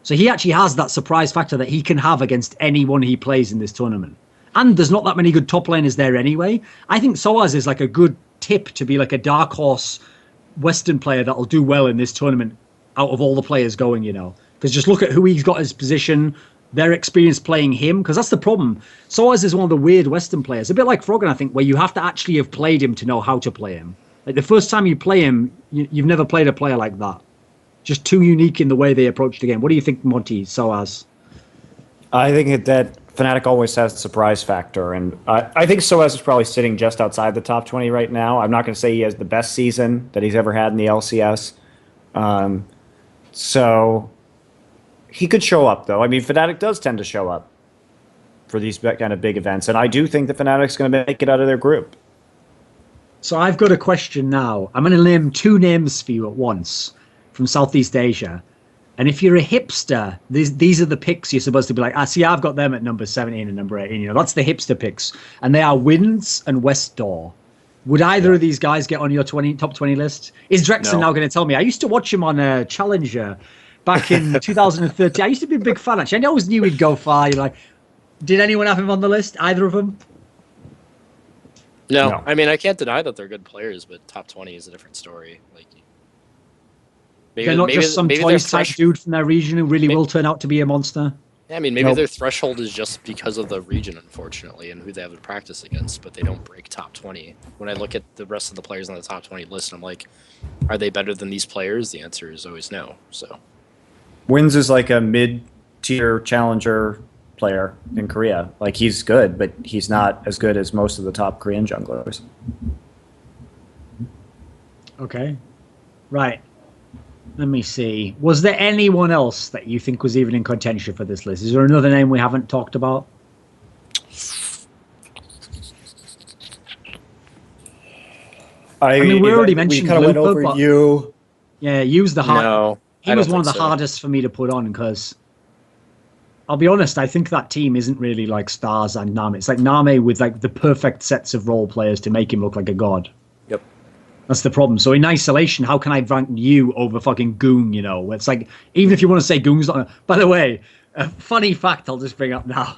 So he actually has that surprise factor that he can have against anyone he plays in this tournament. And there's not that many good top laners there anyway. I think Soaz is like a good tip to be like a dark horse Western player that'll do well in this tournament out of all the players going, you know. Because just look at who he's got as position, their experience playing him, because that's the problem. Soaz is one of the weird Western players, a bit like Froggen, I think, where you have to actually have played him to know how to play him. Like, the first time you play him, you've never played a player like that. Just too unique in the way they approach the game. What do you think, Monty, Soaz? I think that Fnatic always has the surprise factor, and I think Soaz is probably sitting just outside the top 20 right now. I'm not going to say he has the best season that he's ever had in the LCS. So he could show up, though. I mean, Fnatic does tend to show up for these kind of big events, and I do think that Fnatic's going to make it out of their group. So I've got a question now. I'm going to name two names for you at once from Southeast Asia. And if you're a hipster, these are the picks you're supposed to be like, see, I've got them at number 17 and number 18. You know, that's the hipster picks. And they are Winds and Westdoor. Would either of these guys get on your top 20 list? Is Drexxin now going to tell me? I used to watch him on Challenger back in 2013. I used to be a big fan, actually. I always knew he'd go far. You're like, did anyone have him on the list? Either of them? No. I mean, I can't deny that they're good players, but top 20 is a different story. Like, they're not just some toys-type dude from their region who really will turn out to be a monster. Yeah, I mean, maybe their threshold is just because of the region, unfortunately, and who they have to practice against, but they don't break top 20. When I look at the rest of the players on the top 20 list, I'm like, are they better than these players? The answer is always no. So, Wins is like a mid-tier challenger player in Korea. Like, he's good, but he's not as good as most of the top Korean junglers. Okay. Right. Let me see. Was there anyone else that you think was even in contention for this list? Is there another name we haven't talked about? I mean, we already mentioned kind of went over Looper, you. Yeah, Yu's the hard. No, he was one of the hardest for me to put on because I'll be honest, I think that team isn't really like Stars and NaMei. It's like NaMei with like the perfect sets of role players to make him look like a god. Yep. That's the problem. So in isolation, how can I rank you over fucking Goong, you know? It's like, even if you want to say Goong's not... By the way, a funny fact I'll just bring up now,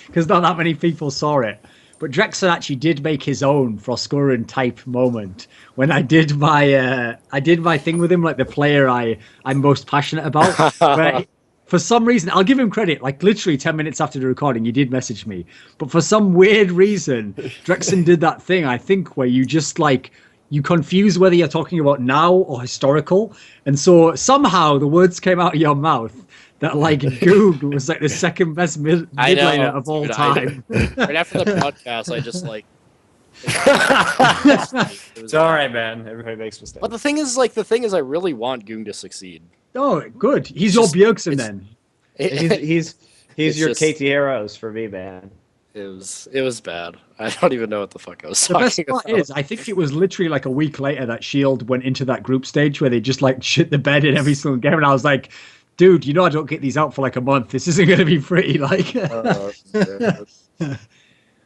because not that many people saw it. But Drexxin actually did make his own Froggen type moment when I did my thing with him, like the player I'm most passionate about. Where for some reason, I'll give him credit, like literally 10 minutes after the recording, you did message me. But for some weird reason, Drexxin did that thing, I think, where you just like, you confuse whether you're talking about now or historical. And so somehow the words came out of your mouth that like Goog was like the second best mid laner of all time. Right after the podcast, I just like... It's all right, man. Everybody makes mistakes. But the thing is, I really want Goong to succeed. Oh, good. He's your Bjergsen then. He's your just, KT Heroes for me, man. It was bad. I don't even know what the fuck I was talking about. The best part is, I think it was literally like a week later that Shield went into that group stage where they just like shit the bed in every single game, and I was like, dude, you know I don't get these out for like a month. This isn't going to be free. Like,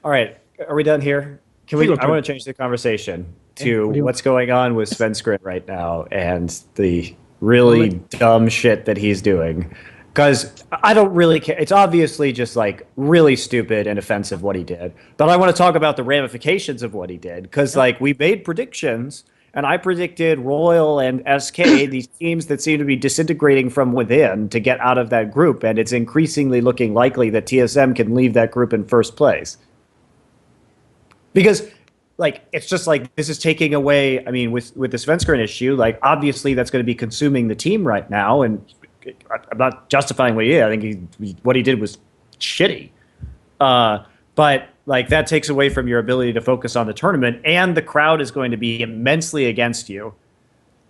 all right, are we done here? Can we? I want to change the conversation to what's going on with Svenskeren right now and the really dumb shit that he's doing. Because I don't really care. It's obviously just like really stupid and offensive what he did. But I want to talk about the ramifications of what he did. Because like we made predictions, and I predicted Royal and SK, these teams that seem to be disintegrating from within, to get out of that group. And it's increasingly looking likely that TSM can leave that group in first place. Because like it's just like this is taking away. I mean, with the Svenskeren issue, like obviously that's going to be consuming the team right now, and I'm not justifying what he did. I think what he did was shitty. But like that takes away from your ability to focus on the tournament, and the crowd is going to be immensely against you.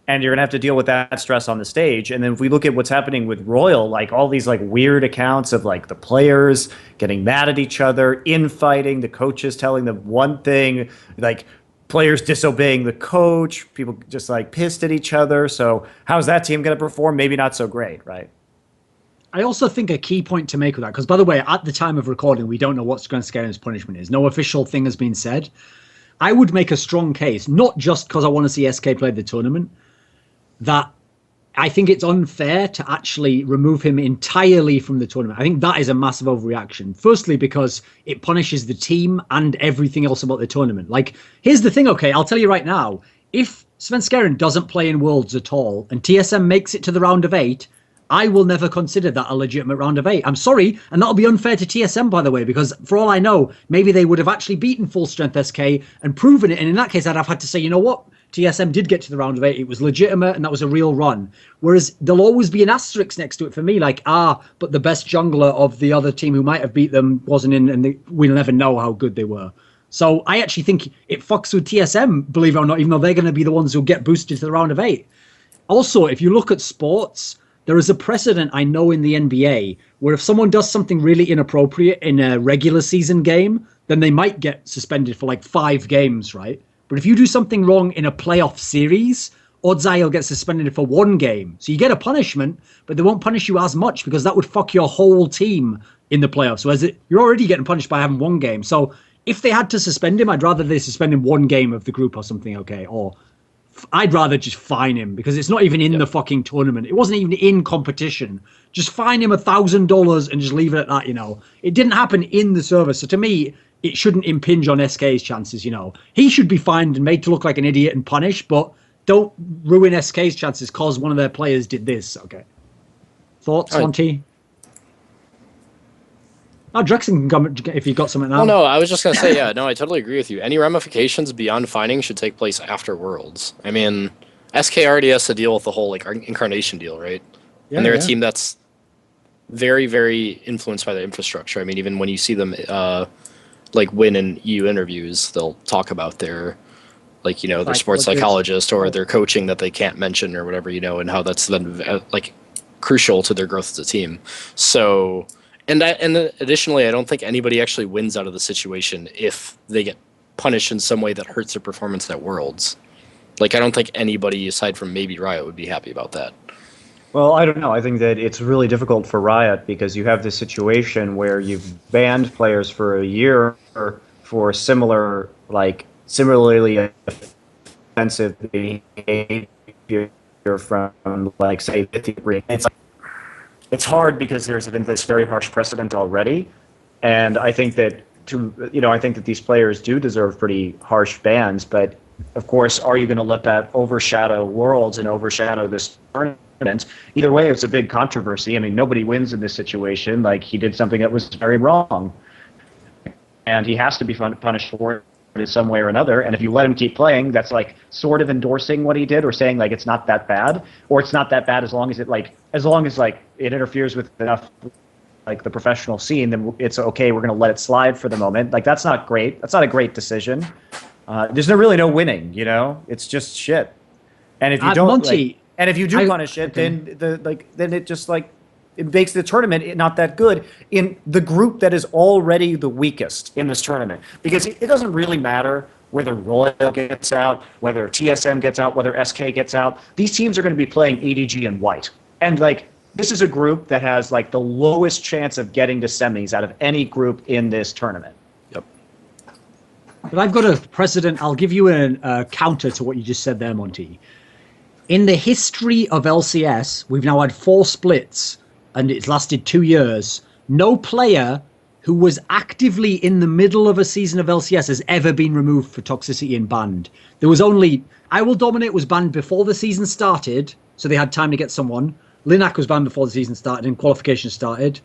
And you're going to have to deal with that stress on the stage. And then if we look at what's happening with Royal, like all these like weird accounts of like the players getting mad at each other, infighting, the coaches telling them one thing, like players disobeying the coach, people just like pissed at each other. So how's that team going to perform? Maybe not so great, right? I also think a key point to make with that, because by the way, at the time of recording, we don't know what Svenskeren's punishment is. No official thing has been said. I would make a strong case, not just because I want to see SK play the tournament, that I think it's unfair to actually remove him entirely from the tournament. I think that is a massive overreaction. Firstly, because it punishes the team and everything else about the tournament. Like, here's the thing, okay, I'll tell you right now. If Svenskeren doesn't play in Worlds at all and TSM makes it to the round of 8, I will never consider that a legitimate round of 8. I'm sorry, and that'll be unfair to TSM, by the way, because for all I know, maybe they would have actually beaten full strength SK and proven it. And in that case, I'd have had to say, you know what? TSM did get to the round of 8. It was legitimate, and that was a real run. Whereas there'll always be an asterisk next to it for me, like, but the best jungler of the other team who might have beat them wasn't in, and we'll never know how good they were. So I actually think it fucks with TSM, believe it or not, even though they're going to be the ones who get boosted to the round of 8. Also, if you look at sports, there is a precedent I know in the NBA where if someone does something really inappropriate in a regular season game, then they might get suspended for like 5 games, right? But if you do something wrong in a playoff series, odds are you'll get suspended for 1 game. So you get a punishment, but they won't punish you as much because that would fuck your whole team in the playoffs. Whereas you're already getting punished by having 1 game. So if they had to suspend him, I'd rather they suspend him 1 game of the group or something, okay? Or I'd rather just fine him because it's not even in the fucking tournament. It wasn't even in competition. Just fine him $1,000 and just leave it at that, you know. It didn't happen in the service. So to me, it shouldn't impinge on SK's chances, you know. He should be fined and made to look like an idiot and punished, but don't ruin SK's chances because one of their players did this, okay? Thoughts, Monty? Oh, Drexxin can come if you've got something now. Oh, no, I was just going to say, yeah, no, I totally agree with you. Any ramifications beyond fining should take place after Worlds. I mean, SK already has to deal with the whole like incarnation deal, right? Yeah, and they're a team that's very, very influenced by the infrastructure. I mean, even when you see them like win in EU interviews, they'll talk about their like, you know, their sports psychologist or their coaching that they can't mention or whatever, you know, and how that's then like crucial to their growth as a team. So, and additionally, I don't think anybody actually wins out of the situation if they get punished in some way that hurts their performance at Worlds. Like, I don't think anybody aside from maybe Riot would be happy about that. Well, I don't know. I think that it's really difficult for Riot because you have this situation where you've banned players for a year for similarly offensive behavior from, like, say, it's hard because there's been this very harsh precedent already, and I think that I think that these players do deserve pretty harsh bans. But of course, are you going to let that overshadow Worlds and overshadow this tournament? Either way, it's a big controversy. I mean, nobody wins in this situation. Like, he did something that was very wrong, and he has to be punished for it in some way or another. And if you let him keep playing, that's like sort of endorsing what he did, or saying like it's not that bad, or it's not that bad as long as it interferes with enough, like, the professional scene, then it's okay. We're going to let it slide for the moment. Like, that's not great. That's not a great decision. There's really no winning. You know, it's just shit. And if you don't, Monty, and if you do punish it, then it just, like, it makes the tournament not that good in the group that is already the weakest in this tournament. Because it doesn't really matter whether Royal gets out, whether TSM gets out, whether SK gets out. These teams are going to be playing EDG and White. And, like, this is a group that has, like, the lowest chance of getting to semis out of any group in this tournament. Yep. But I've got a precedent. I'll give you a counter to what you just said there, Monty. In the history of LCS, we've now had 4 splits, and it's lasted 2 years. No player who was actively in the middle of a season of LCS has ever been removed for toxicity and banned. There was only I Will Dominate was banned before the season started, so they had time to get someone. Linak was banned before the season started and qualification started.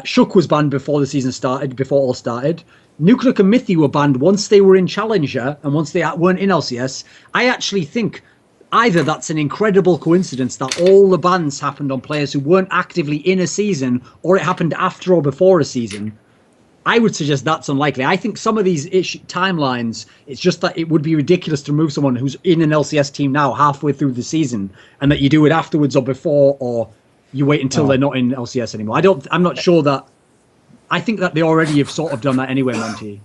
Shook was banned before the season started, before all started. Nuclear and Mithy were banned once they were in Challenger and once they weren't in LCS. I actually think either that's an incredible coincidence that all the bans happened on players who weren't actively in a season, or it happened after or before a season. I would suggest that's unlikely. I think some of these timelines, it's just that it would be ridiculous to remove someone who's in an LCS team now halfway through the season, and that you do it afterwards or before, or you wait until they're not in LCS anymore. I'm not sure that. I think that they already have sort of done that anyway, Monty.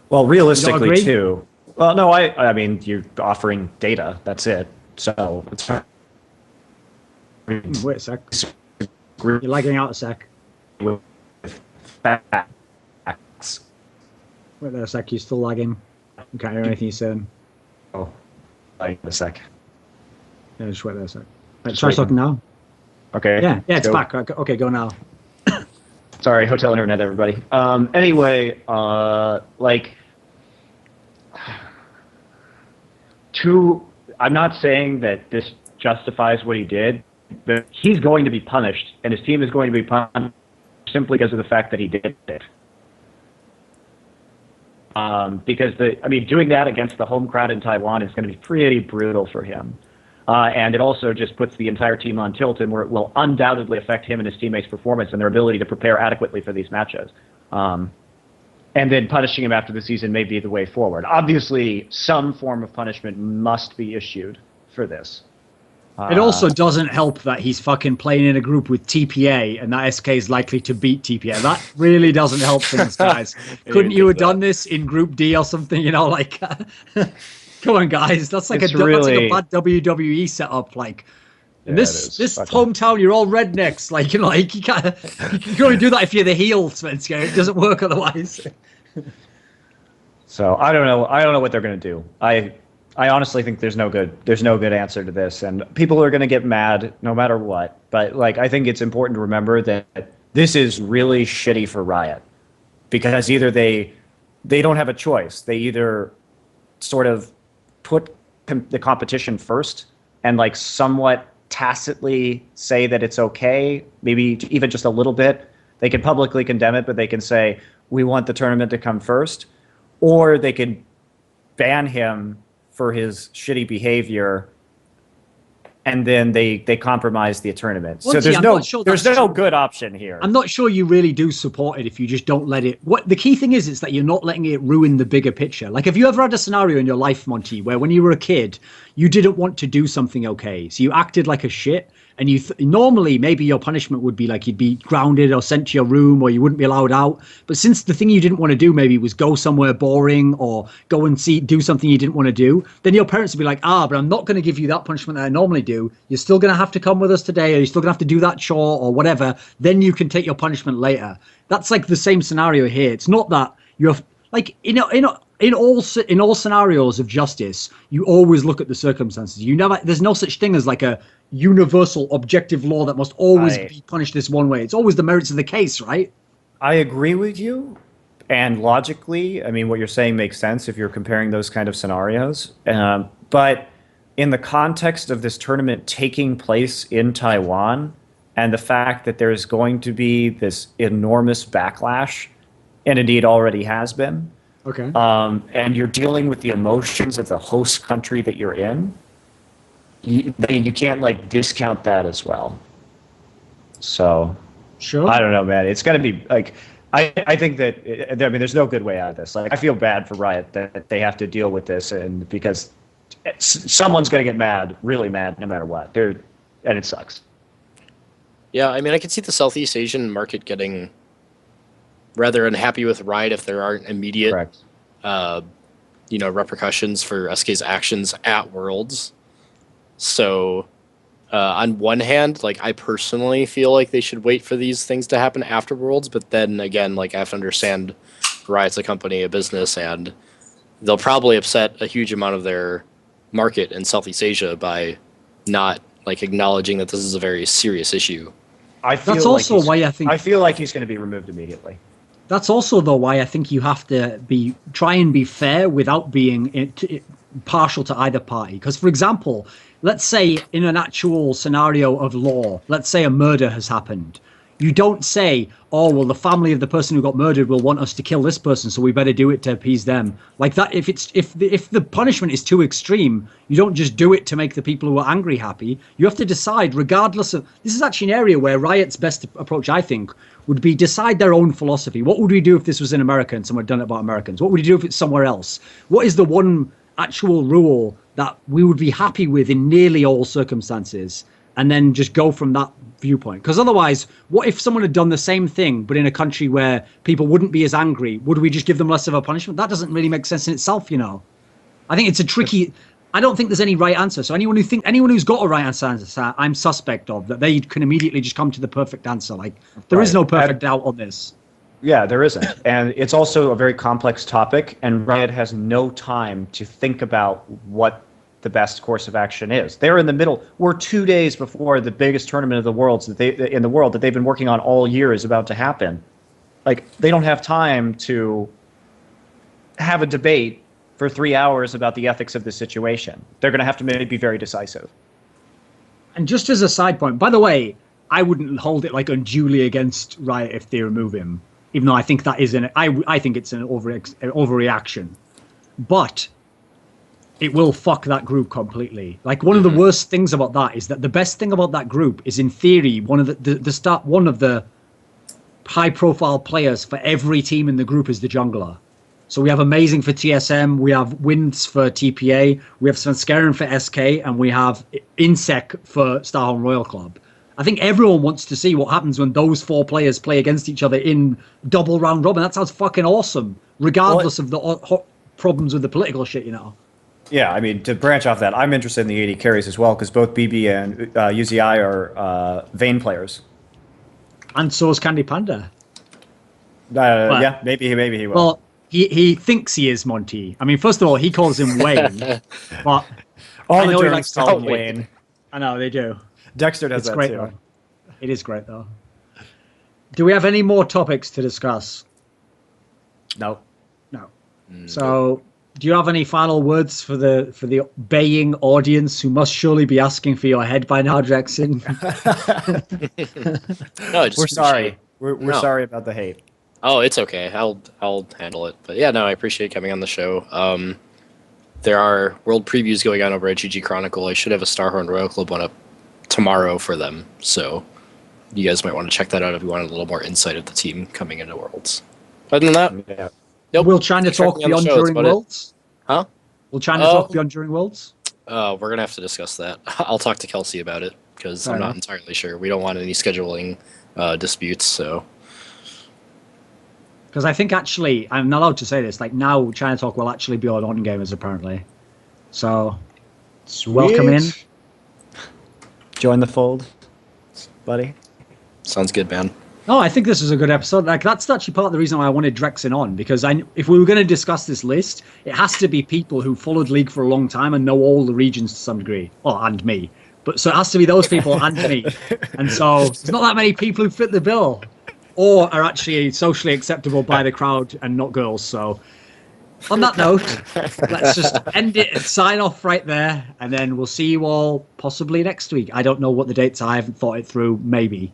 Well, realistically, too. Well, no, I mean, you're offering data. That's it. So it's fine. Wait a sec. You're lagging out a sec. With facts. Wait there a sec. You're still lagging. I can't hear anything you're saying. Oh, wait a sec. Yeah, just wait there a sec. Try talking now. Okay. Yeah, it's back. Okay, go now. Sorry, hotel internet, everybody. Anyway, like, I'm not saying that this justifies what he did, but he's going to be punished, and his team is going to be punished simply because of the fact that he did it. Because doing that against the home crowd in Taiwan is going to be pretty brutal for him. And it also just puts the entire team on tilt, and where it will undoubtedly affect him and his teammates' performance and their ability to prepare adequately for these matches. And then punishing him after the season may be the way forward. Obviously, some form of punishment must be issued for this. It also doesn't help that he's fucking playing in a group with TPA, and that SK is likely to beat TPA. That really doesn't help things, guys. Couldn't you have done this in Group D or something? You know, like, come on, guys. That's like, that's like a bad WWE setup. Like, in this hometown, you're all rednecks. Like, you know, like you can only do that if you're the heel, Svenskeren. It doesn't work otherwise. So I don't know. I don't know what they're going to do. I honestly think there's no good answer to this, and people are going to get mad no matter what. But, like, I think it's important to remember that this is really shitty for Riot, because either they don't have a choice. They either sort of put the competition first and, like, somewhat tacitly say that it's okay, maybe even just a little bit. They can publicly condemn it, but they can say, we want the tournament to come first, or they could ban him for his shitty behavior and then they compromise the tournament. Monty, So I'm not sure there's that's no true. good option here. I'm not sure you really do support it if you just don't let it. What the key thing is that you're not letting it ruin the bigger picture. Like, have you ever had a scenario in your life, Monty, where when you were a kid, you didn't want to do something okay, so you acted like a shit, and you normally maybe your punishment would be like you'd be grounded or sent to your room or you wouldn't be allowed out. But since the thing you didn't want to do maybe was go somewhere boring or go and do something you didn't want to do, then your parents would be like, but I'm not going to give you that punishment that I normally do. You're still going to have to come with us today, or you're still going to have to do that chore or whatever. Then you can take your punishment later. That's like the same scenario here. It's not that you're like in all scenarios of justice, you always look at the circumstances. There's no such thing as like a universal objective law that must always be punished this one way. It's always the merits of the case, right? I agree with you, and logically, I mean, what you're saying makes sense if you're comparing those kind of scenarios. But in the context of this tournament taking place in Taiwan, and the fact that there's going to be this enormous backlash, and indeed already has been. Okay. And you're dealing with the emotions of the host country that you're in. You can't like discount that as well. So, sure. I don't know, man. It's got to be like, I think that, I mean, there's no good way out of this. Like, I feel bad for Riot that they have to deal with this, and because someone's going to get mad, really mad, no matter what. And it sucks. Yeah, I mean, I could see the Southeast Asian market getting rather unhappy with Riot if there aren't immediate, repercussions for SK's actions at Worlds. So, on one hand, like, I personally feel like they should wait for these things to happen after Worlds, but then again, like, I have to understand Riot's a company, a business, and they'll probably upset a huge amount of their market in Southeast Asia by not like acknowledging that this is a very serious issue. That's also why I think he's going to be removed immediately. That's also though why I think you have to try and be fair without being partial to either party. Because, for example, let's say in an actual scenario of law, let's say a murder has happened. You don't say, oh, well, the family of the person who got murdered will want us to kill this person, so we better do it to appease them. Like that, if the punishment is too extreme, you don't just do it to make the people who are angry happy. You have to decide, regardless of... This is actually an area where Riot's best approach, I think, would be decide their own philosophy. What would we do if this was in America and someone had done it about Americans? What would you do if it's somewhere else? What is the one actual rule that we would be happy with in nearly all circumstances? And then just go from that viewpoint. Because otherwise, what if someone had done the same thing, but in a country where people wouldn't be as angry? Would we just give them less of a punishment? That doesn't really make sense in itself, you know. I think it's a tricky... I don't think there's any right answer. So anyone who's got a right answer, I'm suspect of, that they can immediately just come to the perfect answer. Like, there is no perfect doubt on this. Yeah, there isn't. And it's also a very complex topic, and Riot has no time to think about what the best course of action is. They're in the middle. We're 2 days before the biggest tournament of the world that they've been working on all year is about to happen. Like, they don't have time to have a debate for 3 hours about the ethics of the situation. They're going to have to maybe be very decisive. And just as a side point, by the way, I wouldn't hold it like unduly against Riot if they remove him, even though I think that is I think it's an overreaction. But it will fuck that group completely. Like, one of the worst things about that is that the best thing about that group is, in theory, one of the high-profile players for every team in the group is the jungler. So we have Amazing for TSM, we have Winds for TPA, we have Svenskeren for SK, and we have Insec for Starholm Royal Club. I think everyone wants to see what happens when those four players play against each other in double round robin. That sounds fucking awesome, regardless of the problems with the political shit, you know. Yeah, I mean, to branch off that, I'm interested in the AD carries as well, because both BB and UZI are Vayne players. And so is Candy Panda. Yeah, maybe he will. Well, he thinks he is Monty. I mean, first of all, he calls him Wayne. But all the he likes to call him Wayne. I know, they do. Dexter does that great, too. Though. It is great, though. Do we have any more topics to discuss? No. So... Do you have any final words for the baying audience who must surely be asking for your head by now, Drexxin? No, we're sorry. We're sorry about the hate. Oh, it's okay. I'll handle it. But yeah, no, I appreciate coming on the show. there are world previews going on over at GG Chronicle. I should have a Starhorn Royal Club one up tomorrow for them, so you guys might want to check that out if you want a little more insight of the team coming into Worlds. Other than that, nope. Will China talk beyond during Worlds? Huh? Will China talk beyond during Worlds? We're going to have to discuss that. I'll talk to Kelsey about it, because I'm not entirely sure. We don't want any scheduling disputes, so... Because I think actually, I'm not allowed to say this, like now China Talk will actually be on gamers apparently. So, welcome in. Join the fold, buddy. Sounds good, man. No, I think this is a good episode. Like that's actually part of the reason why I wanted Drexxin on, because if we were going to discuss this list, it has to be people who followed League for a long time and know all the regions to some degree. Well, and me. But so it has to be those people and me. And so there's not that many people who fit the bill. Or are actually socially acceptable by the crowd and not girls. So, on that note, let's just end it and sign off right there. And then we'll see you all possibly next week. I don't know what the dates are. I haven't thought it through. Maybe.